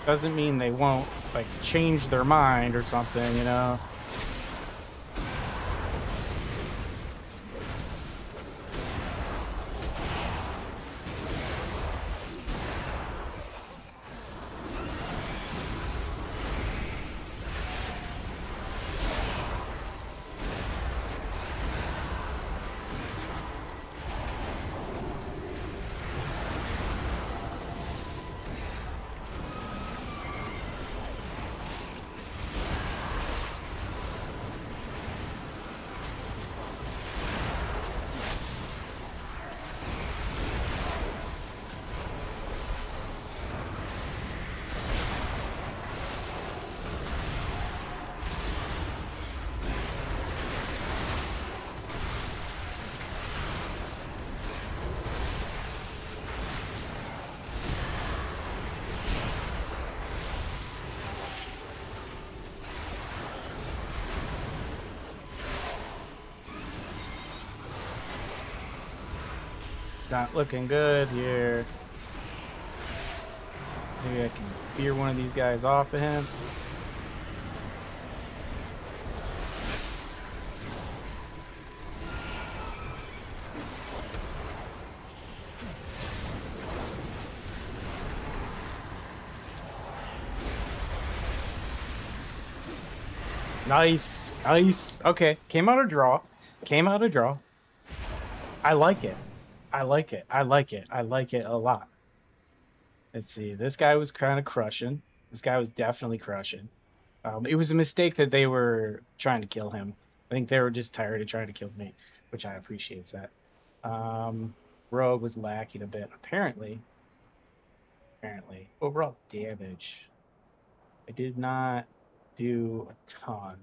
Doesn't mean they won't, like, change their mind or something, you know? It's not looking good here. Maybe I can veer one of these guys off of him. Nice. Nice. Okay. Came out a draw. I like it. I like it a lot. Let's see. This guy was kind of crushing. This guy was definitely crushing. It was a mistake that they were trying to kill him. I think they were just tired of trying to kill me, which I appreciate that. Rogue was lacking a bit, apparently. Overall damage, I did not do a ton.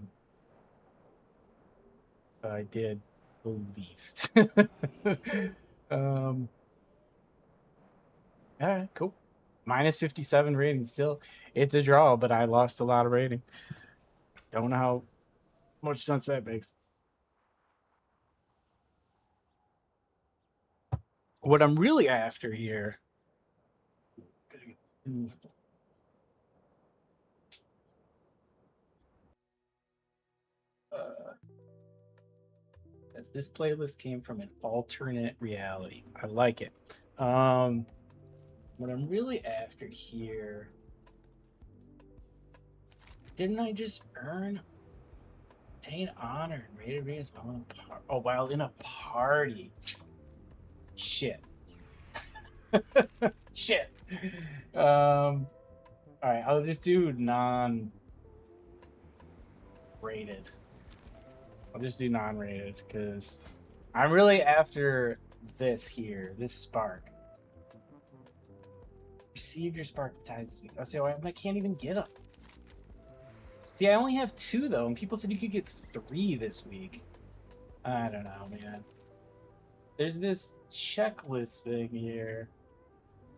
But I did the least. All right, cool. Minus 57 rating still. It's a draw, but I lost a lot of rating. Don't know how much sense that makes. What I'm really after here. As this playlist came from an alternate reality. I like it. What I'm really after here. Didn't I just obtain honor and rated rings while in a party? Shit. Shit. All right, I'll just do non-rated. I'll just do non-rated because I'm really after this here, this spark. Receive your spark ties this week. Oh, so I can't even get them. See, I only have 2 though, and people said you could get 3 this week. I don't know, man. There's this checklist thing here.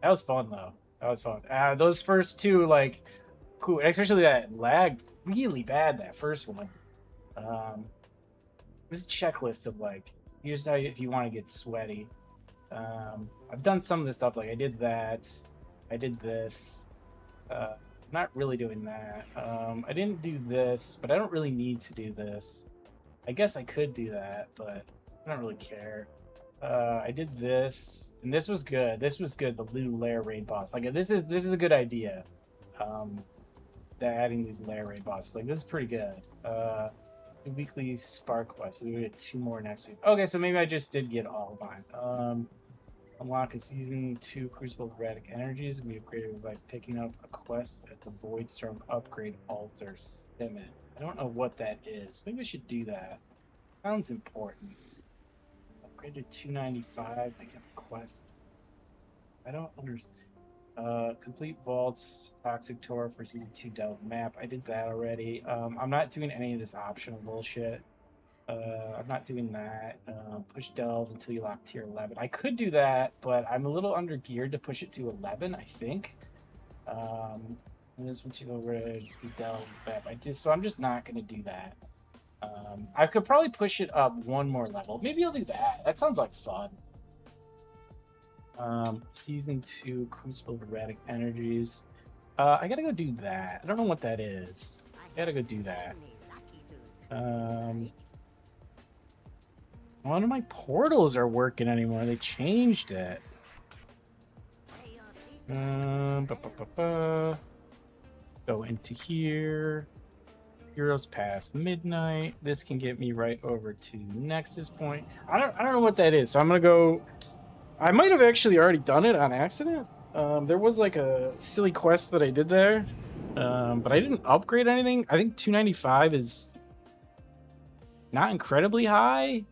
That was fun though. That was fun. Those first 2, like, cool. Especially that lagged really bad. That first one. This checklist of like, here's how if you want to get sweaty. I've done some of this stuff. Like I did that. I did this. Not really doing that. I didn't do this, but I don't really need to do this. I guess I could do that, but I don't really care. I did this, and this was good. This was good. The new lair raid boss. Like this is a good idea. That adding these lair raid bosses, like this is pretty good. The weekly spark quest. So we get 2 more next week. Okay, so maybe I just did get all of mine. Unlock a season 2 Crucible of Erratic Energies. We upgraded by picking up a quest at the Voidstorm Upgrade Altar Summit. I don't know what that is. Maybe I should do that. Sounds important. Upgraded 295. Pick up a quest. I don't understand. Complete Vaults Toxic Tour for Season 2 Delve map. I did that already. I'm not doing any of this optional bullshit. I'm not doing that. Push Delve until you lock tier 11. I could do that, but I'm a little under geared to push it to 11, I think. This one to go red to Delve map. So I'm just not going to do that. I could probably push it up 1 more level. Maybe I'll do that. That sounds like fun. Season 2 Crucible of Erratic Energies. I gotta go do that. I don't know what that is. I gotta go do that. None of my portals are working anymore. They changed it. Go into here. Heroes Path Midnight. This can get me right over to Nexus Point. I don't know what that is. So I'm gonna go. I might have actually already done it on accident. There was like a silly quest that I did there, but I didn't upgrade anything. I think 295 is not incredibly high.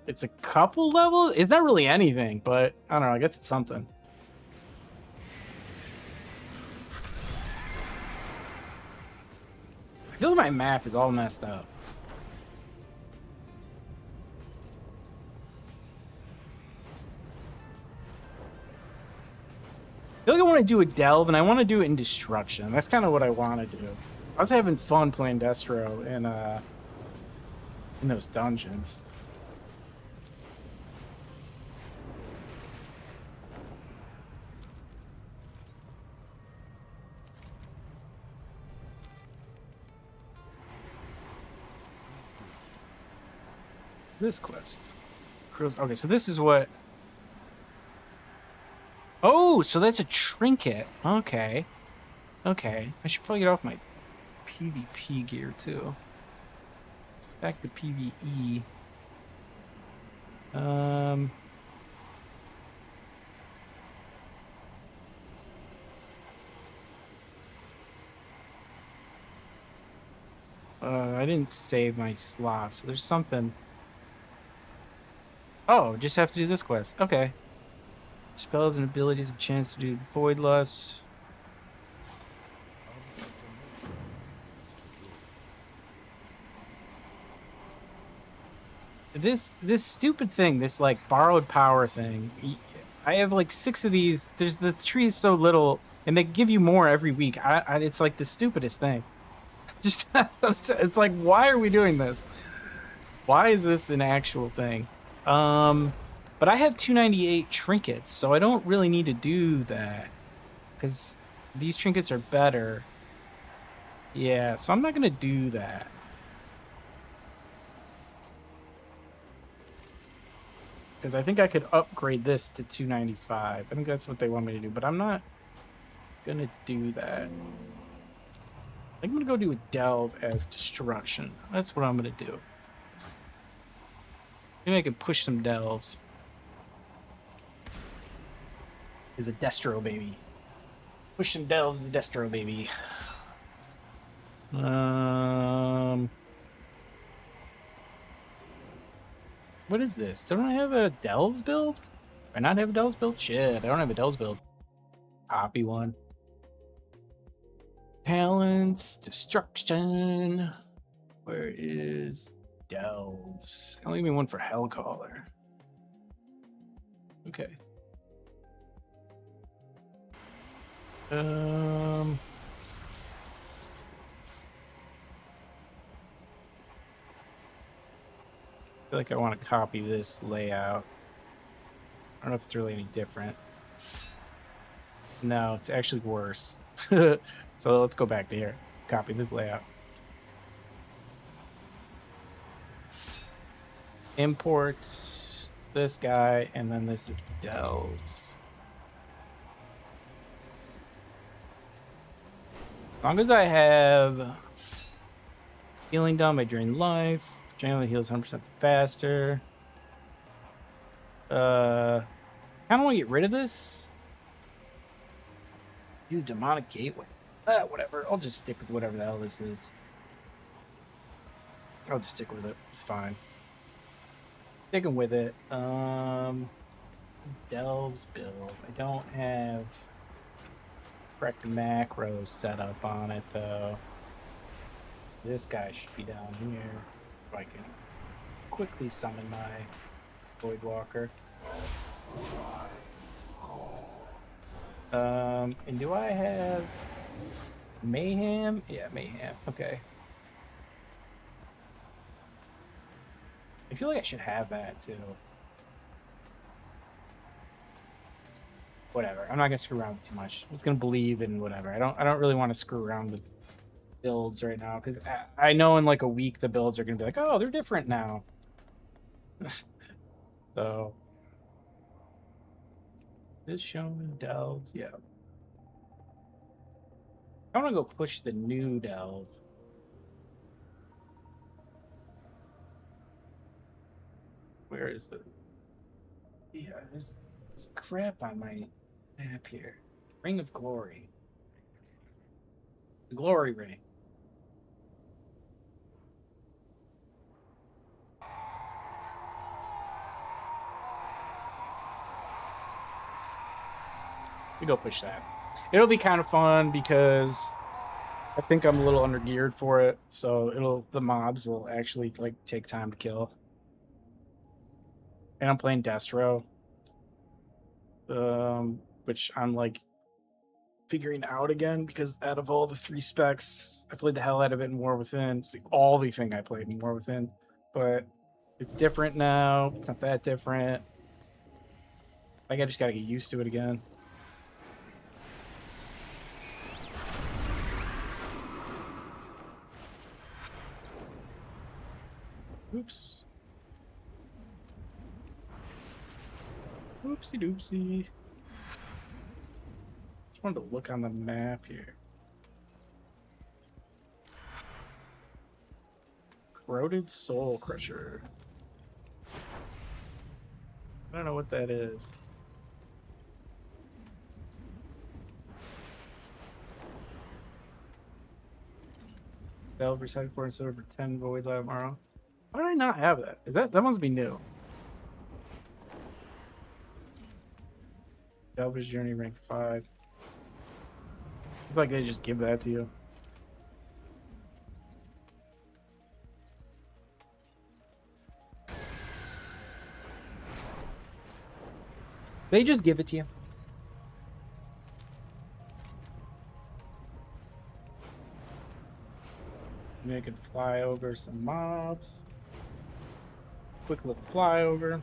It's a couple levels. It's not really anything, but I don't know. I guess it's something. I feel like my map is all messed up. I feel like I want to do a delve, and I want to do it in destruction. That's kind of what I want to do. I was having fun playing Destro in those dungeons. This quest. Okay, so this is what. Oh, so that's a trinket. Okay. Okay. I should probably get off my PvP gear too. Back to PvE. I didn't save my slots. So there's something Oh, just have to do this quest. Okay. Spells and abilities have chance to do Void Lust. This stupid thing, this like borrowed power thing. I have like 6 of these. There's the tree is so little, and they give you more every week. It's like the stupidest thing. Just it's like, why are we doing this? Why is this an actual thing? But I have 298 trinkets, so I don't really need to do that because these trinkets are better. Yeah, so I'm not gonna do that. Because I think I could upgrade this to 295. I think that's what they want me to do, but I'm not gonna do that. I'm gonna go do a delve as destruction. That's what I'm gonna do. Maybe I can push some delves. Is a Destro baby. Push some delves, the Destro baby. What is this? Don't I have a delves build? Do I not have a delves build? Shit, I don't have a delves build. Copy one. Talents, destruction. Where is delves? Only me one for Hellcaller. Okay. I feel like I want to copy this layout. I don't know if it's really any different. No, it's actually worse. So let's go back to here. Copy this layout. Import this guy, and then this is delves. As long as I have healing done by drain life, generally heals 100% faster. I kind of want to get rid of this. You demonic gateway. Whatever. I'll just stick with whatever the hell this is. I'll just stick with it. It's fine. Sticking with it. Delves build. I don't have correct macros set up on it though. This guy should be down here. If I can quickly summon my Void Walker. And do I have Mayhem? Yeah, Mayhem. Okay. I feel like I should have that too. Whatever. I'm not gonna screw around with too much. I'm just gonna believe in whatever. I don't really want to screw around with builds right now because I know in like a week the builds are gonna be like, oh, they're different now. So this showing delves, yeah. I want to go push the new delve. Where is it? Yeah, there's crap on my map here. Ring of Glory. The Glory Ring. We go push that. It'll be kind of fun because I think I'm a little under geared for it, so the mobs will actually like take time to kill. And I'm playing Destro, which I'm like figuring out again because out of all the 3 specs, I played the hell out of it in War Within. It's the only thing I played in War Within, but it's different now. It's not that different. Like I just gotta get used to it again. Oops. Oopsie doopsie. Just wanted to look on the map here. Corroded Soul Crusher. I don't know what that is. Valve recycle for instead of 10 void lab tomorrow. How did I not have that? That must be new? Delver's Journey, rank 5. I feel like they just give that to you. They just give it to you. And I can fly over some mobs. Quick little flyover.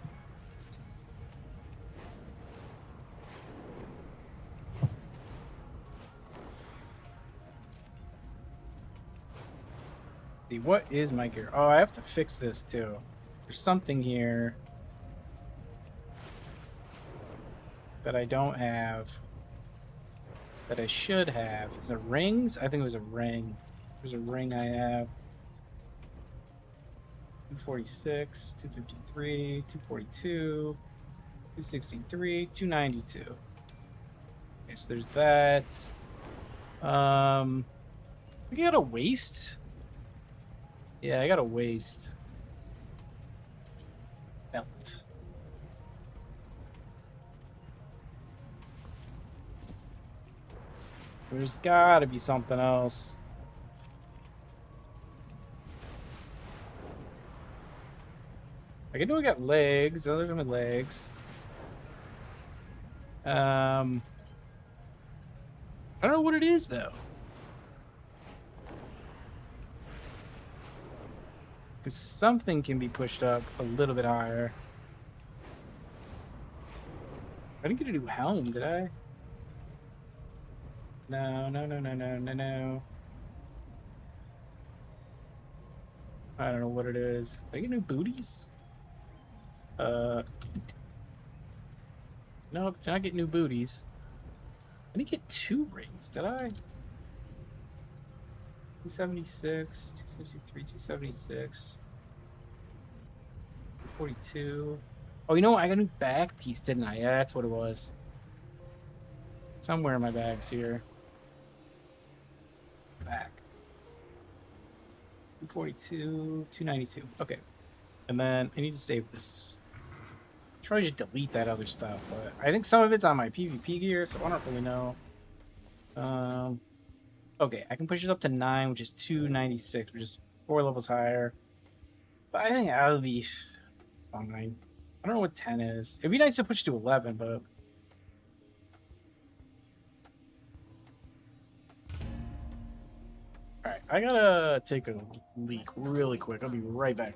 See, what is my gear? Oh, I have to fix this too. There's something here that I don't have that I should have. Is it rings? I think it was a ring. There's a ring I have. 246, 253, 242, 263, 292. Okay, so there's that. I got a waste. Yeah, I got a waste. Belt. There's gotta be something else. I know I got legs. Other than my legs. I don't know what it is though. Because something can be pushed up a little bit higher. I didn't get a new helm, did I? No. I don't know what it is. Did I get new booties? No, did I get new booties? I didn't get 2 rings, did I? 276, 263, 276, 242. Oh, you know what? I got a new back piece, didn't I? Yeah, that's what it was. Somewhere in my bags here. Back. 242, 292. Okay. And then I need to save this. Try to just delete that other stuff, but I think some of it's on my PvP gear, so I don't really know. Okay, I can push it up to 9, which is 296, which is 4 levels higher. But I think that'll be fine. I don't know what 10 is. It'd be nice to push to 11, but... Alright, I gotta take a leak really quick. I'll be right back.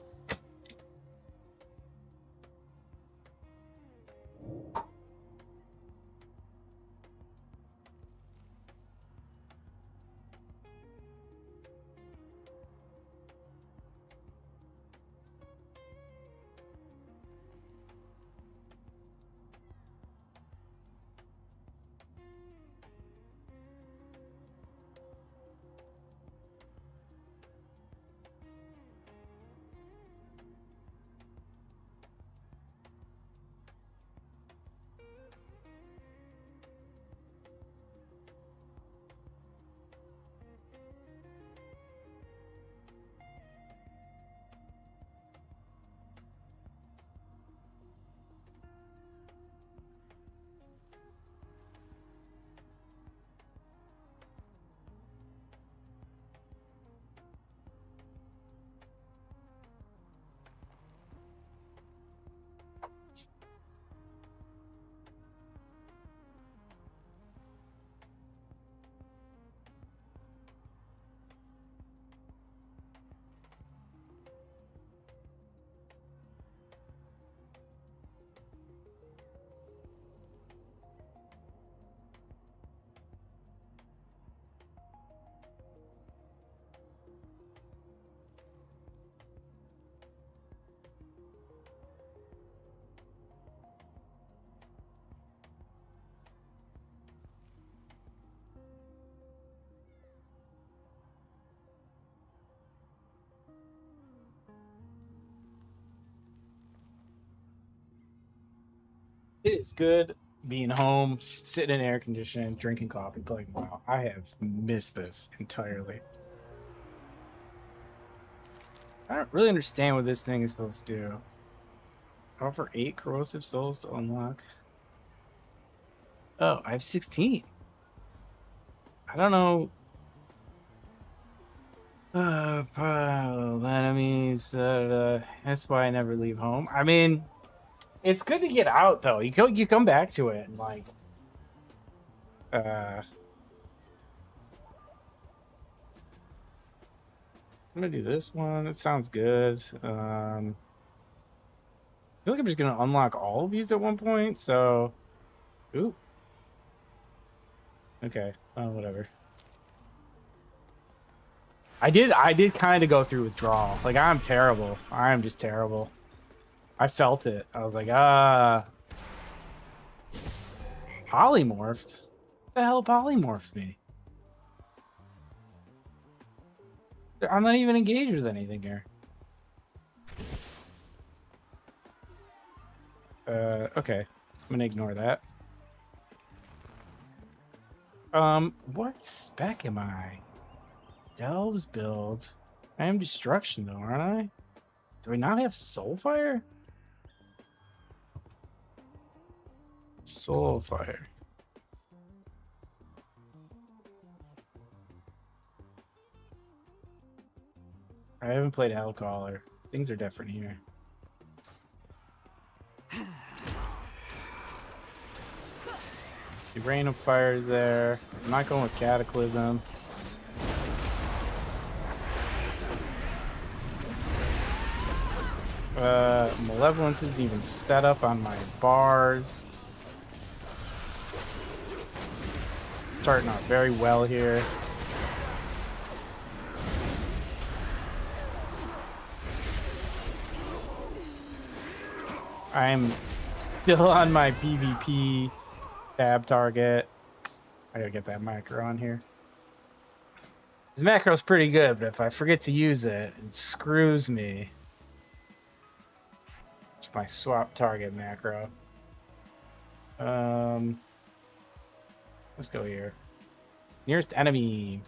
It is good being home, sitting in air conditioning, drinking coffee, playing WoW. I have missed this entirely. I don't really understand what this thing is supposed to do. Offer 8 corrosive souls to unlock. Oh, I have 16. I don't know. Enemies. That's why I never leave home. I mean, it's good to get out though. You come back to it and like, I'm gonna do this one. It sounds good. I feel like I'm just gonna unlock all of these at one point. So, ooh. Okay. Whatever. I did kind of go through withdrawal. Like, I'm terrible. I am just terrible. I felt it. I was like, polymorphed? What the hell polymorphed me? I'm not even engaged with anything here. Okay. I'm gonna ignore that. What spec am I? Delves build. I am destruction though, aren't I? Do I not have Soulfire? Soulfire. I haven't played Hellcaller. Things are different here. The Rain of Fire is there. I'm not going with Cataclysm. Malevolence isn't even set up on my bars. Starting out very well here. I'm still on my PvP tab target. I gotta get that macro on here. This macro's pretty good, but if I forget to use it, it screws me. It's my swap target macro. Let's go here. Nearest enemy.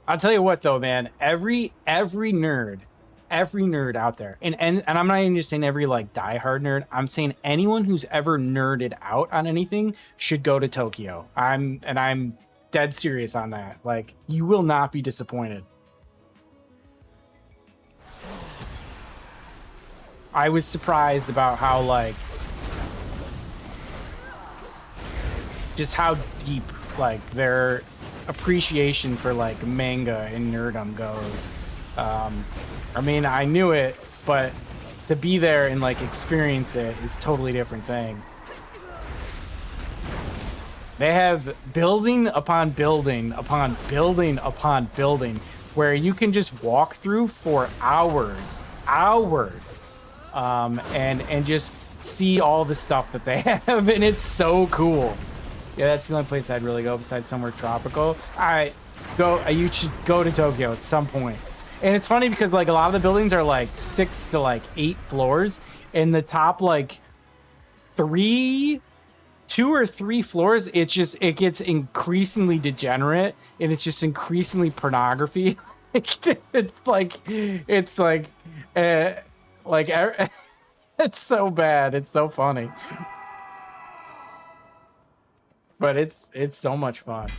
I'll tell you what though, man. Every nerd out there, and I'm not even just saying every like diehard nerd. I'm saying anyone who's ever nerded out on anything should go to Tokyo. I'm dead serious on that. Like, you will not be disappointed. I was surprised about how like just how deep like their appreciation for like manga and nerdom goes. I mean, I knew it, but to be there and like experience it is a totally different thing. They have building upon building upon building upon building where you can just walk through for hours, and just see all the stuff that they have, and it's so cool. Yeah, that's the only place I'd really go besides somewhere tropical. You should go to Tokyo at some point. And it's funny because like a lot of the buildings are like 6 to like 8 floors, and the top like 2 or 3 floors, it gets increasingly degenerate, and it's just increasingly pornography. it's like it's so bad. It's so funny. But it's so much fun.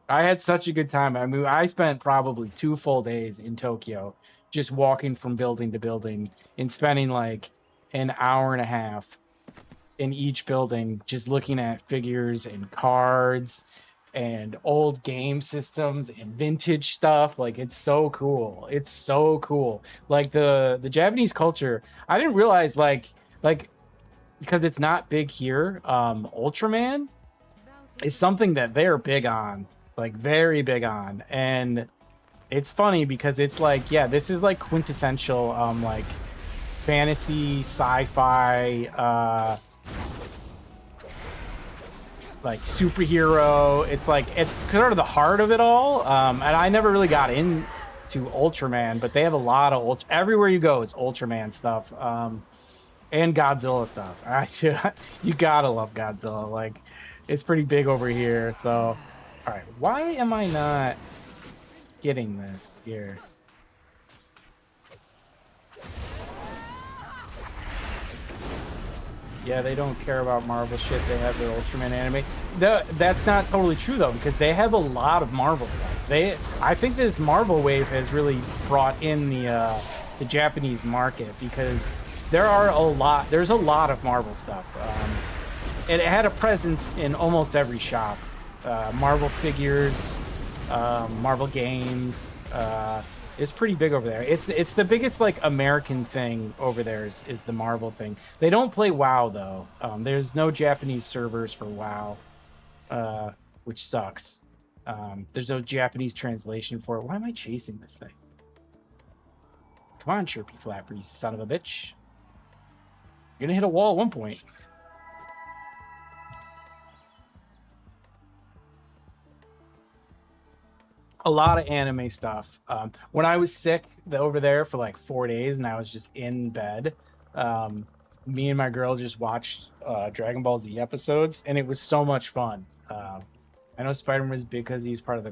I had such a good time. I mean, I spent probably 2 full days in Tokyo just walking from building to building and spending like an hour and a half in each building just looking at figures and cards and old game systems and vintage stuff. Like, it's so cool. It's so cool. Like the Japanese culture, I didn't realize like because it's not big here, Ultraman is something that they're big on, like very big on. And it's funny because it's like, yeah, this is like quintessential like fantasy, sci-fi, like superhero. It's like, it's sort of the heart of it all. And I never really got into Ultraman, but they have a lot of everywhere you go is Ultraman stuff. And Godzilla stuff. You gotta love Godzilla. Like, it's pretty big over here. So All right, why am I not getting this here? Yeah, they don't care about Marvel shit. They have their Ultraman anime. That's not totally true though, because they have a lot of Marvel stuff. I think this Marvel wave has really brought in the Japanese market, because there's a lot of Marvel stuff. It had a presence in almost every shop. Marvel figures, Marvel games. It's pretty big over there. It's the biggest like American thing over there is the Marvel thing. They don't play WoW though. There's no Japanese servers for WoW, which sucks. There's no Japanese translation for it. Why am I chasing this thing? Come on, Chirpy Flapper, you son of a bitch. You're gonna hit a wall at one point. A lot of anime stuff. When I was sick over there for like 4 days and I was just in bed, me and my girl just watched Dragon Ball Z episodes, and it was so much fun. I know Spider-Man was because he was part of the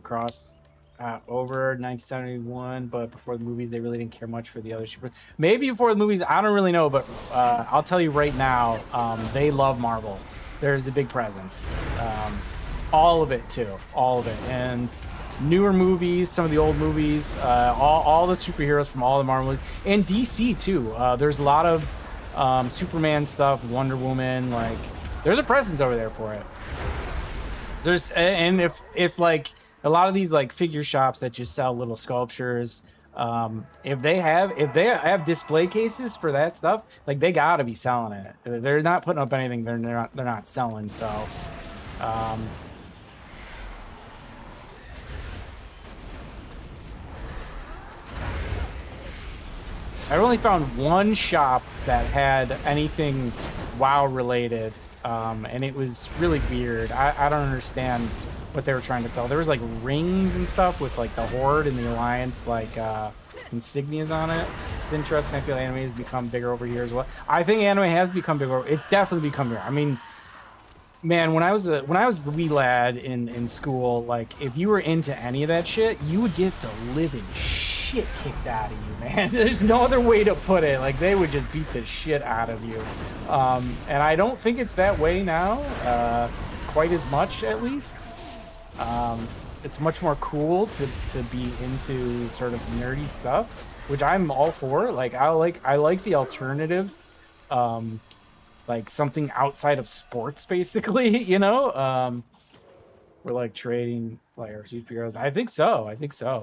over 1971, but before the movies, they really didn't care much for the other super. Maybe before the movies, I don't really know, but I'll tell you right now, they love Marvel. There's a big presence. All of it too, all of it, and newer movies, some of the old movies, all the superheroes from all the Marvel movies, and DC too. There's a lot of Superman stuff, Wonder Woman. Like, there's a presence over there for it. And if like a lot of these like figure shops that just sell little sculptures, if they have display cases for that stuff, like they gotta be selling it. They're not putting up anything they're not selling. So. I only found one shop that had anything WoW related, and it was really weird. I don't understand what they were trying to sell. There was like rings and stuff with like the Horde and the Alliance like insignias on it. It's interesting. I feel anime has become bigger over here as well. I think anime has become bigger. It's definitely become bigger. I mean, man, when I was the wee lad in school, like if you were into any of that shit, you would get the living shit kicked out of you, man. There's no other way to put it. Like they would just beat the shit out of you. And I don't think it's that way now, quite as much at least. It's much more cool to be into sort of nerdy stuff, which I'm all for. Like I like the alternative. Like something outside of sports, basically, you know? We're like trading players, superheroes. I think so.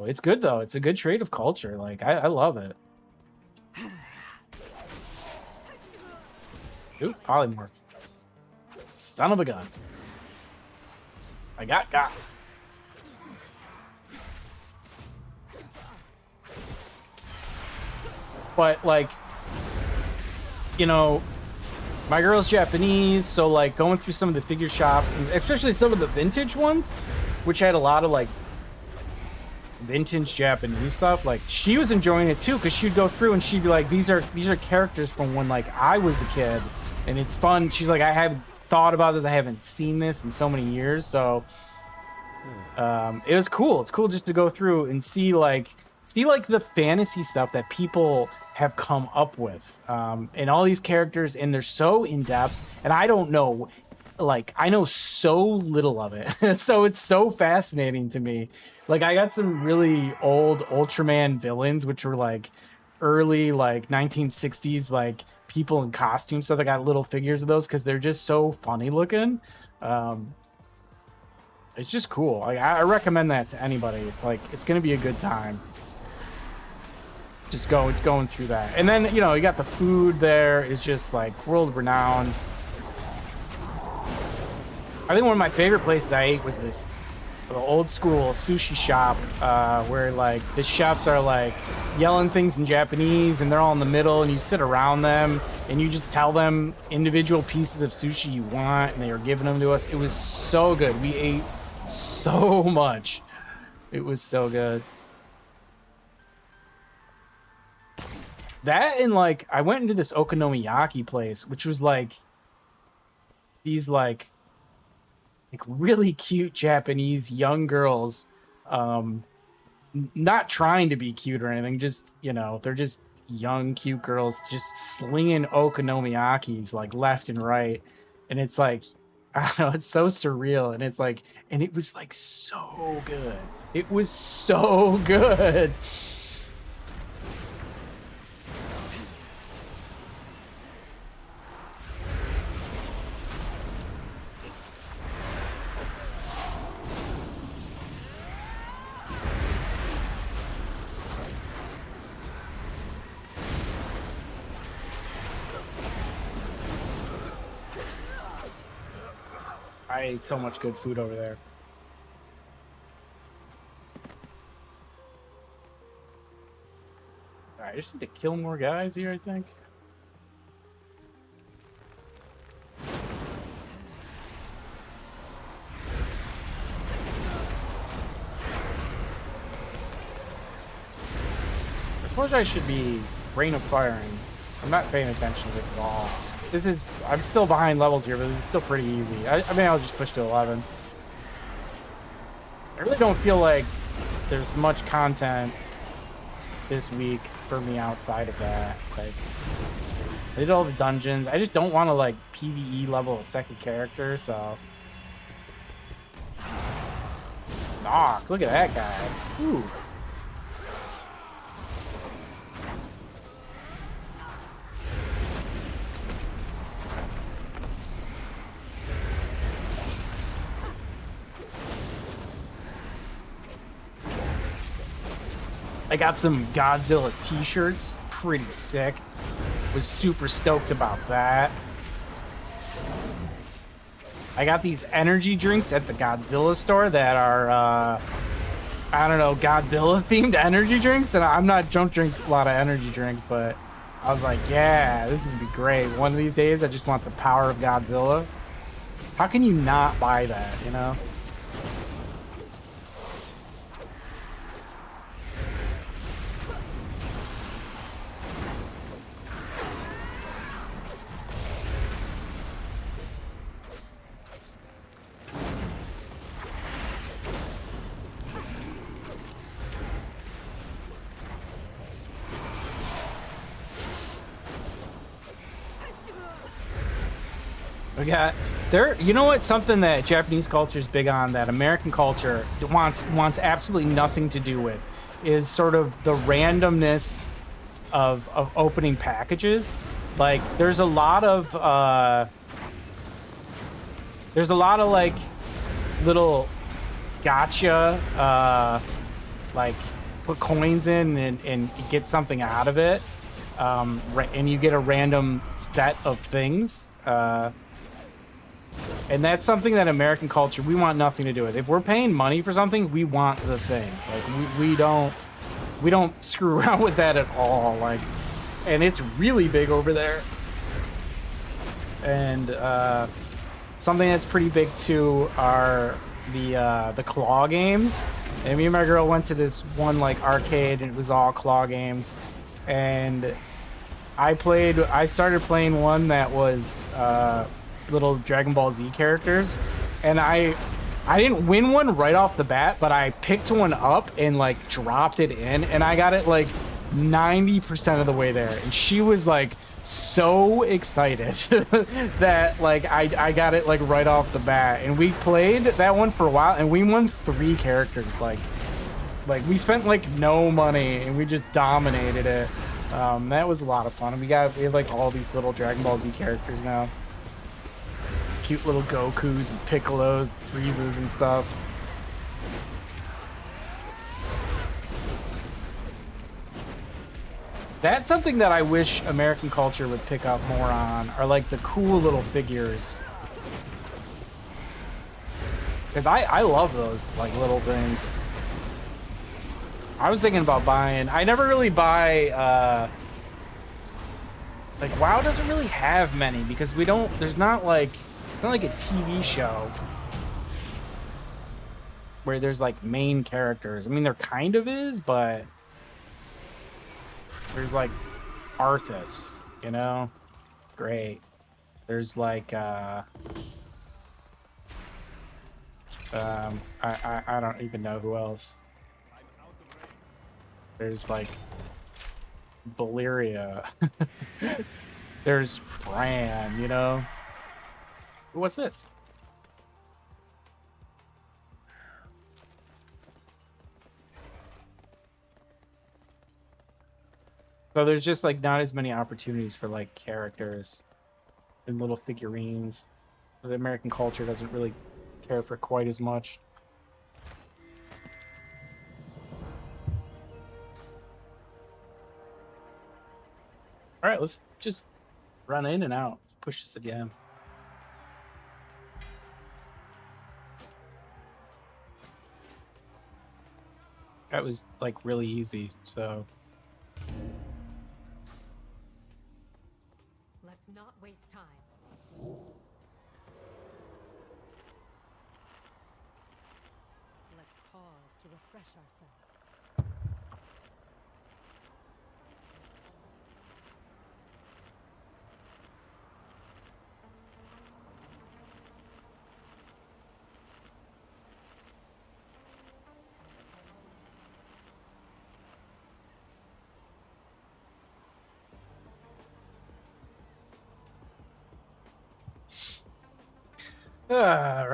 It's good though. It's a good trade of culture. Like I love it. Ooh, polymorph. Son of a gun. I got. But like, you know, my girl's Japanese, so like going through some of the figure shops, and especially some of the vintage ones, which had a lot of like vintage Japanese stuff, like she was enjoying it too, because she'd go through and she'd be like, these are characters from when like I was a kid, and it's fun. She's like, I haven't thought about this, I haven't seen this in so many years, so it was cool. It's cool just to go through and see like the fantasy stuff that people have come up with, and all these characters, and they're so in depth, and I don't know, like I know so little of it. So it's so fascinating to me. Like I got some really old Ultraman villains, which were like early like 1960s like people in costumes, so they got little figures of those because they're just so funny looking. It's just cool. Like I recommend that to anybody. It's like it's gonna be a good time. Just going through that. And then, you know, you got the food there is just like world renowned. I think one of my favorite places I ate was this old school sushi shop, where like the chefs are like yelling things in Japanese and they're all in the middle, and you sit around them and you just tell them individual pieces of sushi you want, and they were giving them to us. It was so good. We ate so much. It was so good. That, and like I went into this okonomiyaki place, which was like these like like really cute Japanese young girls, not trying to be cute or anything, just, you know, they're just young cute girls just slinging okonomiyakis like left and right, and it's like, I don't know, it's so surreal, and it's like, and it was like so good. It was so good. I ate so much good food over there. All right, I just need to kill more guys here, I think. I suppose I should be Rain of Firing. I'm not paying attention to this at all. This is, I'm still behind levels here, but it's still pretty easy. I mean, I'll just push to 11. I really don't feel like there's much content this week for me outside of that. Like, I did all the dungeons. I just don't want to like PvE level a second character, so. Knock, look at that guy. Ooh. I got some Godzilla t-shirts, pretty sick. Was super stoked about that. I got these energy drinks at the Godzilla store that are, I don't know, Godzilla themed energy drinks. And I'm not, don't drink a lot of energy drinks, but I was like, yeah, this is gonna be great. One of these days, I just want the power of Godzilla. How can you not buy that, you know? We got there. You know what? Something that Japanese culture is big on, that American culture wants absolutely nothing to do with, is sort of the randomness of opening packages. Like, there's a lot of like little gotcha, like put coins in and get something out of it, and you get a random set of things. And that's something that American culture, we want nothing to do with. If we're paying money for something, we want the thing. Like, we don't screw around with that at all. Like, and it's really big over there. And something that's pretty big too are the claw games. And me and my girl went to this one like arcade, and it was all claw games. And I started playing one that was little Dragon Ball Z characters, and I didn't win one right off the bat, but I picked one up and like dropped it in, and I got it like 90% of the way there, and she was like so excited that like I got it like right off the bat, and we played that one for a while, and we won 3 characters. Like we spent like no money, and we just dominated it. That was a lot of fun, and we have like all these little Dragon Ball Z characters now. Cute little Gokus and Piccolos, Friezas and stuff. That's something that I wish American culture would pick up more on, are like the cool little figures. Because I love those like little things. I was thinking about buying, I never really buy, like WoW doesn't really have many, because there's not like a TV show where there's like main characters. I mean, there kind of is, but there's like Arthas, you know? Great. There's like I don't even know who else. There's like Valyria. There's Bran, you know? What's this? So there's just like not as many opportunities for like characters and little figurines. The American culture doesn't really care for quite as much. All right, let's just run in and out. Push this again. That was like really easy, so Let's not waste time. Let's pause to refresh ourselves.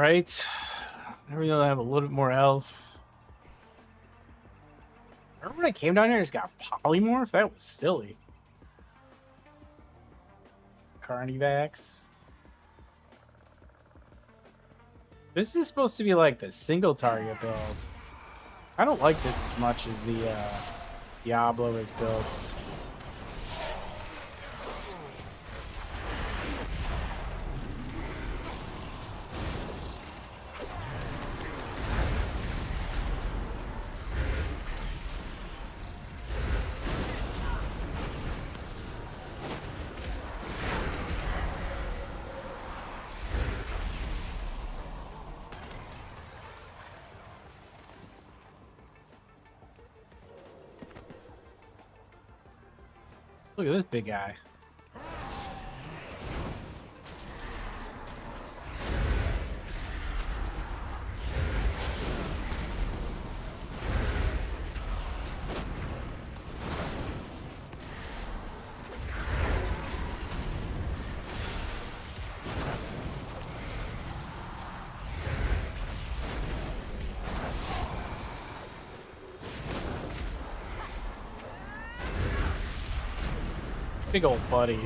right. I really have a little bit more health. Remember when I came down here and just got polymorph? That was silly. Carnivax. This is supposed to be like the single target build. I don't like this as much as the Diablo is built. Look at this big guy. Big old buddy.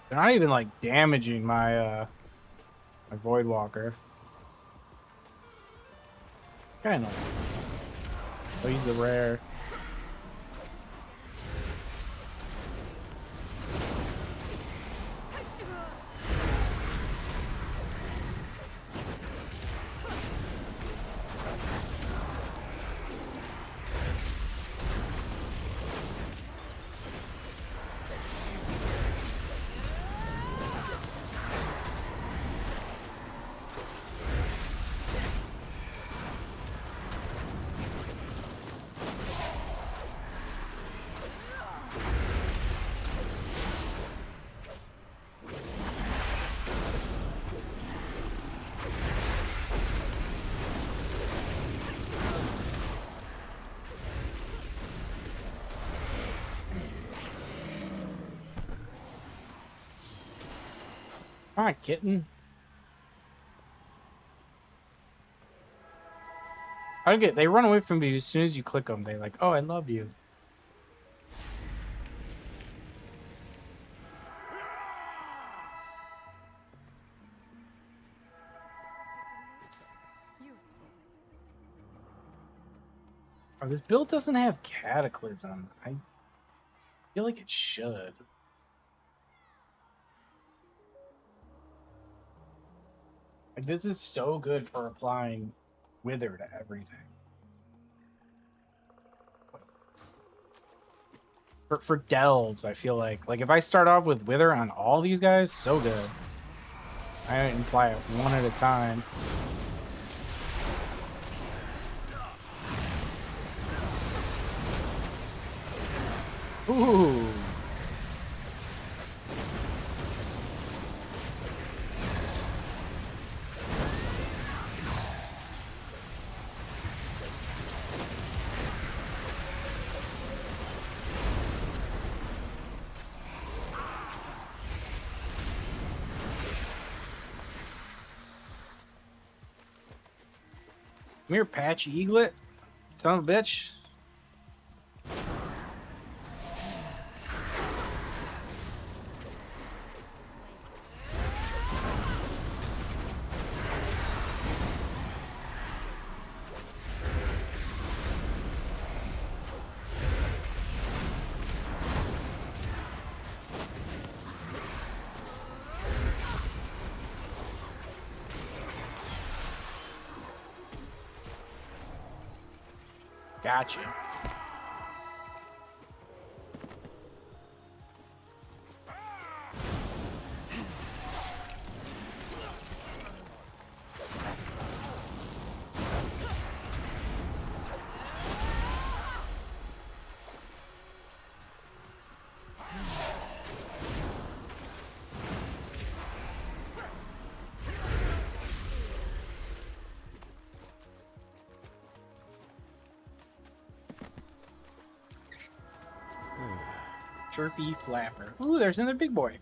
They're not even like damaging my my Void Walker. Kind of. Oh, he's the rare. Come on, kitten. I don't get. They run away from you as soon as you click them. They like, oh, I love you. Oh, this build doesn't have Cataclysm. I feel like it should. Like, this is so good for applying Wither to everything. for delves, I feel like if I start off with Wither on all these guys, so good. I imply it one at a time. Ooh. Come here, Patch Eaglet. Son of a bitch. Gotcha. Chirpy Flapper. Ooh, there's another big boy.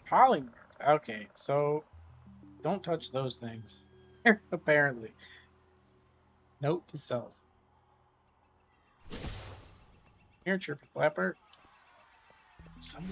Polymer. Okay, so don't touch those things. Apparently. Note to self. Here, Chirpy Flapper. Some...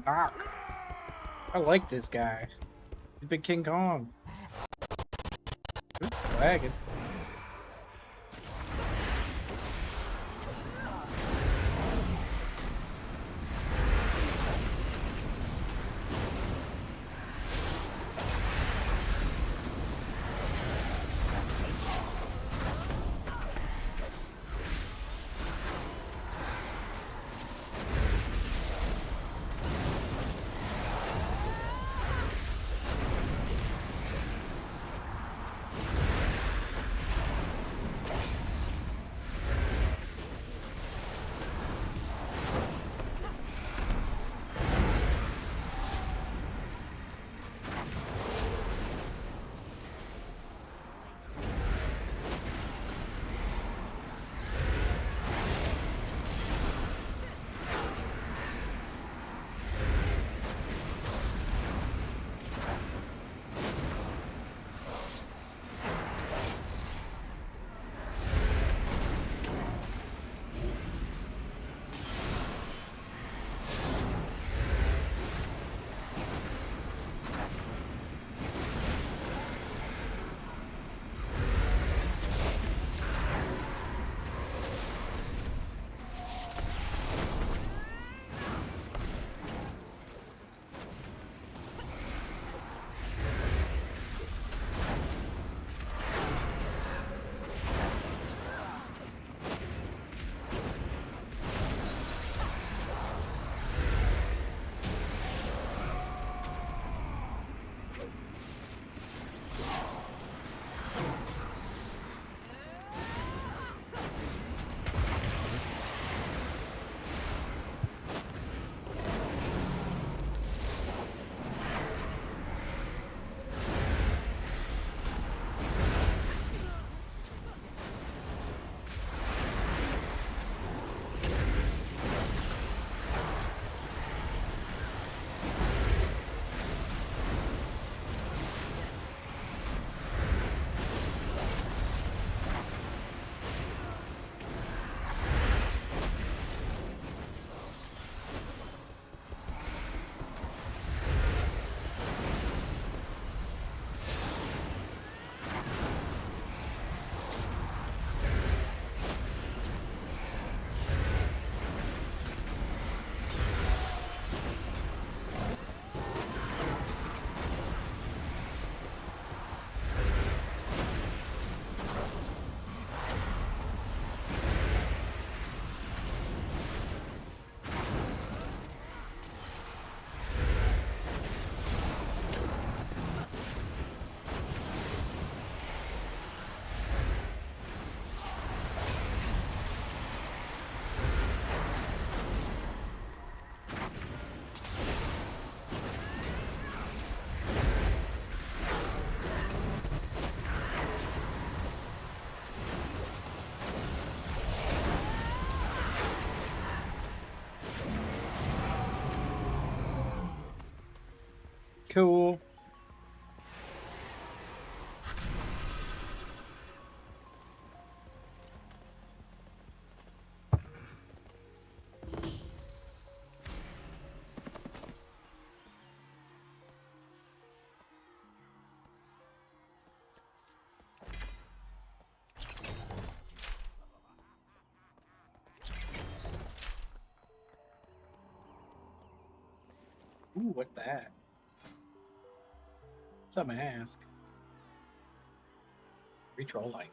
Knock. I like this guy. He's big King Kong. Ooh, lagging. Cool. Ooh, what's that? Some ask. Retroll like.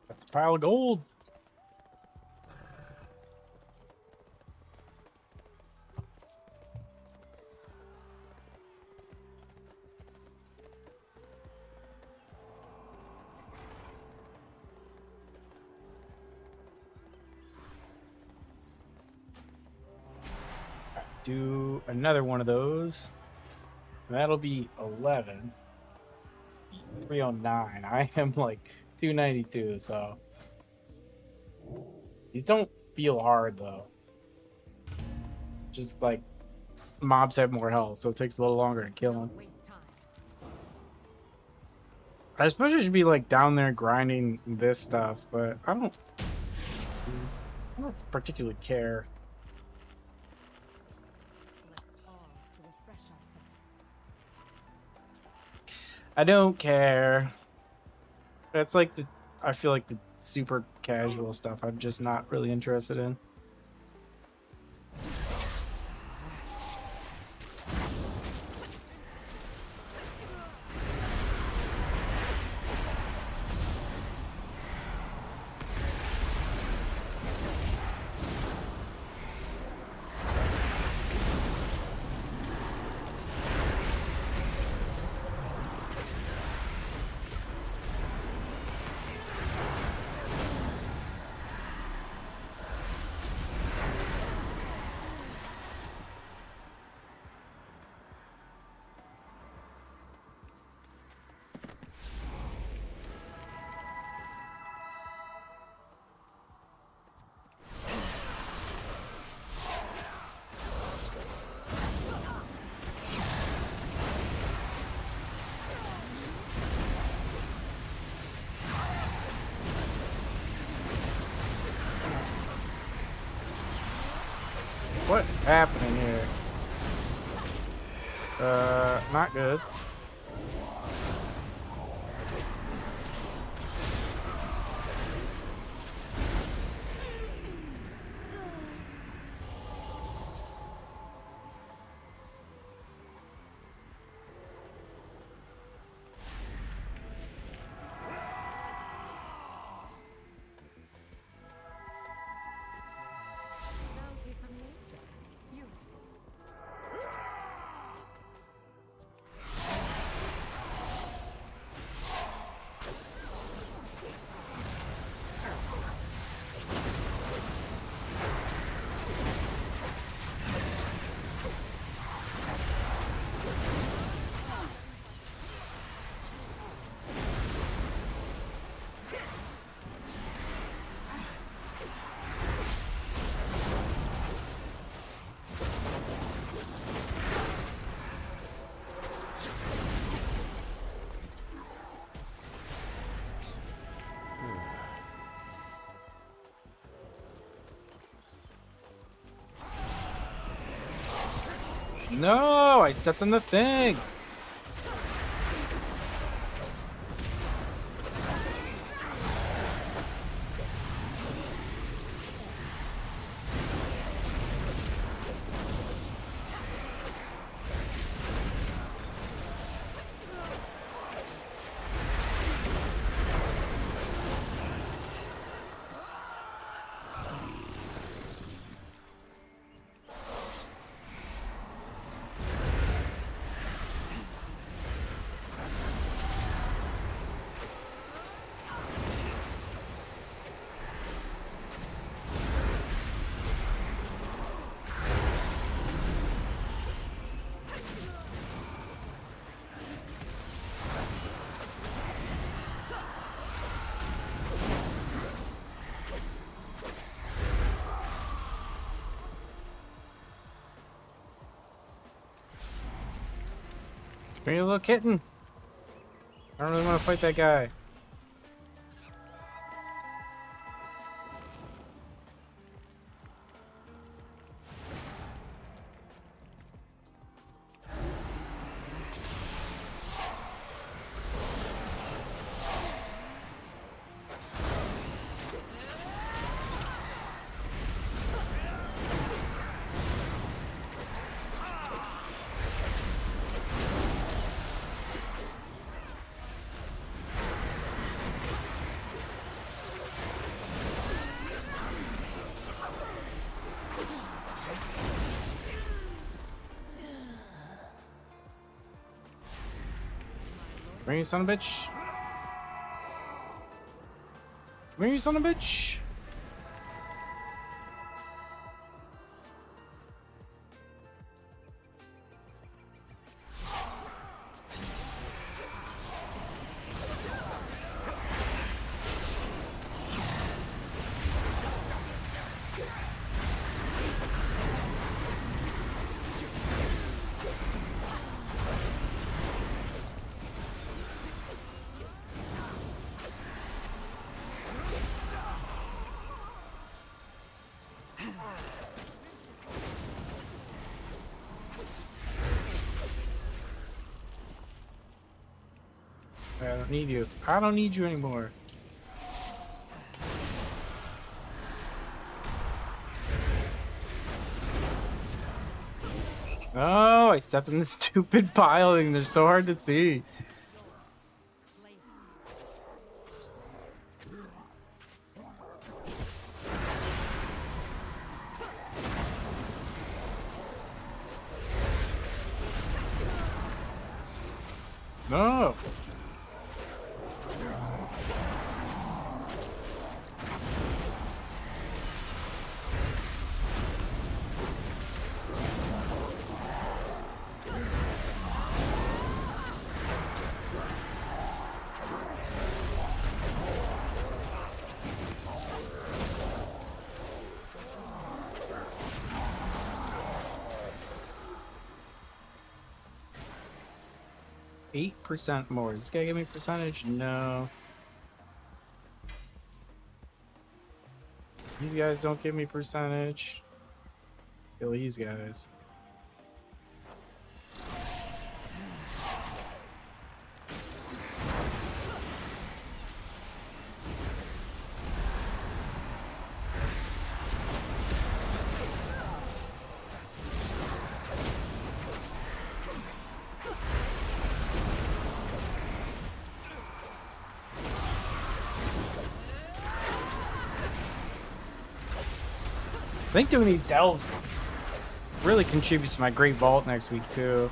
That's a pile of gold. Do another one of those. That'll be 11. 309. I am like 292, so these don't feel hard though. Just like mobs have more health, so it takes a little longer to kill them. Waste time. I suppose I should be like down there grinding this stuff, but I don't particularly care. Let's pause to refresh ourselves. I don't care. That's like the, I feel like the super casual stuff I'm just not really interested in. What is happening here? Not good. Bounty from nature. You. No, I stepped on the thing. Come here, little kitten. I don't really want to fight that guy. Come here, you son of a bitch. Come here, you son of a bitch. I don't need you. I don't need you anymore. Oh, I stepped in this stupid pile and they're so hard to see. No. %8 more. Is this guy give me percentage? No. These guys don't give me percentage. Kill these guys. I think doing these delves really contributes to my great vault next week too.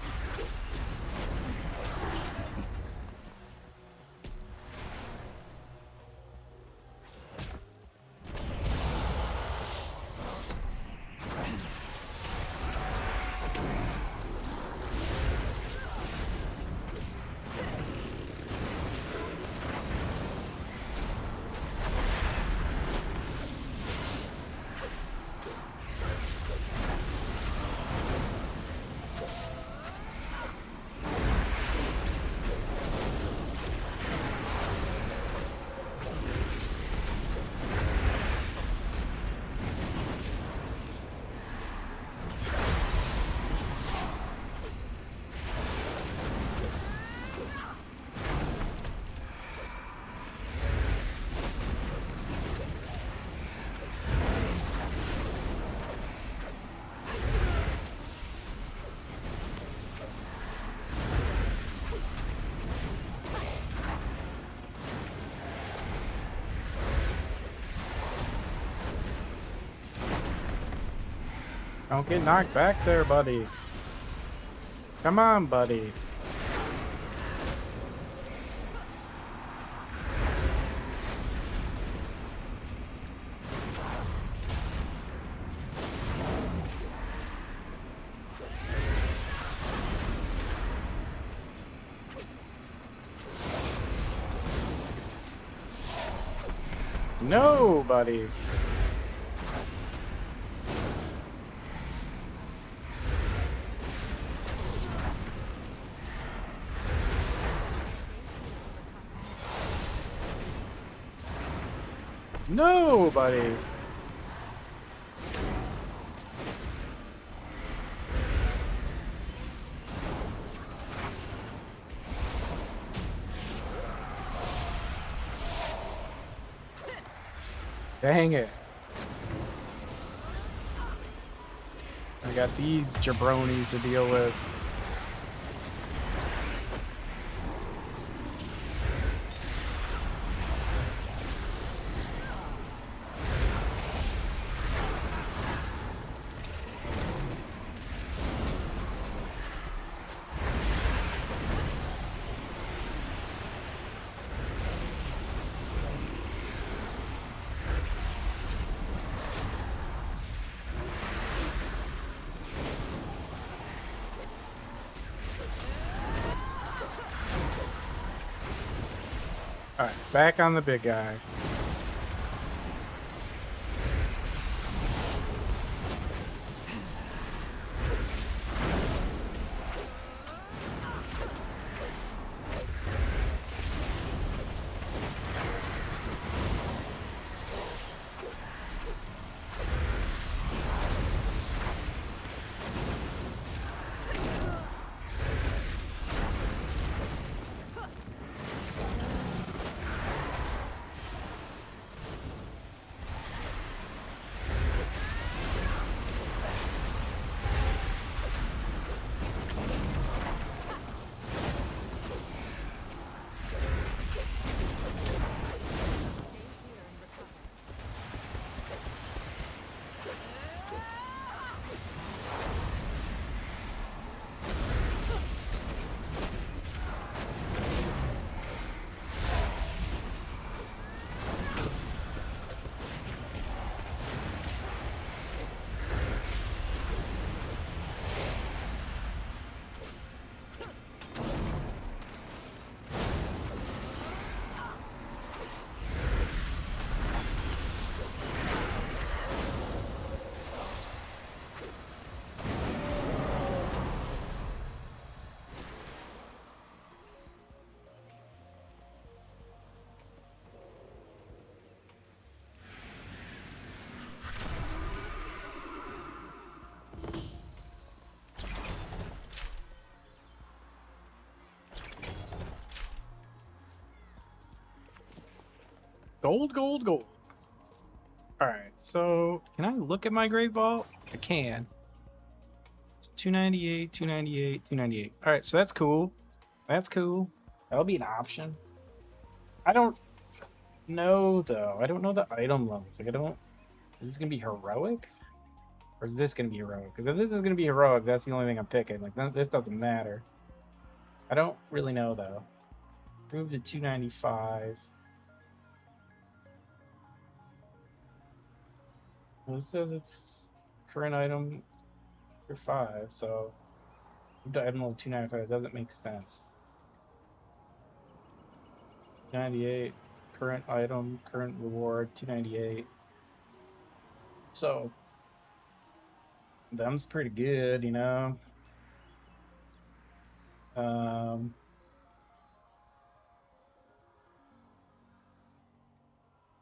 Don't get knocked back there, buddy. Come on, buddy. No, buddy. Nobody. Dang it. I got these jabronis to deal with. Alright, back on the big guy. Gold, gold, gold. All right, so can I look at my Great Vault? I can. 298, 298, 298. All right, so that's cool. That's cool. That'll be an option. I don't know though. I don't know the item levels. Like I don't. Is this gonna be heroic, or is this gonna be heroic? Because if this is gonna be heroic, that's the only thing I'm picking. Like this doesn't matter. I don't really know though. Move to 295. Well, it says it's current item for 5, so item level 295. It doesn't make sense. 98 current item, current reward 298. So them's pretty good, you know.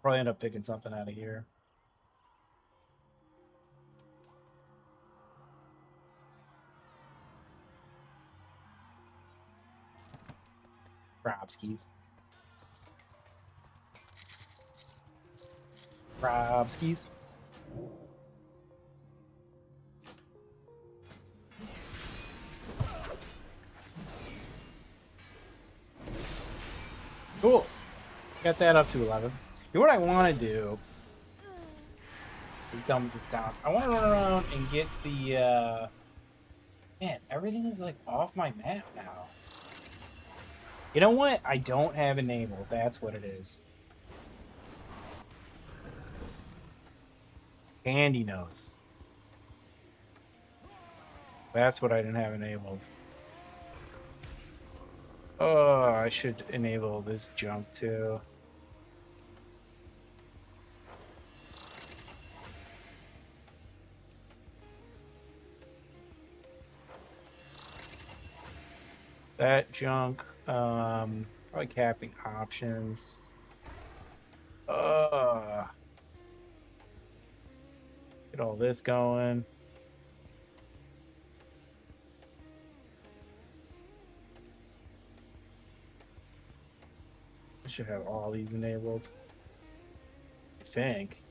Probably end up picking something out of here. Robskis. Robskis. Cool. Got that up to 11. You know what I want to do? As dumb as it sounds, I want to run around and get the. Man, everything is like off my map now. You know what? I don't have enabled. That's what it is. Candy nose. That's what I didn't have enabled. Oh, I should enable this jump too. That junk, probably capping options. Get all this going. I should have all these enabled. I think.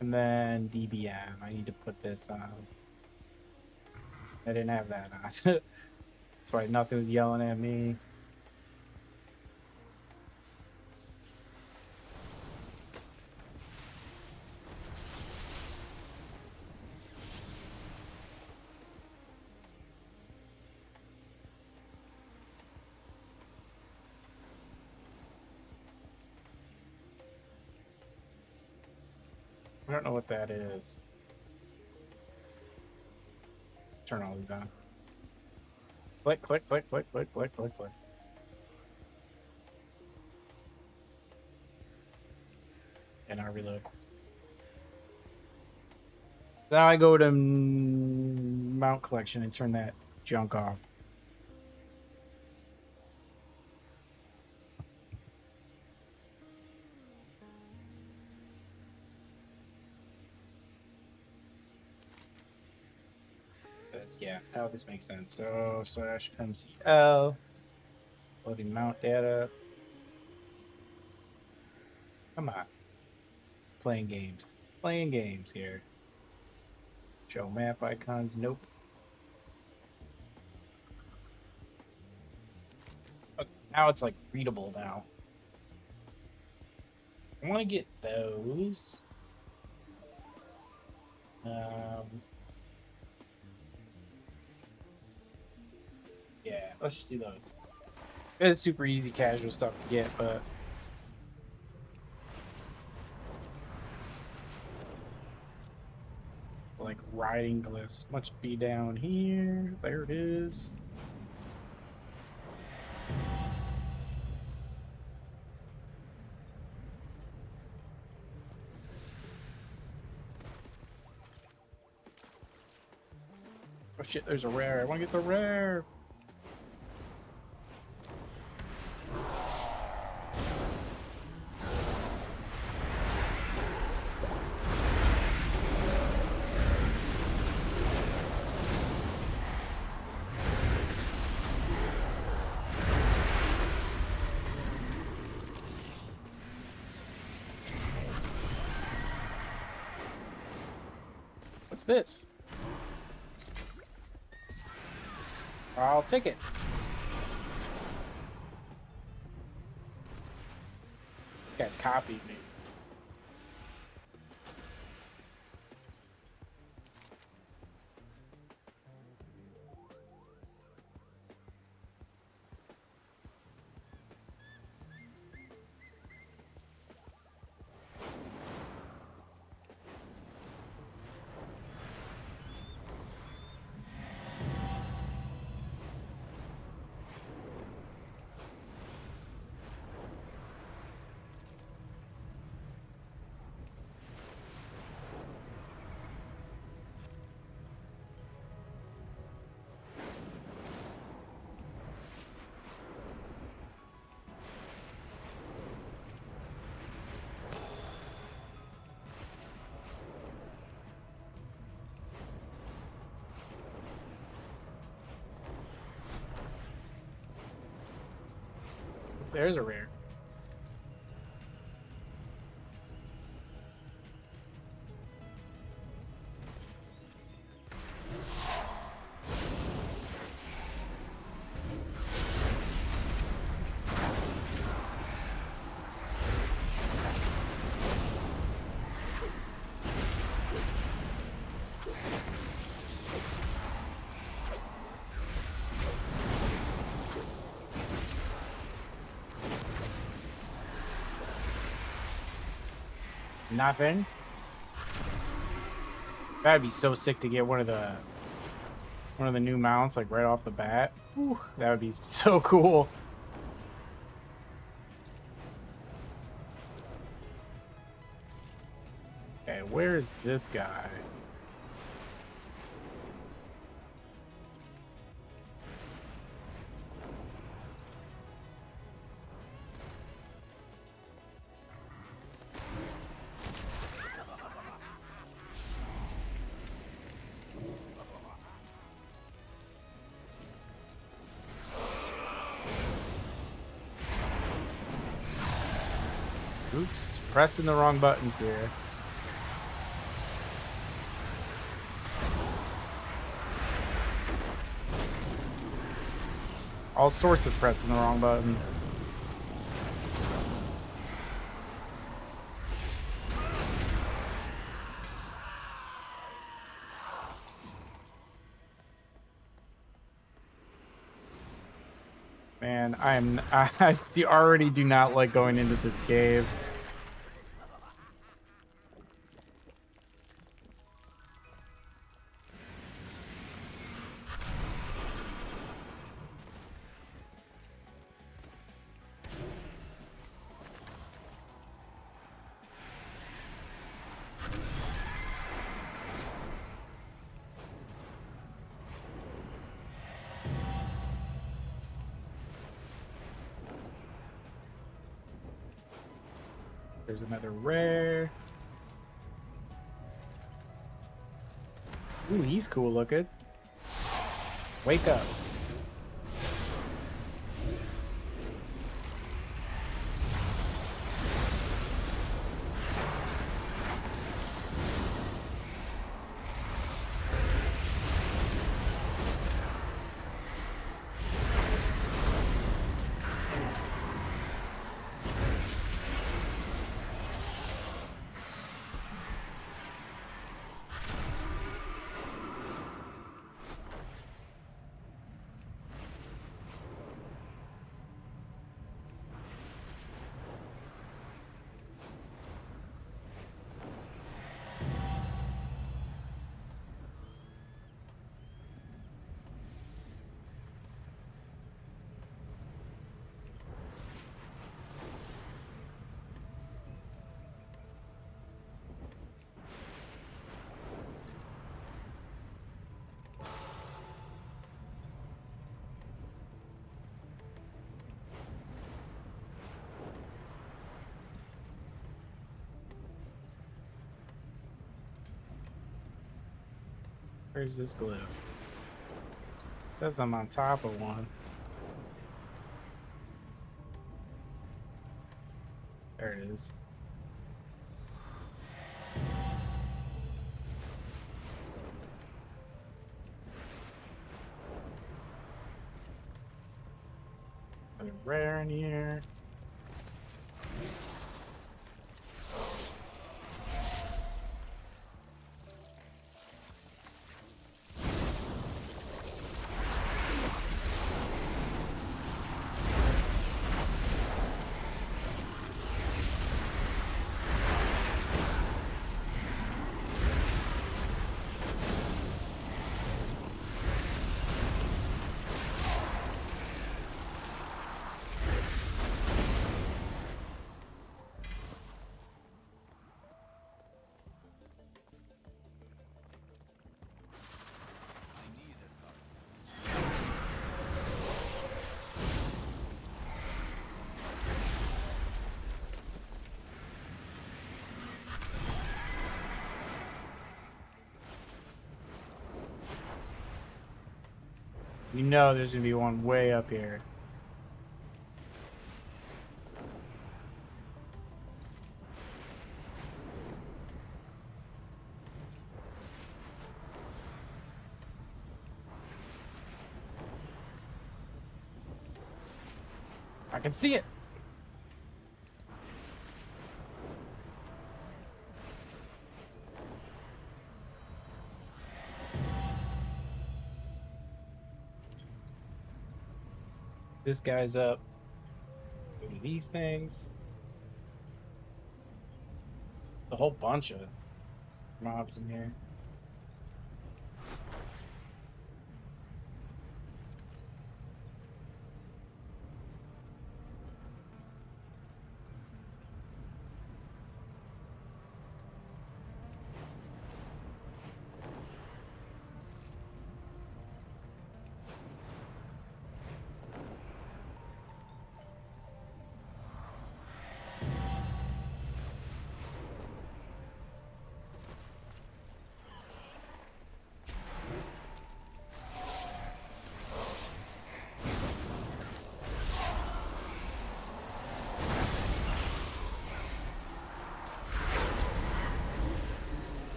And then DBM. I need to put this on. I didn't have that on. That's why nothing was yelling at me. I don't know what that is. Turn all these on. Click, click, click, click, click, click, click, click. And I reload. Now I go to mount collection and turn that junk off. Yeah, now this makes sense. So /MCL, loading mount data. Come on, playing games here. Show map icons. Nope. Okay, now it's like readable now. I want to get those. Yeah, let's just do those. It's super easy casual stuff to get, but like riding glyphs must be down here. There it is. Oh shit, there's a rare. I want to get the rare. What's this? I'll take it. You guys copied me. There's a rare. Nothing. That'd be so sick to get one of the new mounts like right off the bat. Whew, that would be so cool. Okay, where's this guy? Oops, pressing the wrong buttons here. All sorts of pressing the wrong buttons. Man, I already do not like going into this cave. There's another rare. Ooh, he's cool looking. Wake up. Where's this glyph? It says I'm on top of one. There it is. Something rare in here. You know there's gonna be one way up here. I can see it. This guy's up. Go to these things. A whole bunch of mobs in here.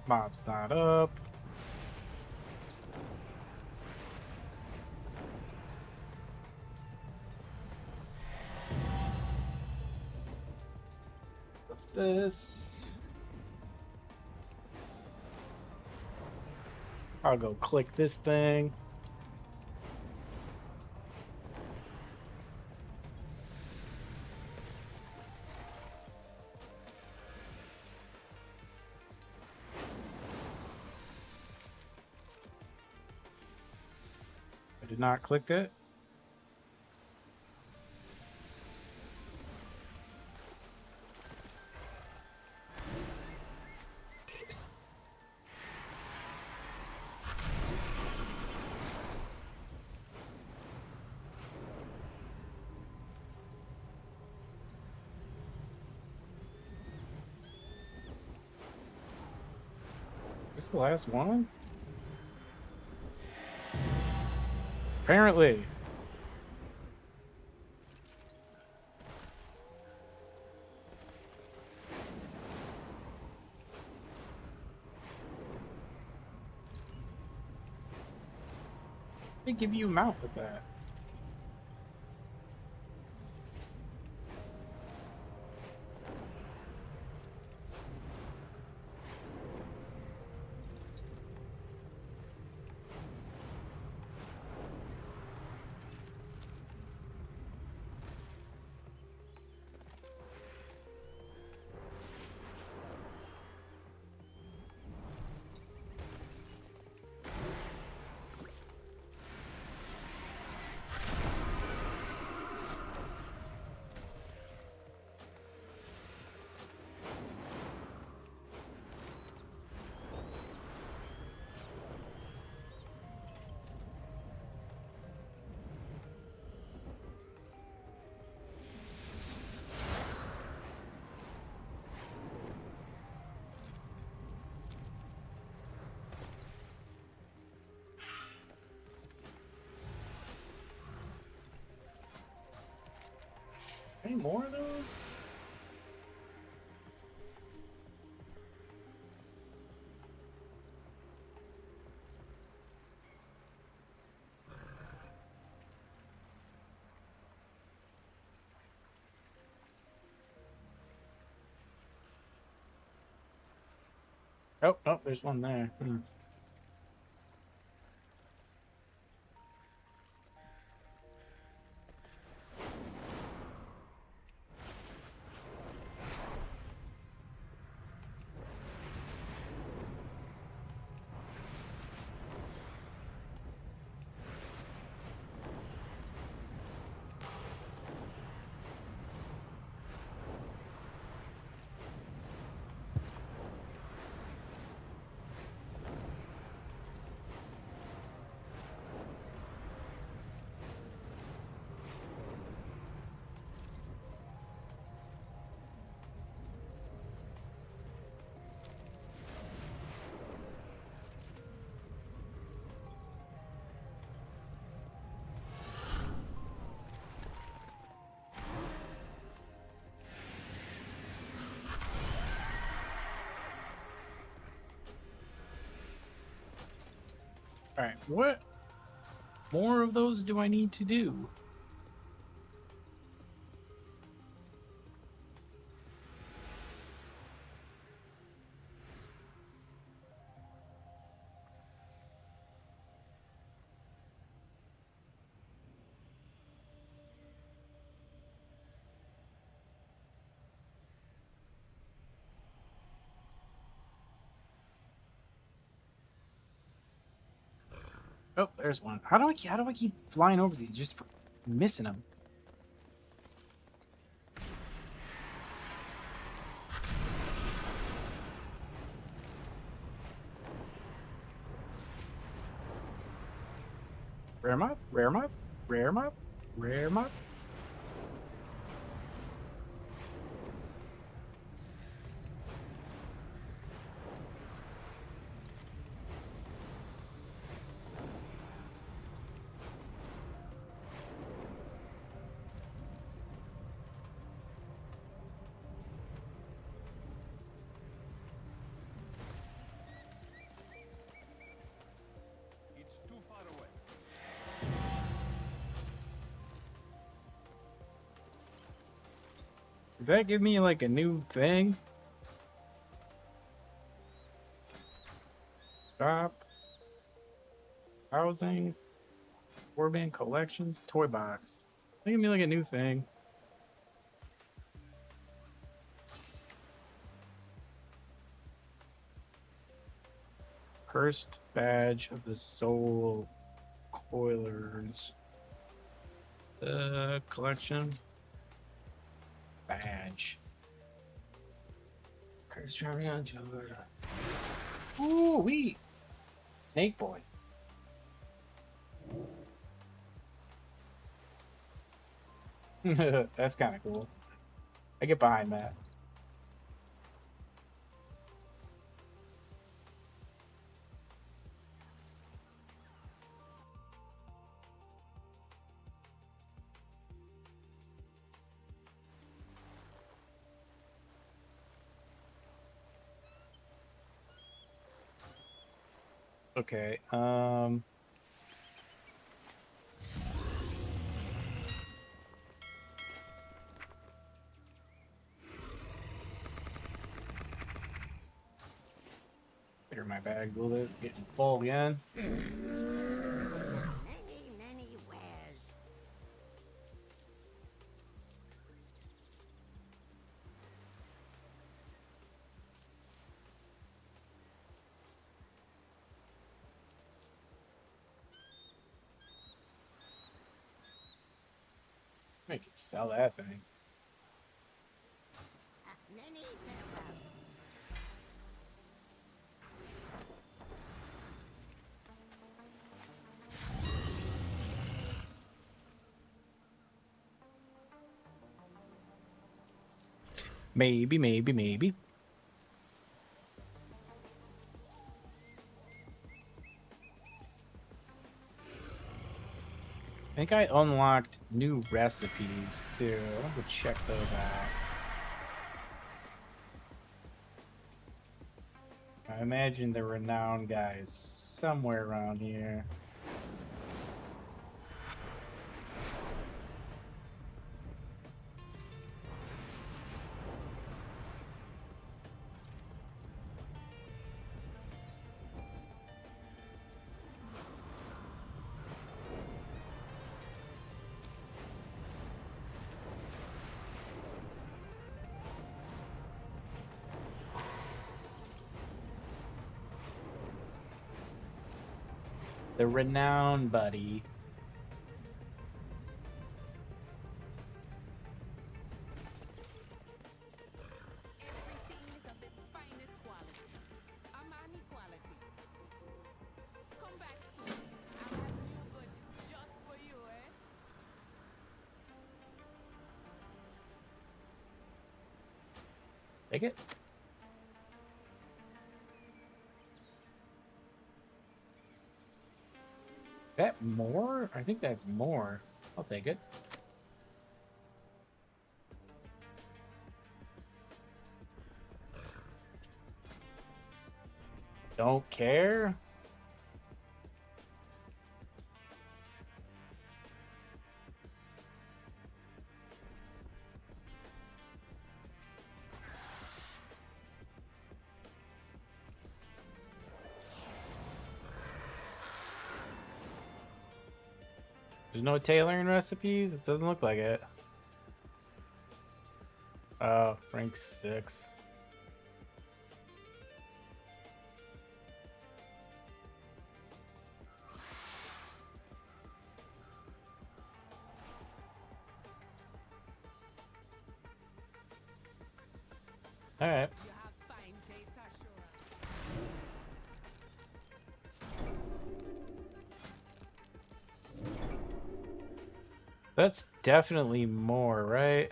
Mob's not up. What's this? I'll go click this thing. I did not click it. Is this the last one? Apparently. They give you a mount with that. more of those? Oh, oh, there's one there. Hmm. All right, what more of those do I need to do? Oh, there's one. How do I keep flying over these just for missing them? Rare mob, rare mob, rare mob, rare mob. It's too far away. Does that give me like a new thing? Shop, housing, warband collections, toy box. They give me like a new thing. Cursed badge of the soul coilers. Collection. Badge. Cursed traveling on Jordan. Ooh, wee. Snake boy. That's kind of cool. I get behind that. Okay. Clear my bags a little bit. Getting full again. Many wares. I could sell that thing. Many farewell. Maybe, maybe, maybe. I think I unlocked new recipes too. I'm gonna check those out. I imagine the renowned guy is somewhere around here. The renowned buddy. Everything is of the finest quality. Amani quality. Come back soon. I have new goods just for you, eh? Take it. That more? I think that's more. I'll take it. Don't care. There's no tailoring recipes? It doesn't look like it. Oh, rank 6. Alright. You have fine taste, Ashura. That's definitely more, right?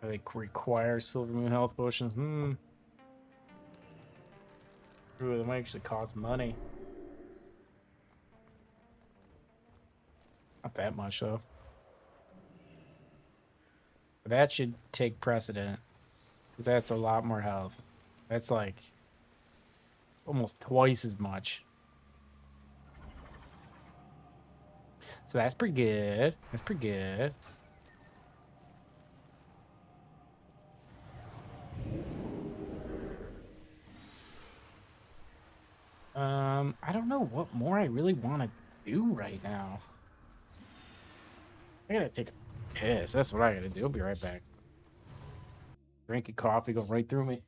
They require silver moon health potions. Ooh, that might actually cost money. Not that much though. But that should take precedent. Because that's a lot more health. That's like almost twice as much. So that's pretty good. That's pretty good. I don't know what more I really want to do right now. I gotta take a piss. That's what I gotta do. I'll be right back. Drinking coffee, go right through me.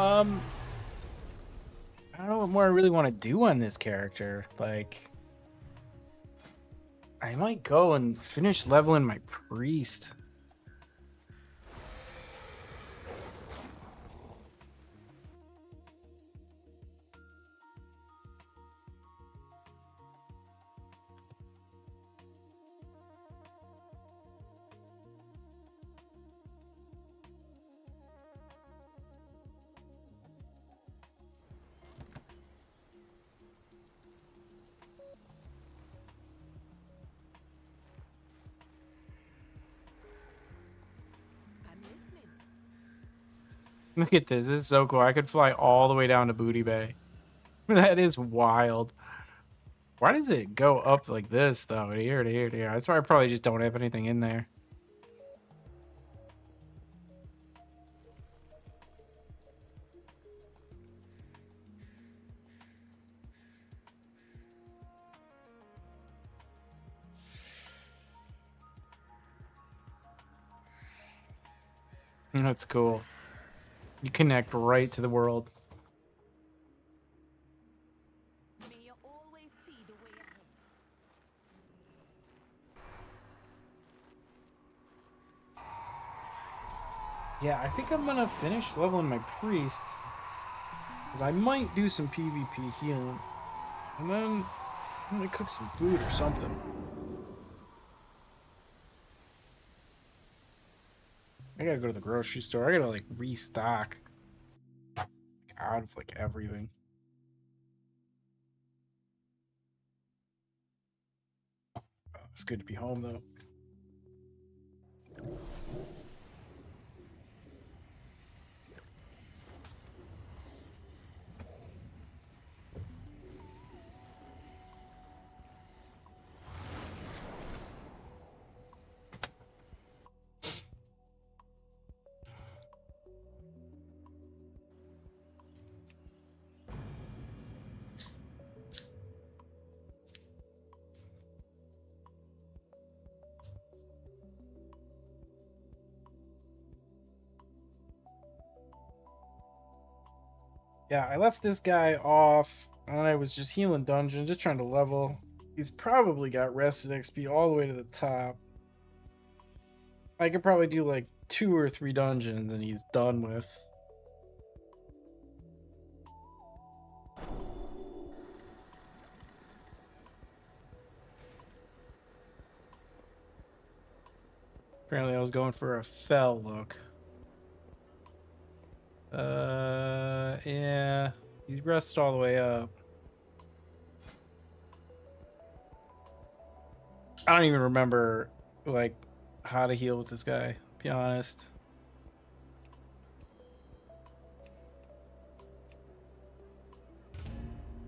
I don't know what more I really want to do on this character. Like, I might go and finish leveling my priest. I'm listening. Look at this. This is so cool. I could fly all the way down to Booty Bay. That is wild. Why does it go up like this, though? To here, to here, to here. That's why I probably just don't have anything in there. That's cool. You connect right to the world. May you always see the way ahead. Yeah, I think I'm gonna finish leveling my priest. Because I might do some PvP healing. And then I'm gonna cook some food or something. I gotta go to the grocery store. I gotta like restock out of like everything. Oh, it's good to be home though. Yeah, I left this guy off, and I was just healing dungeon, just trying to level. He's probably got rested XP all the way to the top. I could probably do like 2 or 3 dungeons, and he's done with. Apparently, I was going for a fell look. Yeah, he's rested all the way up. I don't even remember like how to heal with this guy, to be honest.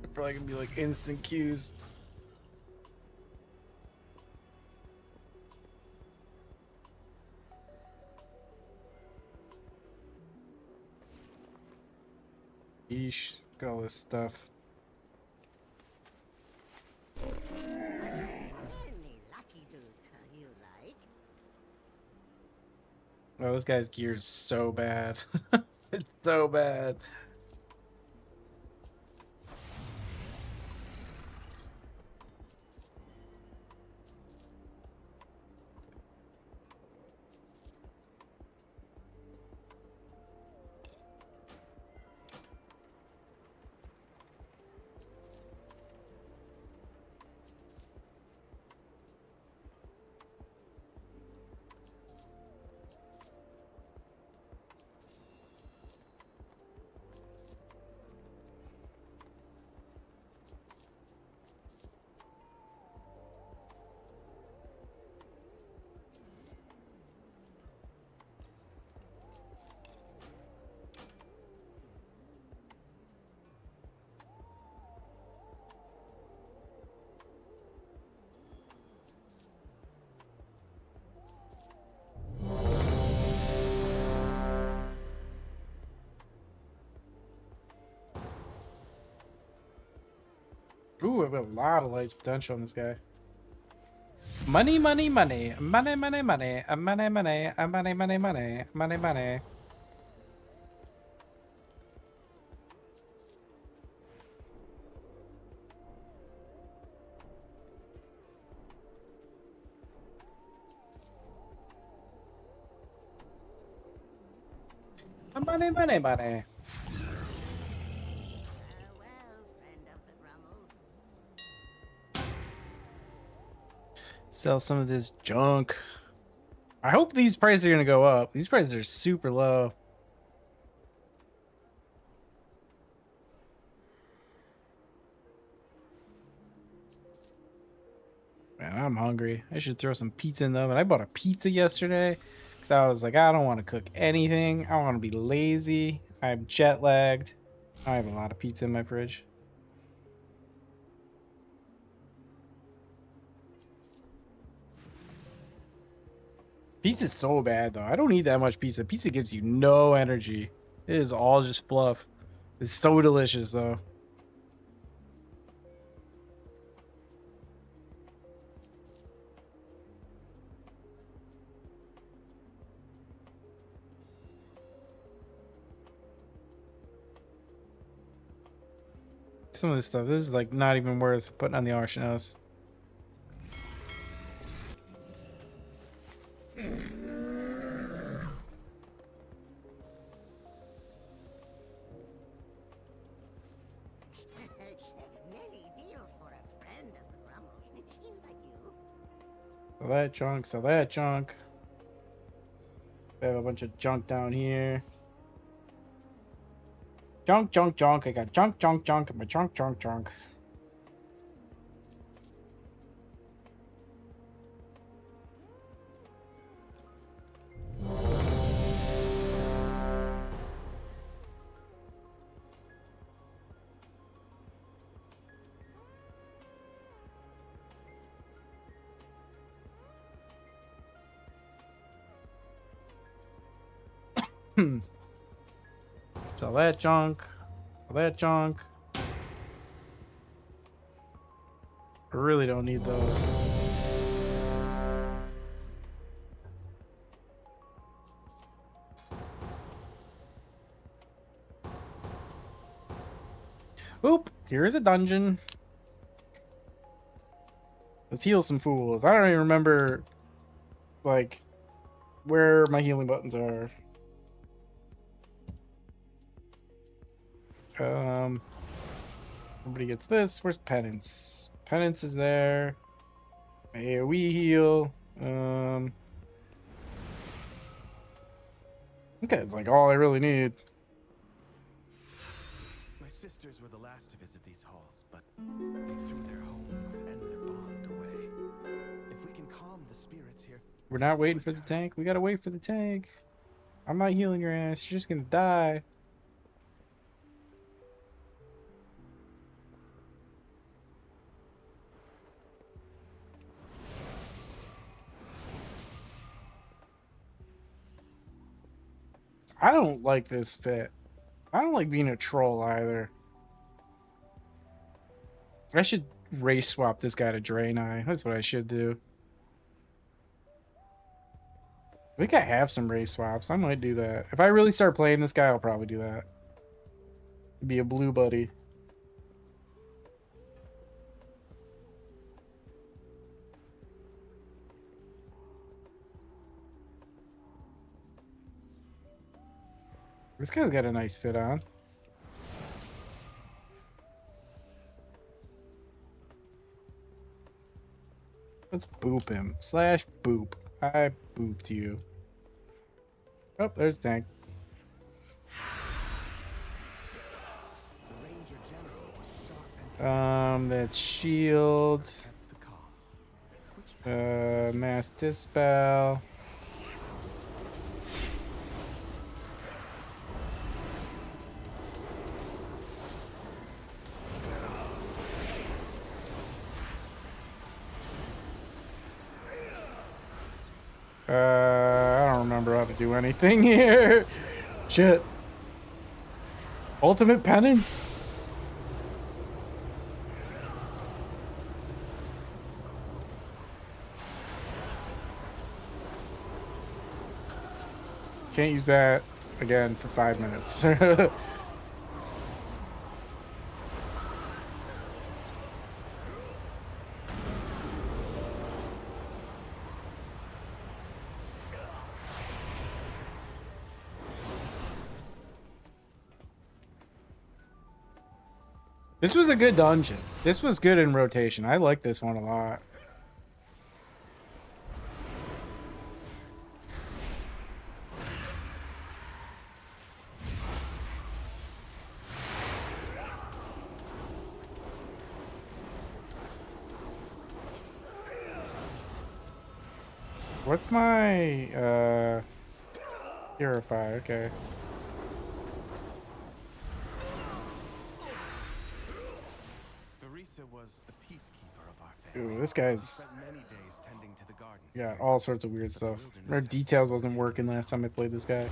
They're probably gonna be like instant Qs. Yeesh, got all this stuff. Any lucky doos you like? Oh, this guy's gear's so bad. It's so bad. Ooh, I've got a lot of lights potential on this guy. Money, money, money, money, money, money, money, money, money, money, money, money, money. Money, money, money. Well, friend of the Grummles. Sell some of this junk. I hope these prices are gonna go up. These prices are super low. Man, I'm hungry. I should throw some pizza in the oven. I bought a pizza yesterday because I was like, I don't want to cook anything. I want to be lazy. I'm jet lagged. I have a lot of pizza in my fridge. Pizza's so bad though. I don't need that much pizza. Pizza gives you no energy. It is all just fluff. It's so delicious though. Some of this stuff, this is like not even worth putting on the auction house. Many deals for a friend of the Grummles. Like you. Sell that junk, sell that junk. I have a bunch of junk down here. Junk, junk, junk. I got junk, junk, junk, and my junk, junk, junk. Sell that junk. Sell that junk. I really don't need those. Oop, here's a dungeon. Let's heal some fools. I don't even remember, like, where my healing buttons are. Nobody gets this. Where's penance? Penance is there. AoE heal. Okay, it's like all I really need. My sisters were the last to visit these halls, but they threw their home and their bond away. If we can calm the spirits here, We're not waiting for the tank. We gotta wait for the tank. I'm not healing your ass. You're just gonna die. I don't like this fit. I don't like being a troll either. I should race swap this guy to Draenei. That's what I should do. I think I have some race swaps. I might do that. If I really start playing this guy, I'll probably do that. Be a blue buddy. This guy's got a nice fit on. Let's boop him. Slash boop. I booped you. Oh, there's the tank. the Ranger General was sharp and That's shield. kept the calm. Mass dispel. I don't remember how to do anything here. Shit. Ultimate penance? Can't use that again for 5 minutes. This was a good dungeon. This was good in rotation. I like this one a lot. What's my purify? Okay. Barisa was the peacekeeper of our family. Ooh, this He guy's spent many days tending to the gardens got here. all sorts of weird But the stuff. wilderness Our has details slowly wasn't taken working over. last time I played this guy.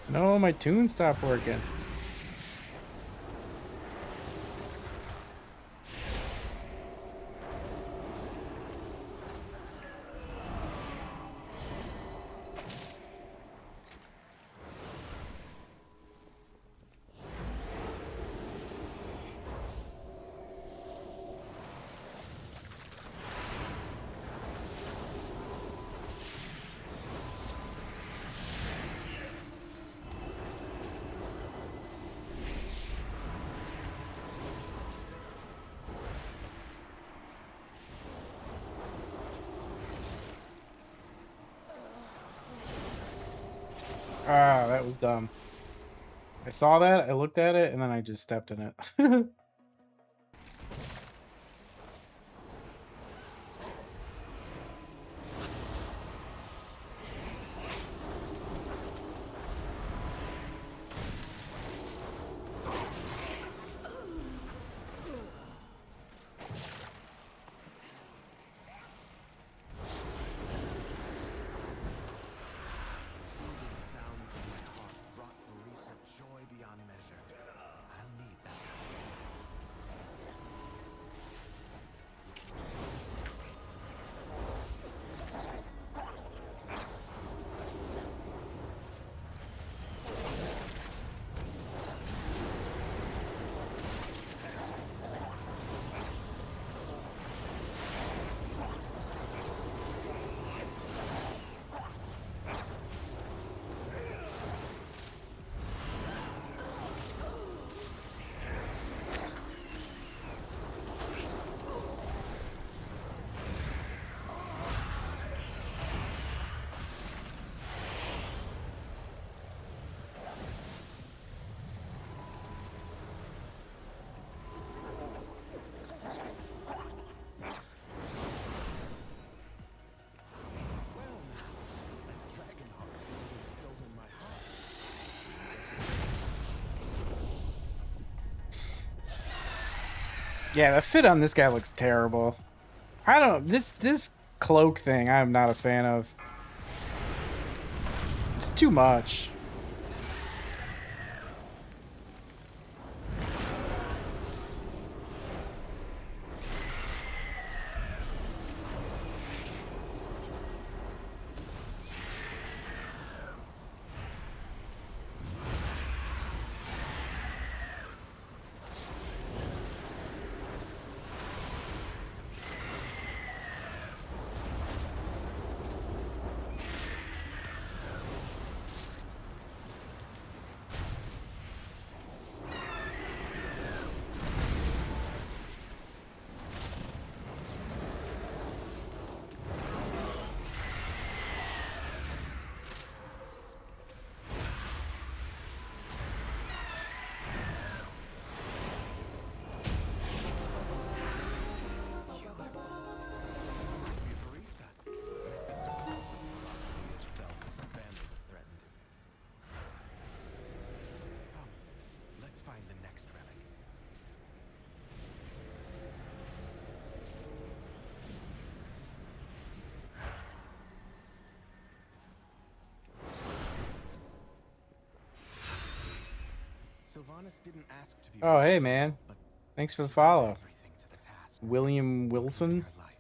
No, my tune stopped working. Ah, that was dumb. I saw that, I looked at it, and then I just stepped in it. Soothing sounds in my heart brought Barisa joy beyond measure. I'll need that. Yeah, the fit on this guy looks terrible. I don't this cloak thing I'm not a fan of. It's too much. Barisa. My sister was also philosophy itself. Her family was threatened. Come, let's find the next relic. Sylvanas didn't ask to be Oh, hey removed, man. but Thanks for the she did follow. everything to the task, William including Wilson. her life.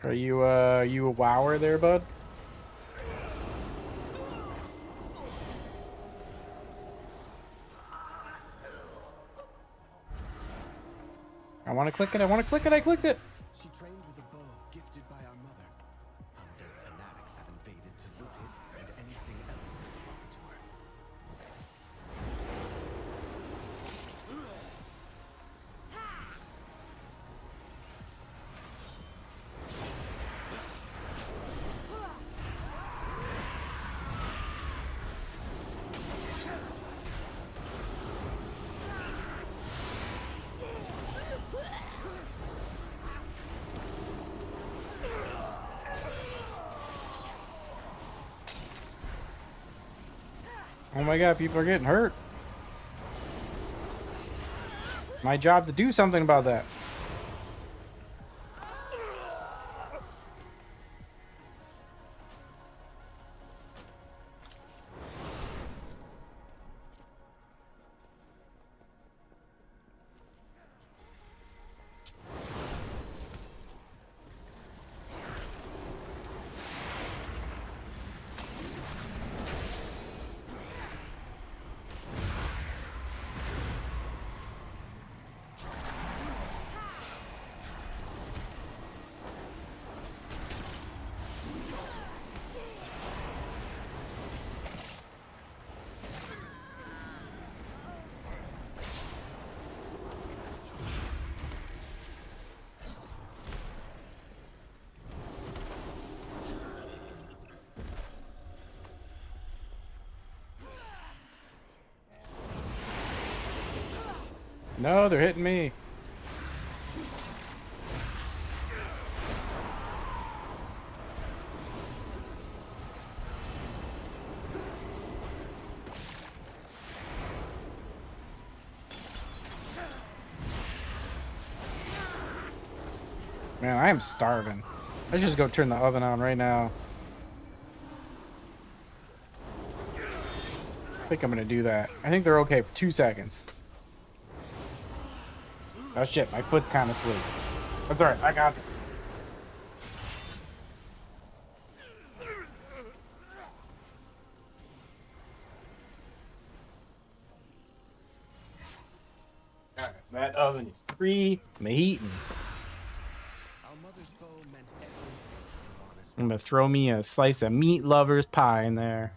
Are you a wower there, bud? I want to click it. I want to click it. I clicked it. She trained with a bow gifted by our mother. Undead fanatics have invaded to loot it and anything else that belonged to her. Oh my god, people are getting hurt. My job to do something about that. No, they're hitting me. Man, I am starving. I should just go turn the oven on right now. I think I'm gonna do that. I think they're okay for 2 seconds. Oh shit, my foot's kind of asleep. That's alright, I got this. Alright, that oven is pre-heating. Our mother's bow meant everything to Sylvanas. I'm gonna throw me a slice of meat lover's pie in there.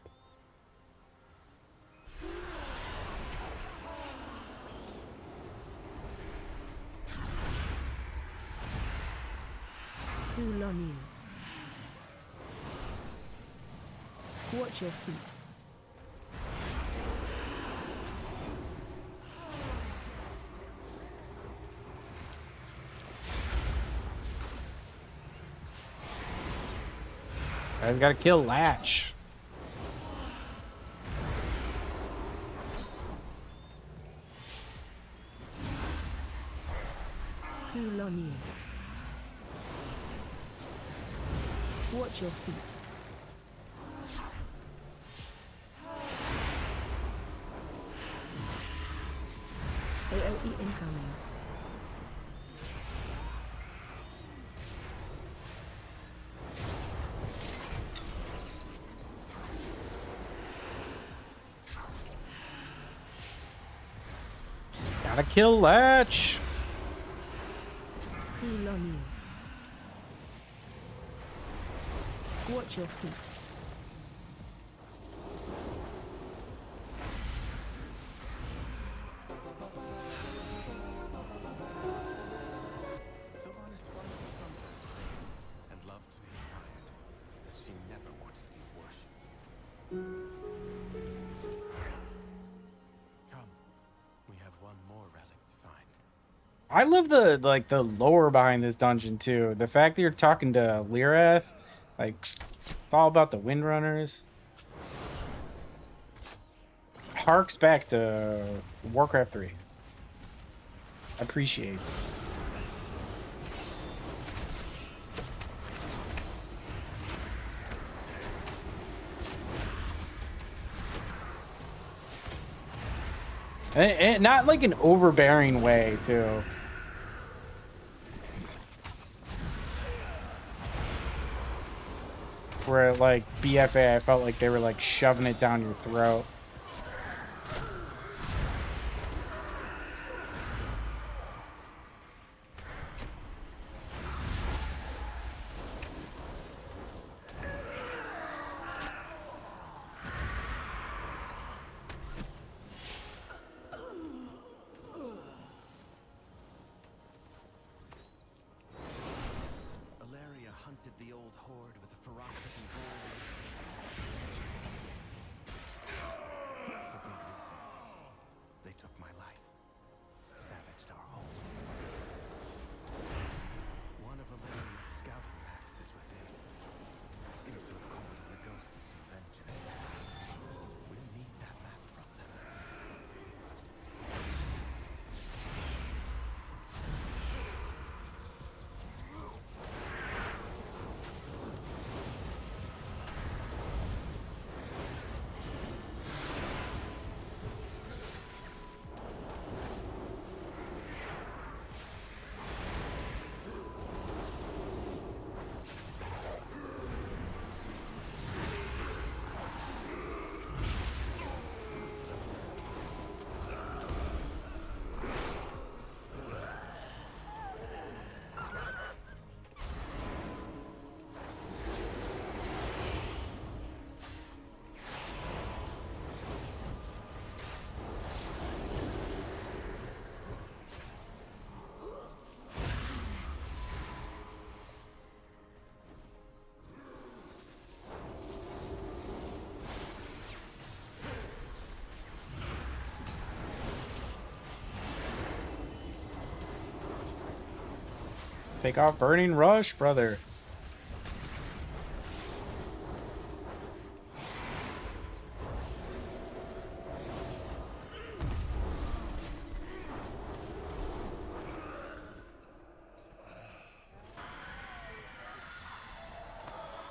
Cool on you. Watch your feet. I gotta kill Latch. Cool on you. Watch your feet. AOE incoming. Gotta kill Latch. Cool on you. Watch your feet. Sylvanas wanted to sometimes reign and loved to be admired, but she never wanted to be worshipped. Come, we have one more relic to find. I love the lore behind this dungeon too. The fact that you're talking to Lirath, like it's all about the Windrunners. Harks back to Warcraft 3. Appreciates. And not like an overbearing way too. where like BFA, I felt like they were like shoving it down your throat. Alaria hunted the old horde with a ferocity born. For good reason. They took my life. Savaged our home. One of Alaria's scouting maps is within. Seems to have called in the ghosts of vengeance. We'll need that map from them. Take off Burning Rush, brother.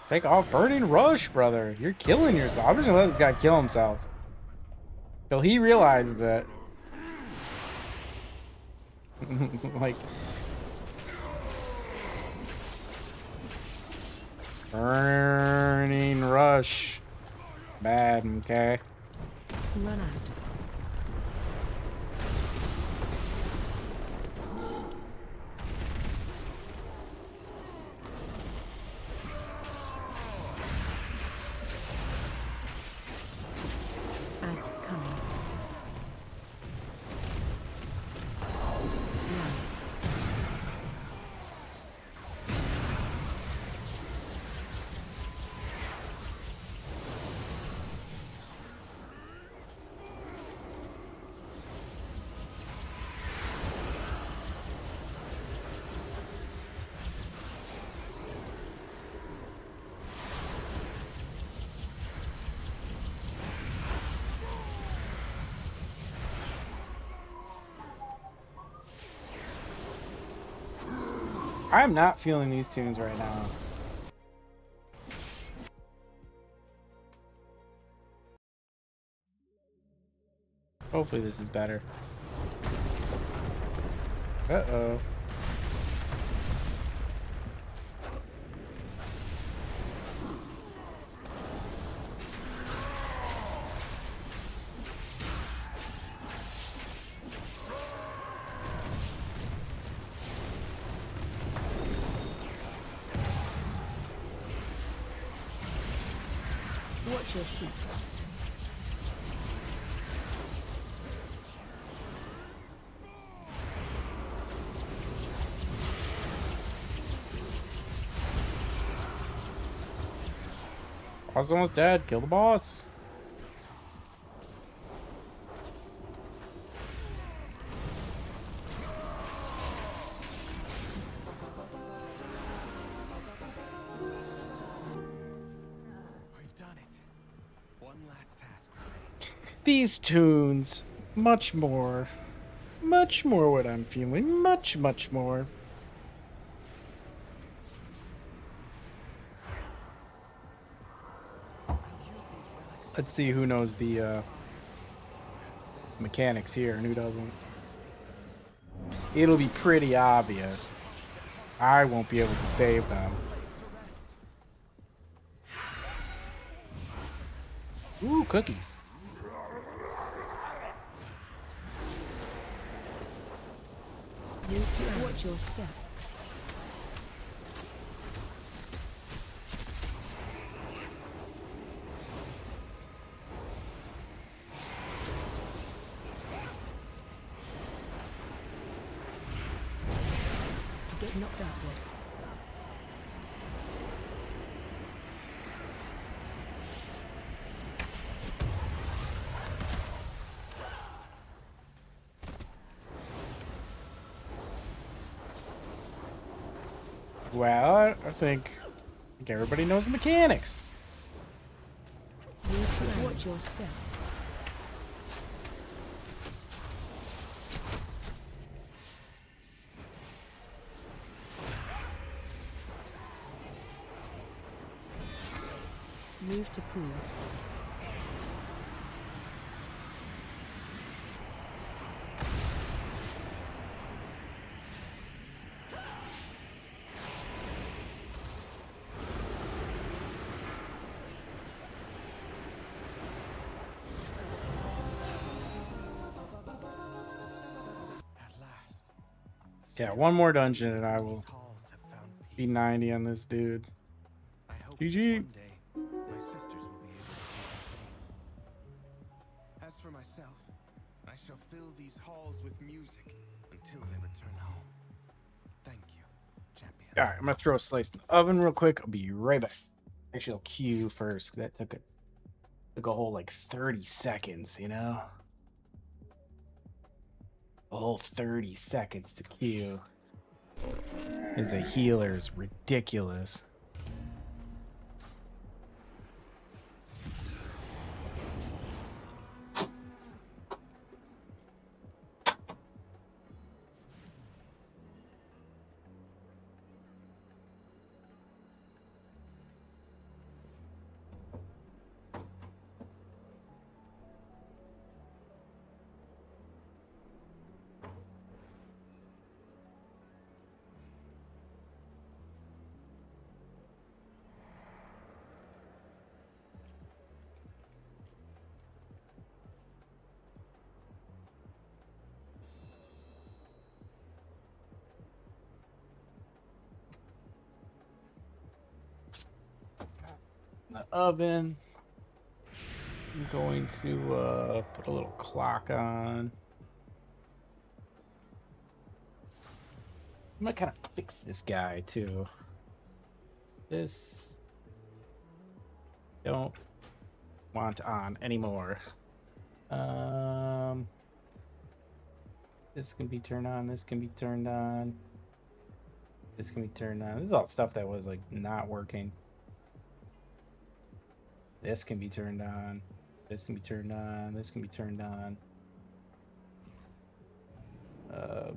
Take off Burning Rush, brother. You're killing yourself. I'm just gonna let this guy kill himself. Till he realizes it. Like... Burning Rush. Bad, okay? Run out. Ads coming. Run. I'm not feeling these tunes right now. Hopefully this is better. Uh-oh. Watch your feet. Boss is almost dead. Kill the boss. We've done it. One last task remains. These tunes. Much more. Much more what I'm feeling. Much more. Let's see who knows the mechanics here and who doesn't. It'll be pretty obvious. I won't be able to save them. Ooh, cookies. Move to watch your step. Get knocked outward. Well, I think everybody knows the mechanics. Move to watch your step. Move to pool. At last. Yeah, one more dungeon and I will These halls have found be peace. 90 on this dude. I hope GG. that one day my sisters will be able to do the same. As for myself, I shall fill these halls with music until they return home. Thank you, champion. All right, I'm gonna throw a slice in the oven real quick. I'll be right back. Actually, I'll queue first. That took a whole like 30 seconds, you know? A whole 30 seconds to queue. As a healer is ridiculous. The oven. I'm going to put a little clock on. I'm gonna kind of fix this guy too. This don't want on anymore. This can be turned on. This can be turned on. This can be turned on. This is all stuff that was like not working. This can be turned on. This can be turned on. This can be turned on.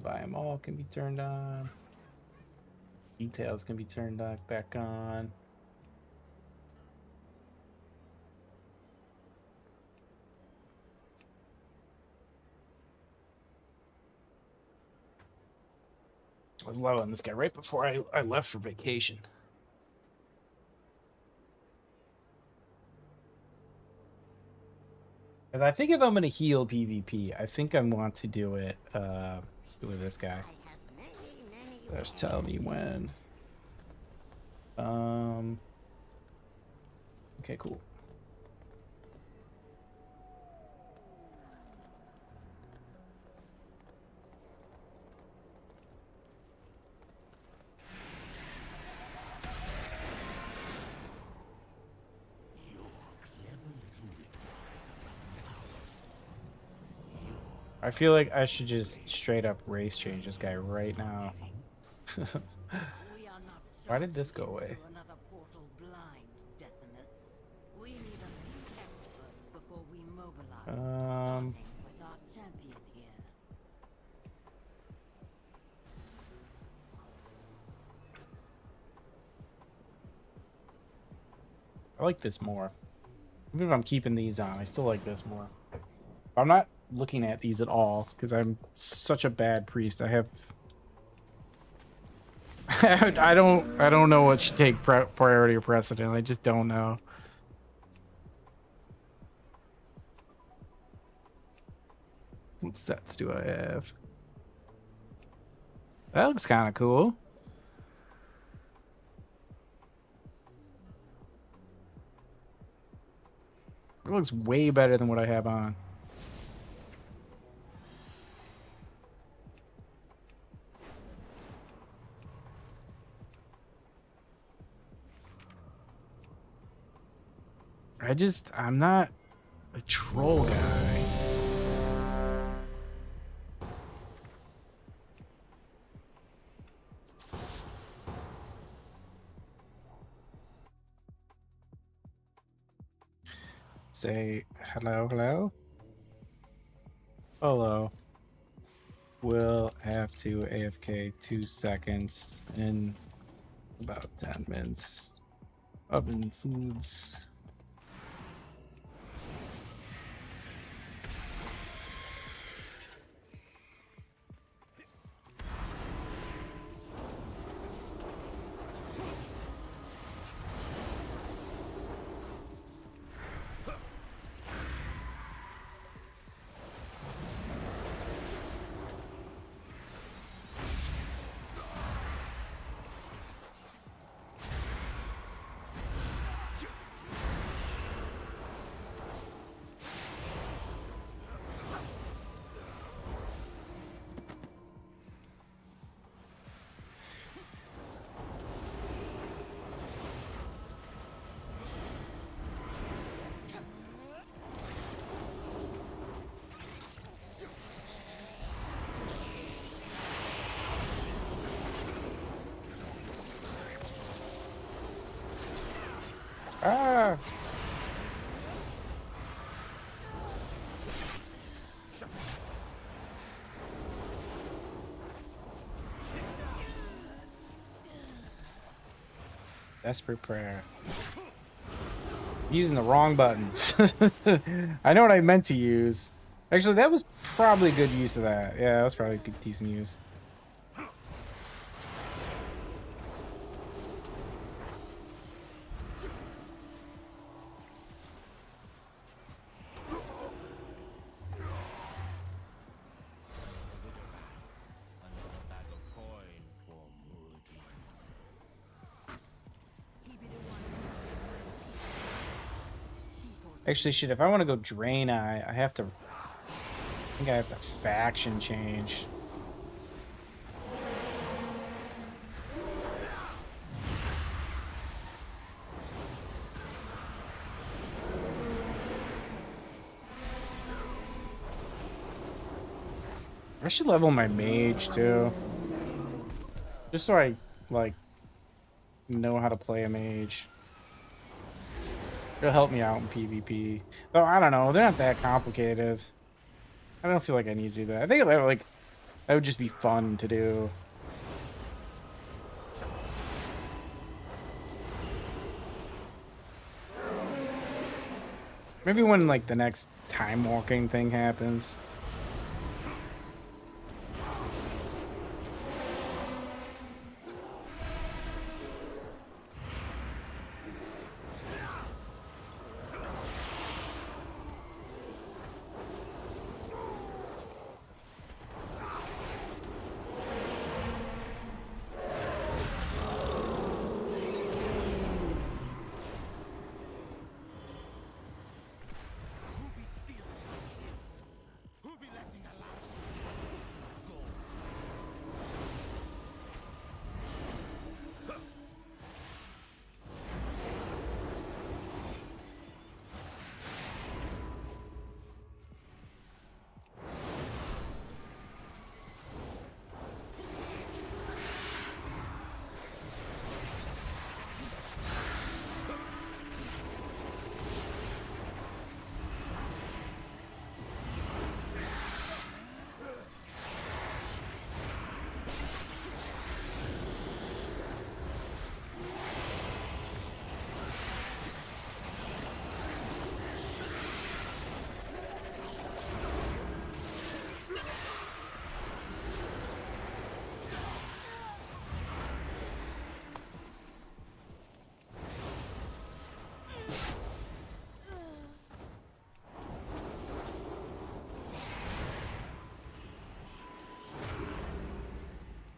Buy them all can be turned on. Details can be turned back on. I was leveling this guy right before I left for vacation. And I think if I'm gonna heal PvP, I think I want to do it with this guy. I have many Just tell me when. Okay, cool. I feel like I should just straight up race change this guy right now. Why did this go away? Another portal blind, Decimus. We need a few experts before we mobilize. Starting with our champion here. I like this more. Even if I'm keeping these on, I still like this more. I'm not looking at these at all because I'm such a bad priest. I have I don't know what should take priority or precedent. I just don't know. What sets do I have? That looks kind of cool. It looks way better than what I have on. I'm not a troll guy. Say hello, hello. Hello. We'll have to AFK 2 seconds in about 10 minutes. Oven foods. Ah! Desperate prayer. Using the wrong buttons. I know what I meant to use. Actually, that was probably a good use of that. Yeah, that was probably a good, decent use. Actually, shit, if I want to go Drain Eye, I have to... I think I have to faction change. I should level my mage, too. Just so I, like, know how to play a mage. It'll help me out in PvP. Though, I don't know. They're not that complicated. I don't feel like I need to do that. I think that would just be fun to do. Maybe when, like, the next time walking thing happens.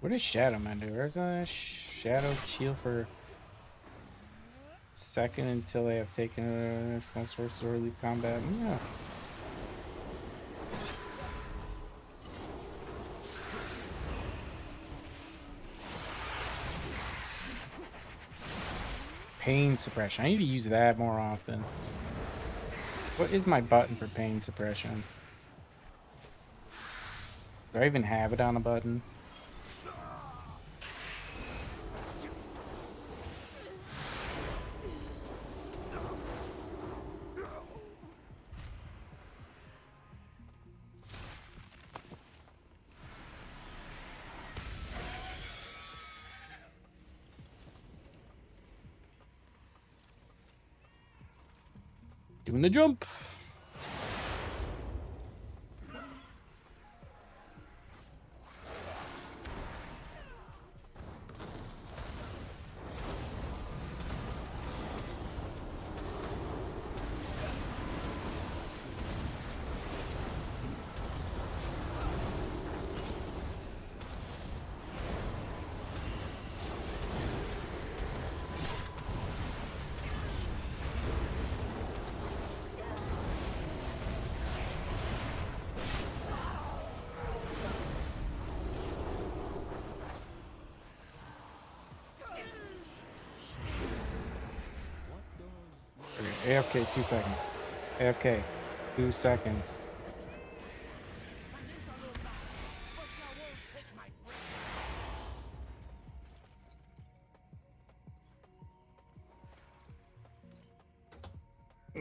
What does Shadow Man do? There's a Shadow Shield for second until they have taken full sources or leave combat. Yeah. Pain suppression. I need to use that more often. What is my button for pain suppression? Do I even have it on a button? Doing the jump. Okay, AFK 2 seconds. AFK 2 seconds.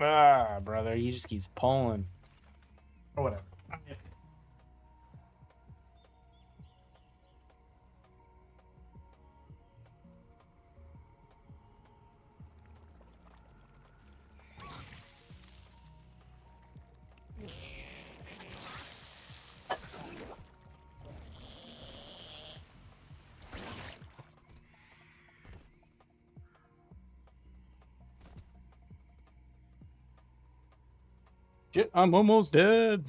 Ah, brother, he just keeps pulling. Or whatever. Shit, I'm almost dead.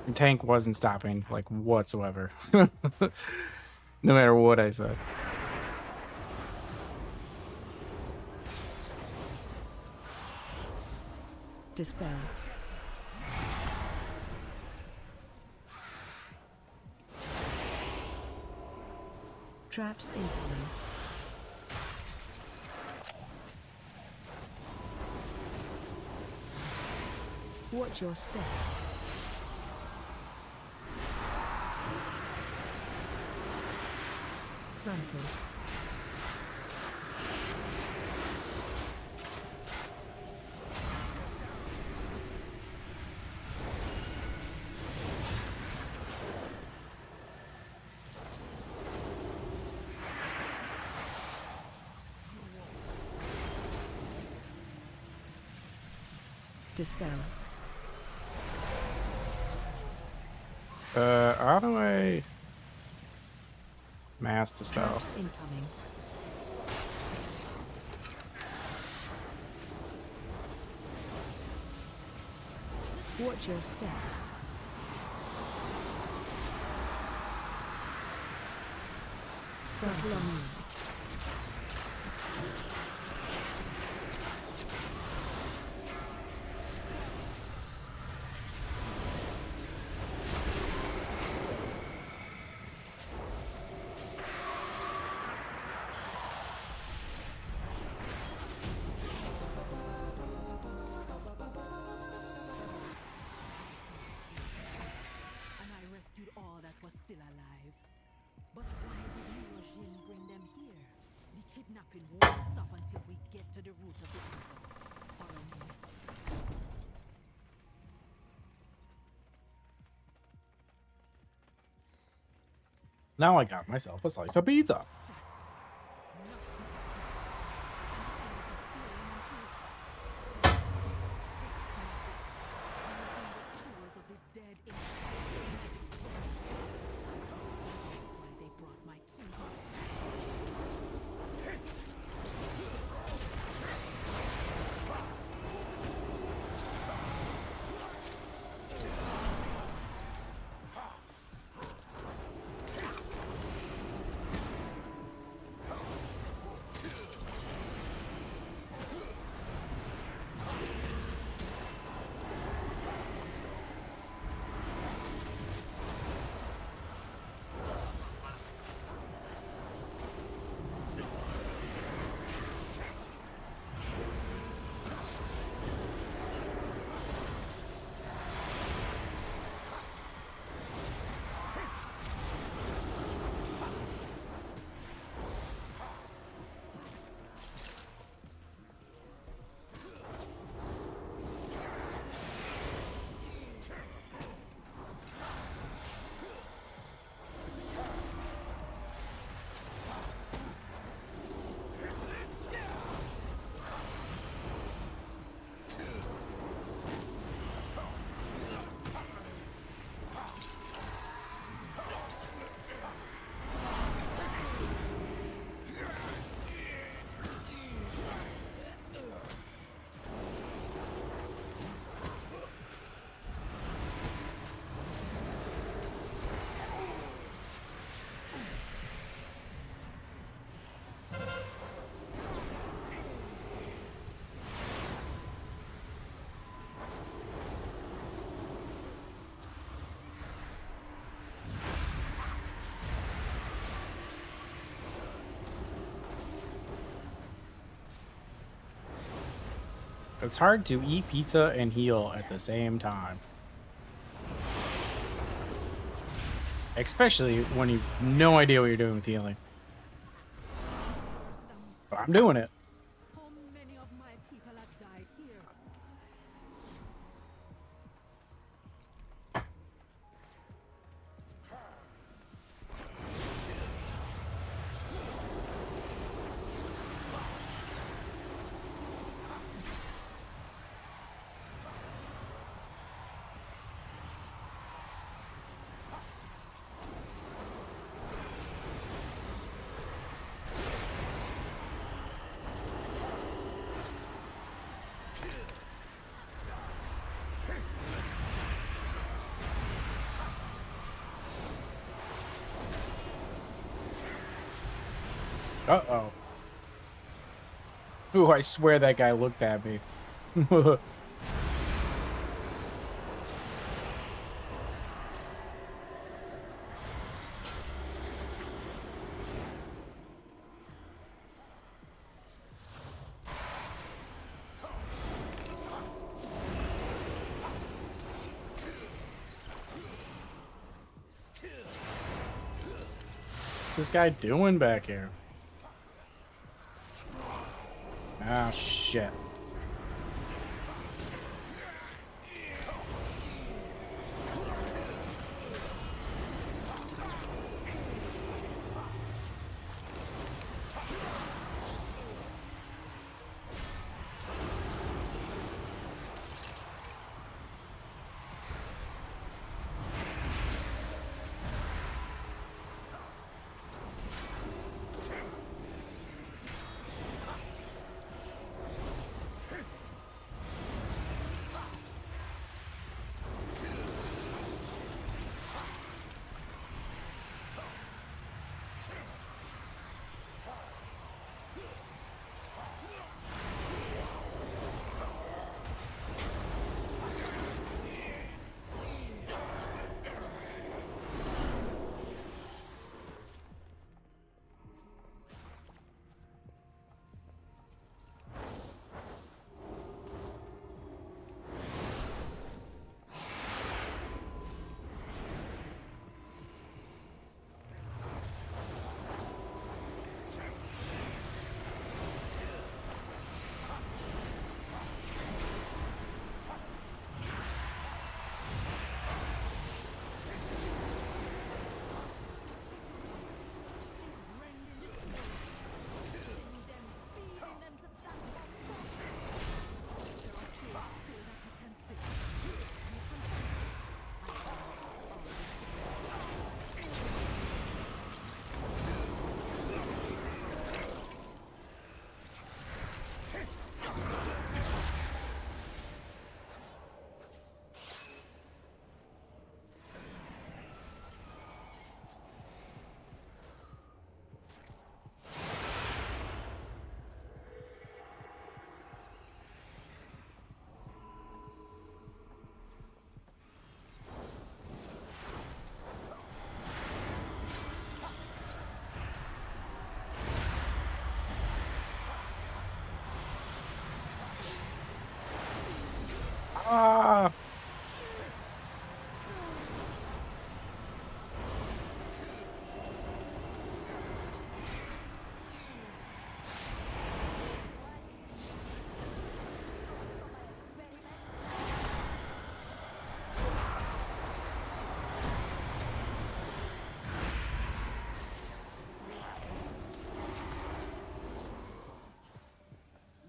The tank wasn't stopping, like, whatsoever. No matter what I said. Dispel. Traps incoming. Watch your step. Trample. Dispel. How do I mass dispel? Traps incoming. Watch your step. Trample on me. And I rescued all that was still alive. But why did Murajin bring them here? The kidnapping won't stop until we get to the root of the evil. Follow me. Now I got myself a slice of pizza. It's hard to eat pizza and heal at the same time. Especially when you've no idea what you're doing with healing. But I'm doing it. How many of my people have died here? Uh-oh. Ooh, I swear that guy looked at me. What's this guy doing back here? Ah, shit. Ah!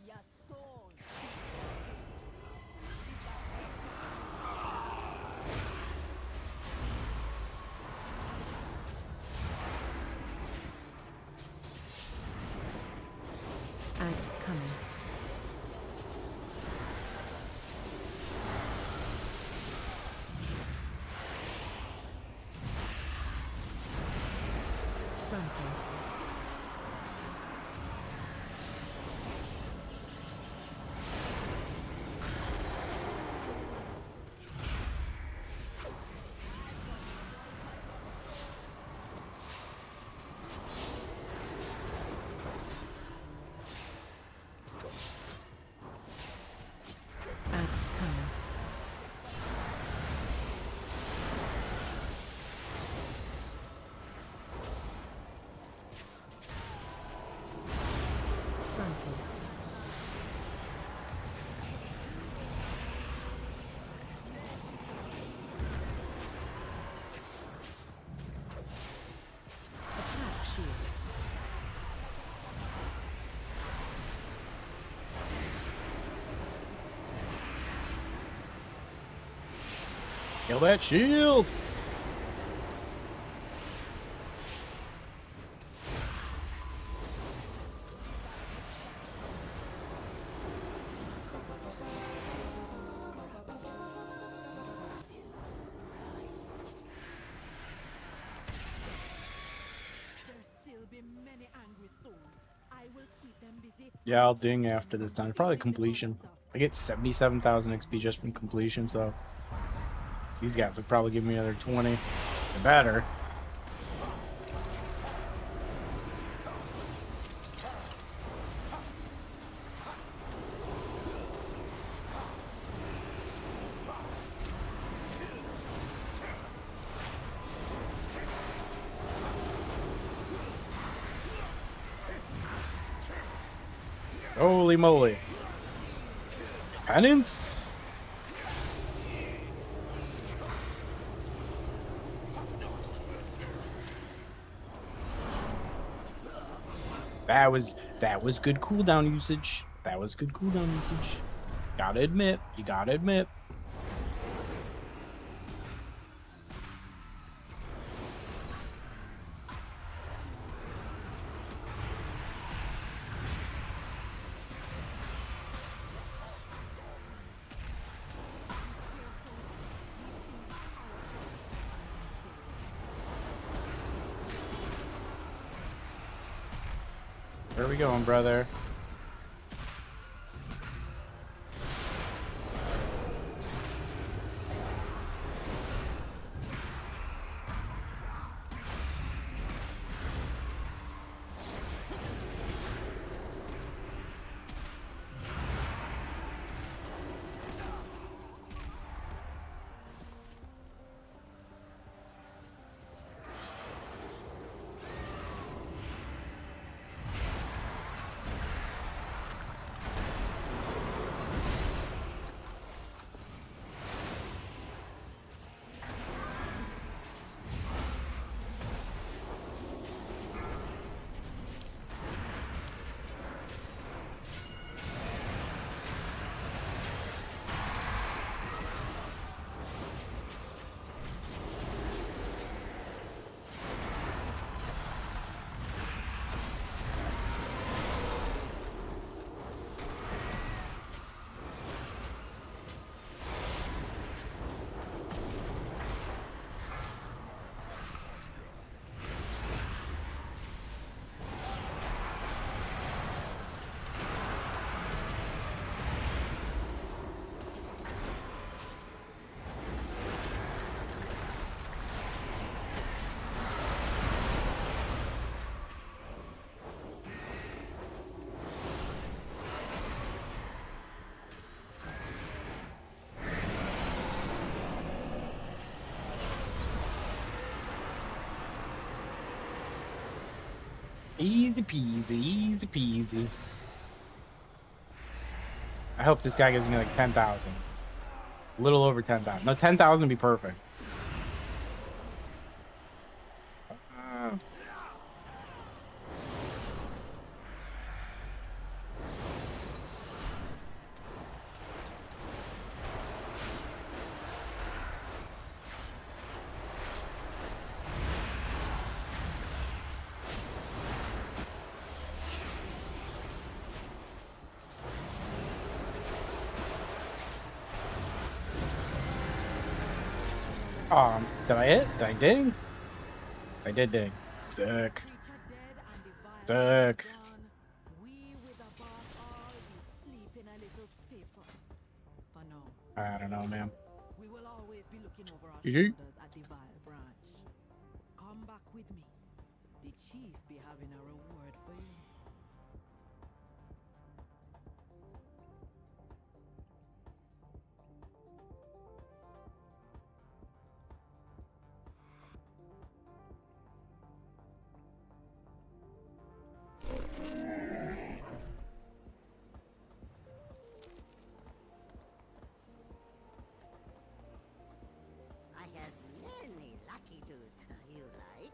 Your soul. Ads coming. Rampant. Kill that shield. There still be many angry souls. I will keep them busy. Yeah, I'll ding after this time. Probably completion. I get 77,000 XP just from completion, so these guys will probably give me another 20. They better. Holy moly. Penance? That was good cooldown usage. That was good cooldown usage. Gotta admit, you gotta admit. Where are we going, brother? Easy peasy, easy peasy. I hope this guy gives me like 10,000. A little over 10,000. No, 10,000 would be perfect. Did I hit? Did I ding? I did ding. Sick. Creature dead and the vile Sick. gone. We with the boss all be sleeping a little safer. For now, I don't know, man. we will always be looking over our GG. shoulders at the vile branch. Come back with me. The chief be having a reward for you. I have many lucky doos you like.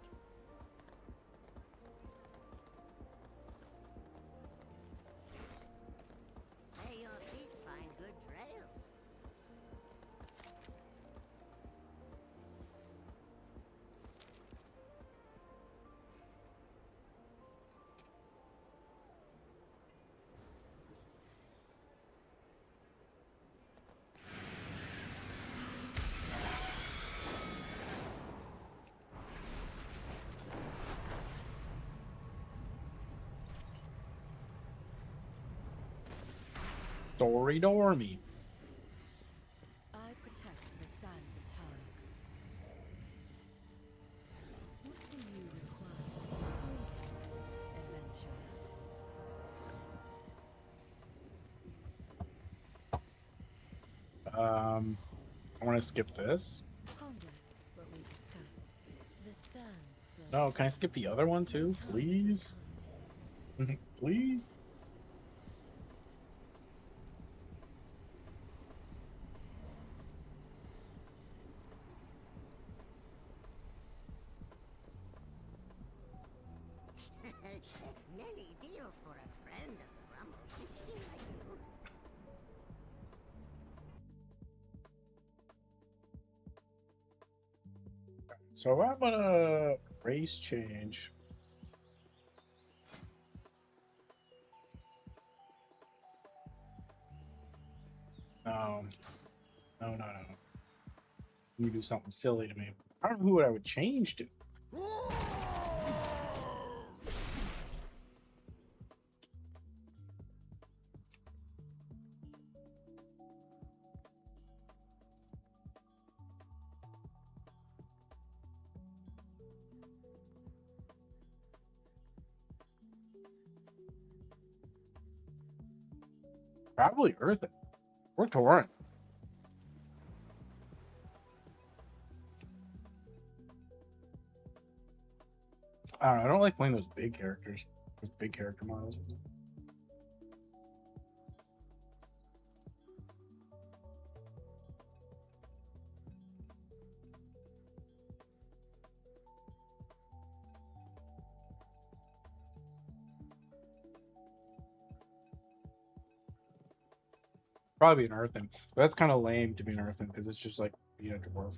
Dory Dormy. I protect the sands of time. What do you require? Greetings, adventurer. I want to skip this. Ponder what we discussed. The sands flow. No, can I skip the other one too, please? Please. Many deals for a friend of the Rumbles. So how about a race change? No. You do something silly to me. I don't know who I would change to. Probably Earthen. Or Torrent. I don't know. I don't like playing those big characters. Those big character models. Probably an Earthen. But that's kind of lame to be an Earthen because it's just like being a dwarf.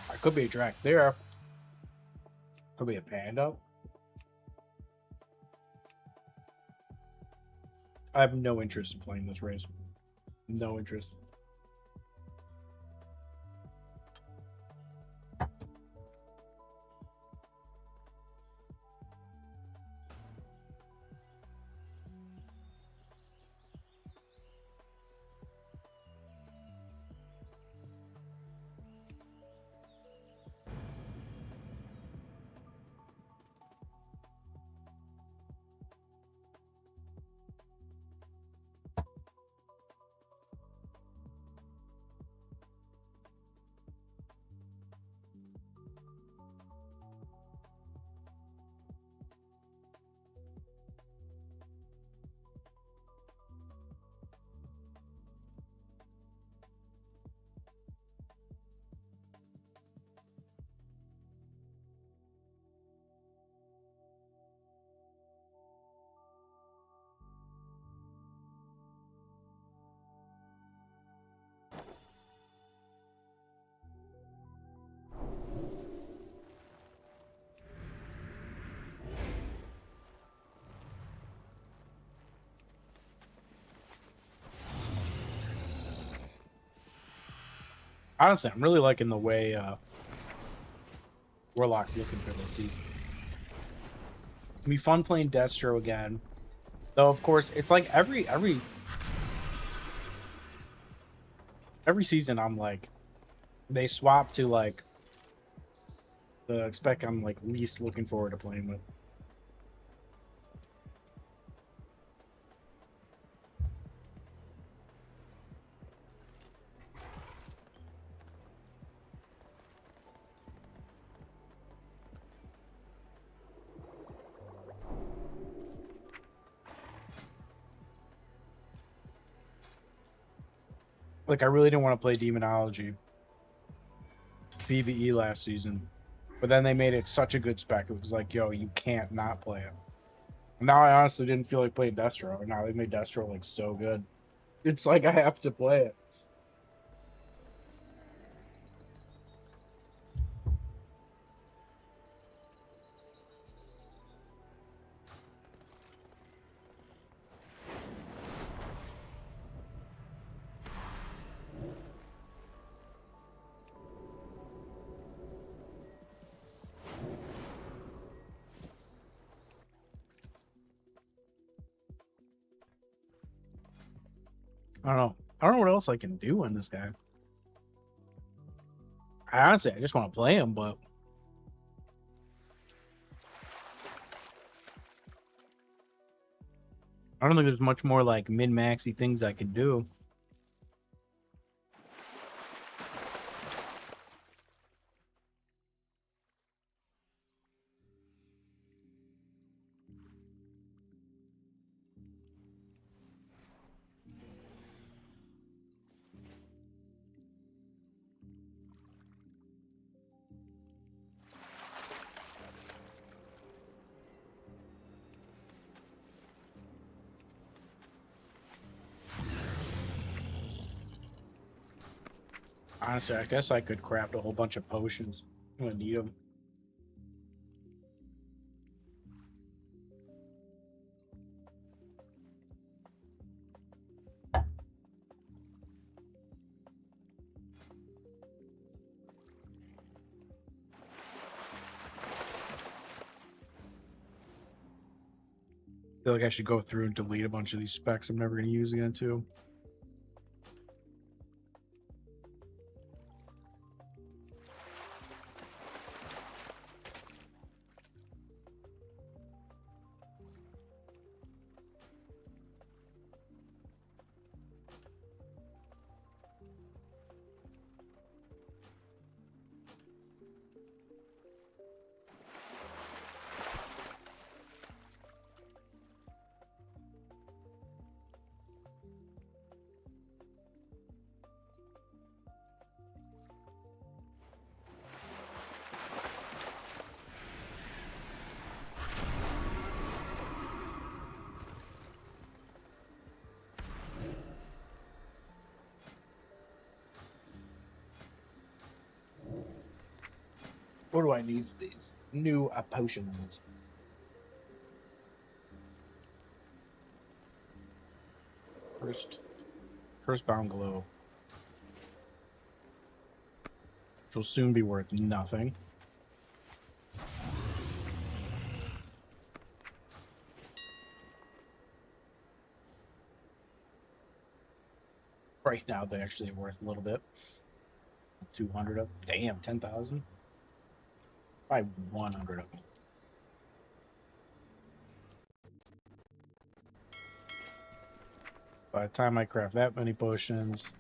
I could be a Drac there. Could be a Panda. I have no interest in playing this race. No interest. Honestly, I'm really liking the way Warlock's looking for this season. It'll be fun playing Destro again. Though, of course, it's like every season I'm like, they swap to like the spec I'm like least looking forward to playing with. Like, I really didn't want to play Demonology PvE last season, but then they made it such a good spec. It was like, yo, you can't not play it. Now I honestly didn't feel like playing Destro, and now they made Destro like so good. It's like I have to play it. I don't know. I don't know what else I can do on this guy. I just want to play him, but I don't think there's much more like min-maxy things I can do. Honestly, I guess I could craft a whole bunch of potions. I'm gonna need them. I feel like I should go through and delete a bunch of these specs I'm never gonna use again too. What do I need for these new potions? First bound glow, which will soon be worth nothing. Right now, they actually are worth a little bit. 200 of damn 10,000. Probably 100 of them. By the time I craft that many potions,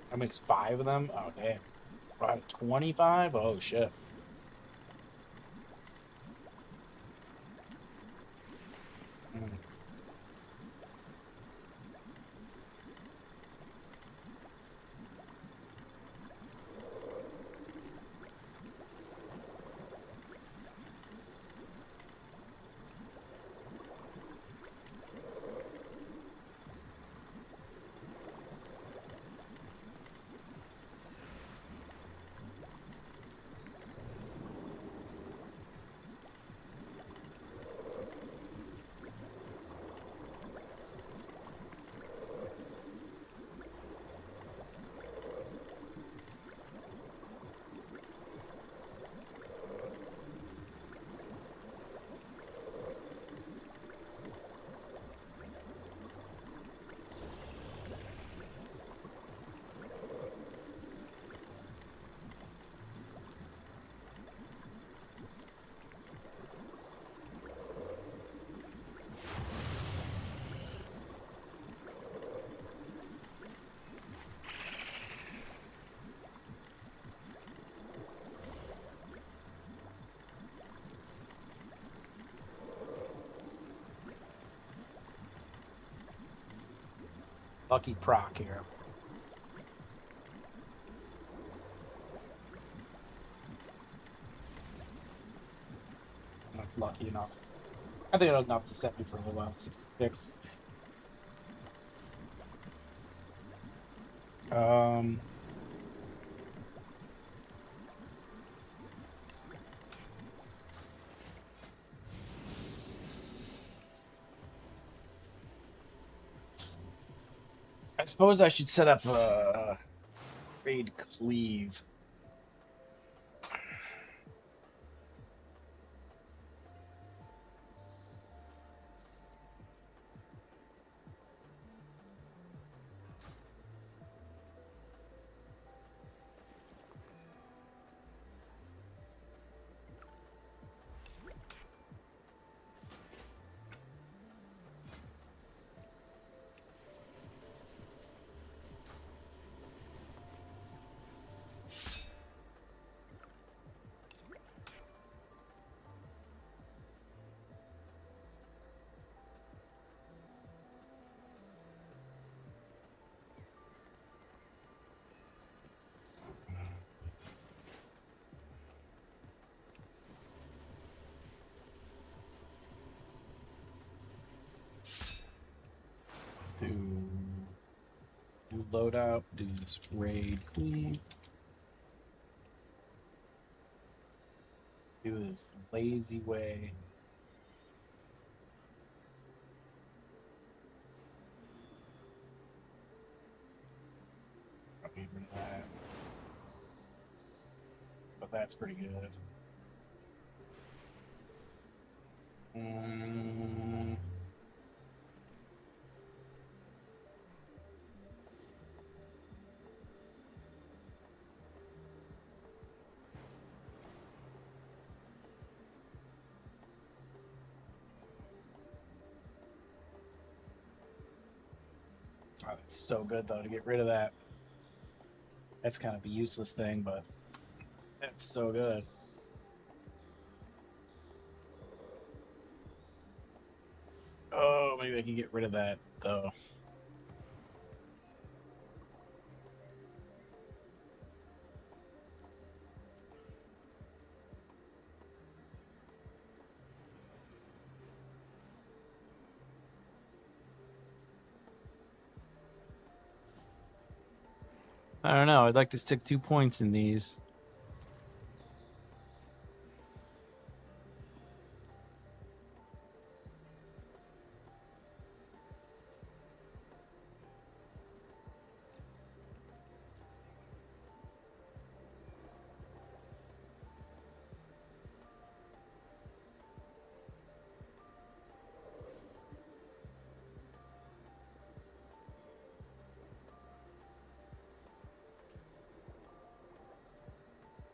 that makes 5 of them. Oh damn! Right, 25. Oh shit. Lucky proc here. That's lucky enough. I think it was enough to set me for a little while. 66. I suppose I should set up a raid cleave. Do loadout. Do this raid cleave. Do this lazy way. Probably get rid of that. But that's pretty good. Oh, that's so good though to get rid of that. That's kind of a useless thing, but that's so good. Oh, maybe I can get rid of that though. I don't know. I'd like to stick 2 points in these.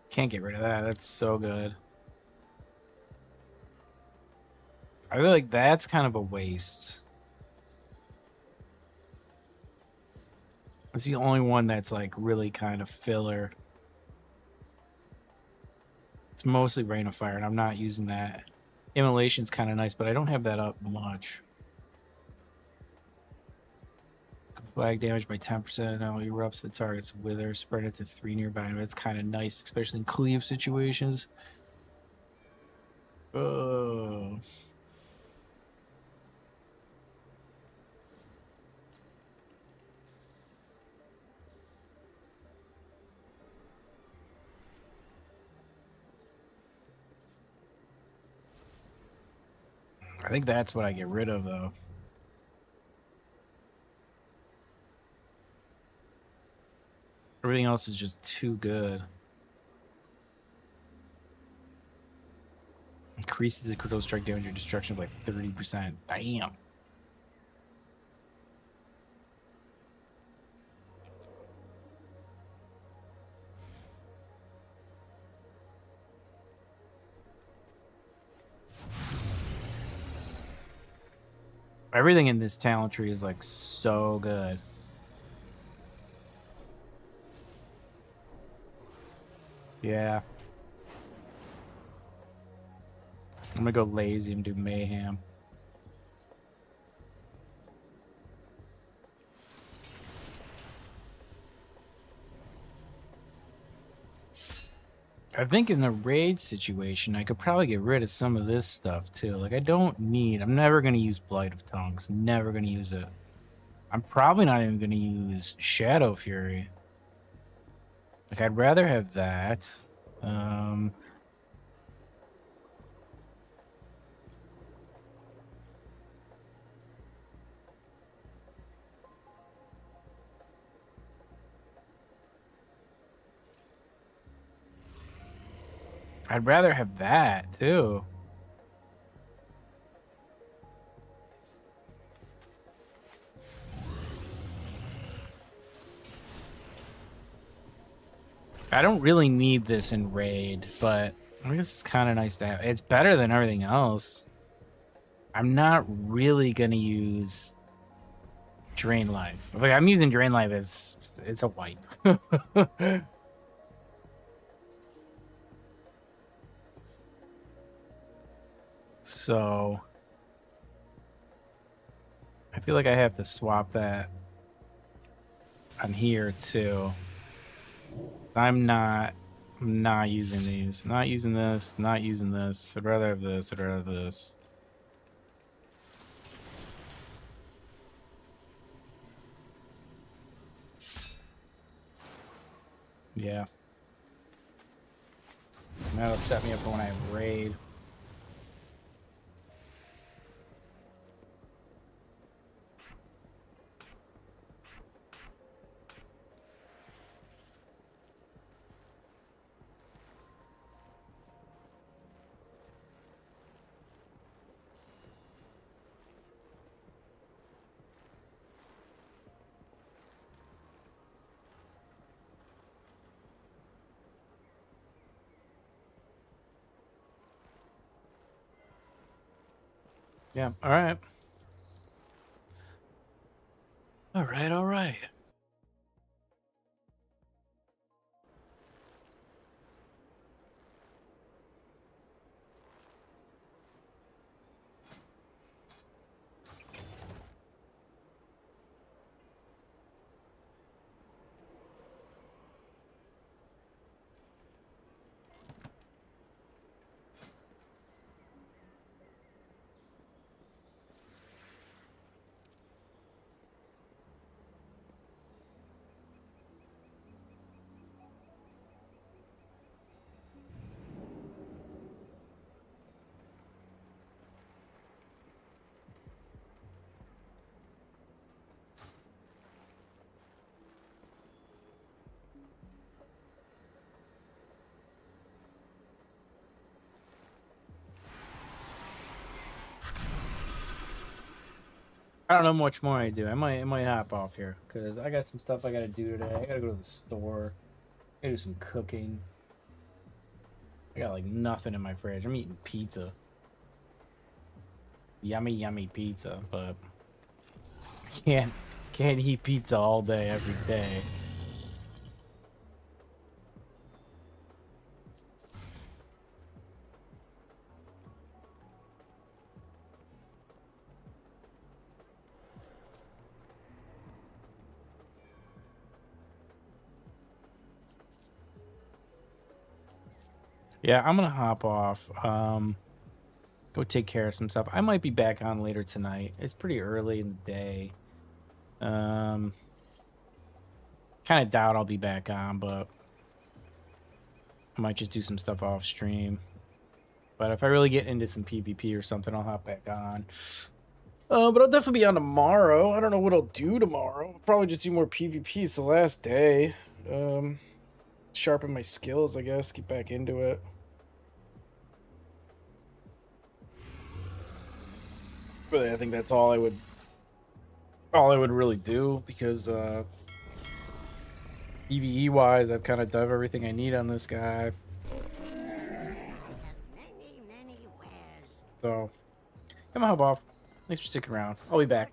Can't get rid of that. That's so good. I feel like that's kind of a waste. It's the only one that's like really kind of filler. It's mostly Rain of Fire, and I'm not using that. Immolation's kind of nice, but I don't have that up much. Flag damage by 10%. Now erupts the target's wither. Spread it to 3 nearby. That's kind of nice, especially in cleave situations. Oh. I think that's what I get rid of, though. Everything else is just too good. Increases the critical strike damage or destruction by 30%. Damn. Everything in this talent tree is like so good. Yeah. I'm gonna go lazy and do mayhem. I think in the raid situation, I could probably get rid of some of this stuff too. Like, I'm never going to use Blight of Tongues. Never going to use it. I'm probably not even going to use Shadow Fury. Like, I'd rather have that. I'd rather have that too. I don't really need this in raid, but I guess it's kind of nice to have. It's better than everything else. I'm not really gonna use Drain Life. Like, I'm using Drain Life as it's a wipe. So I feel like I have to swap that on here too. I'm not using these. Not using this. Not using this. I'd rather have this. I'd rather have this. Yeah. That'll set me up for when I raid. Yeah. All right. All right. All right. I don't know much more I do. I might hop off here because I got some stuff I gotta do today. I gotta go to the store. I gotta do some cooking. I got like nothing in my fridge. I'm eating pizza. Yummy, yummy pizza, but I can't eat pizza all day every day. Yeah, I'm gonna hop off. Go take care of some stuff. I might be back on later tonight. It's pretty early in the day. Kind of doubt I'll be back on, but I might just do some stuff off stream. But if I really get into some PvP or something, I'll hop back on. But I'll definitely be on tomorrow. I don't know what I'll do tomorrow. I'll probably just do more PvP. It's the last day. Sharpen my skills, I guess. Get back into it. Really, I think that's all I would really do because PvE wise, I've kind of done everything I need on this guy. Many, many wares. So I'm gonna hop off. Thanks for sticking around. I'll be back.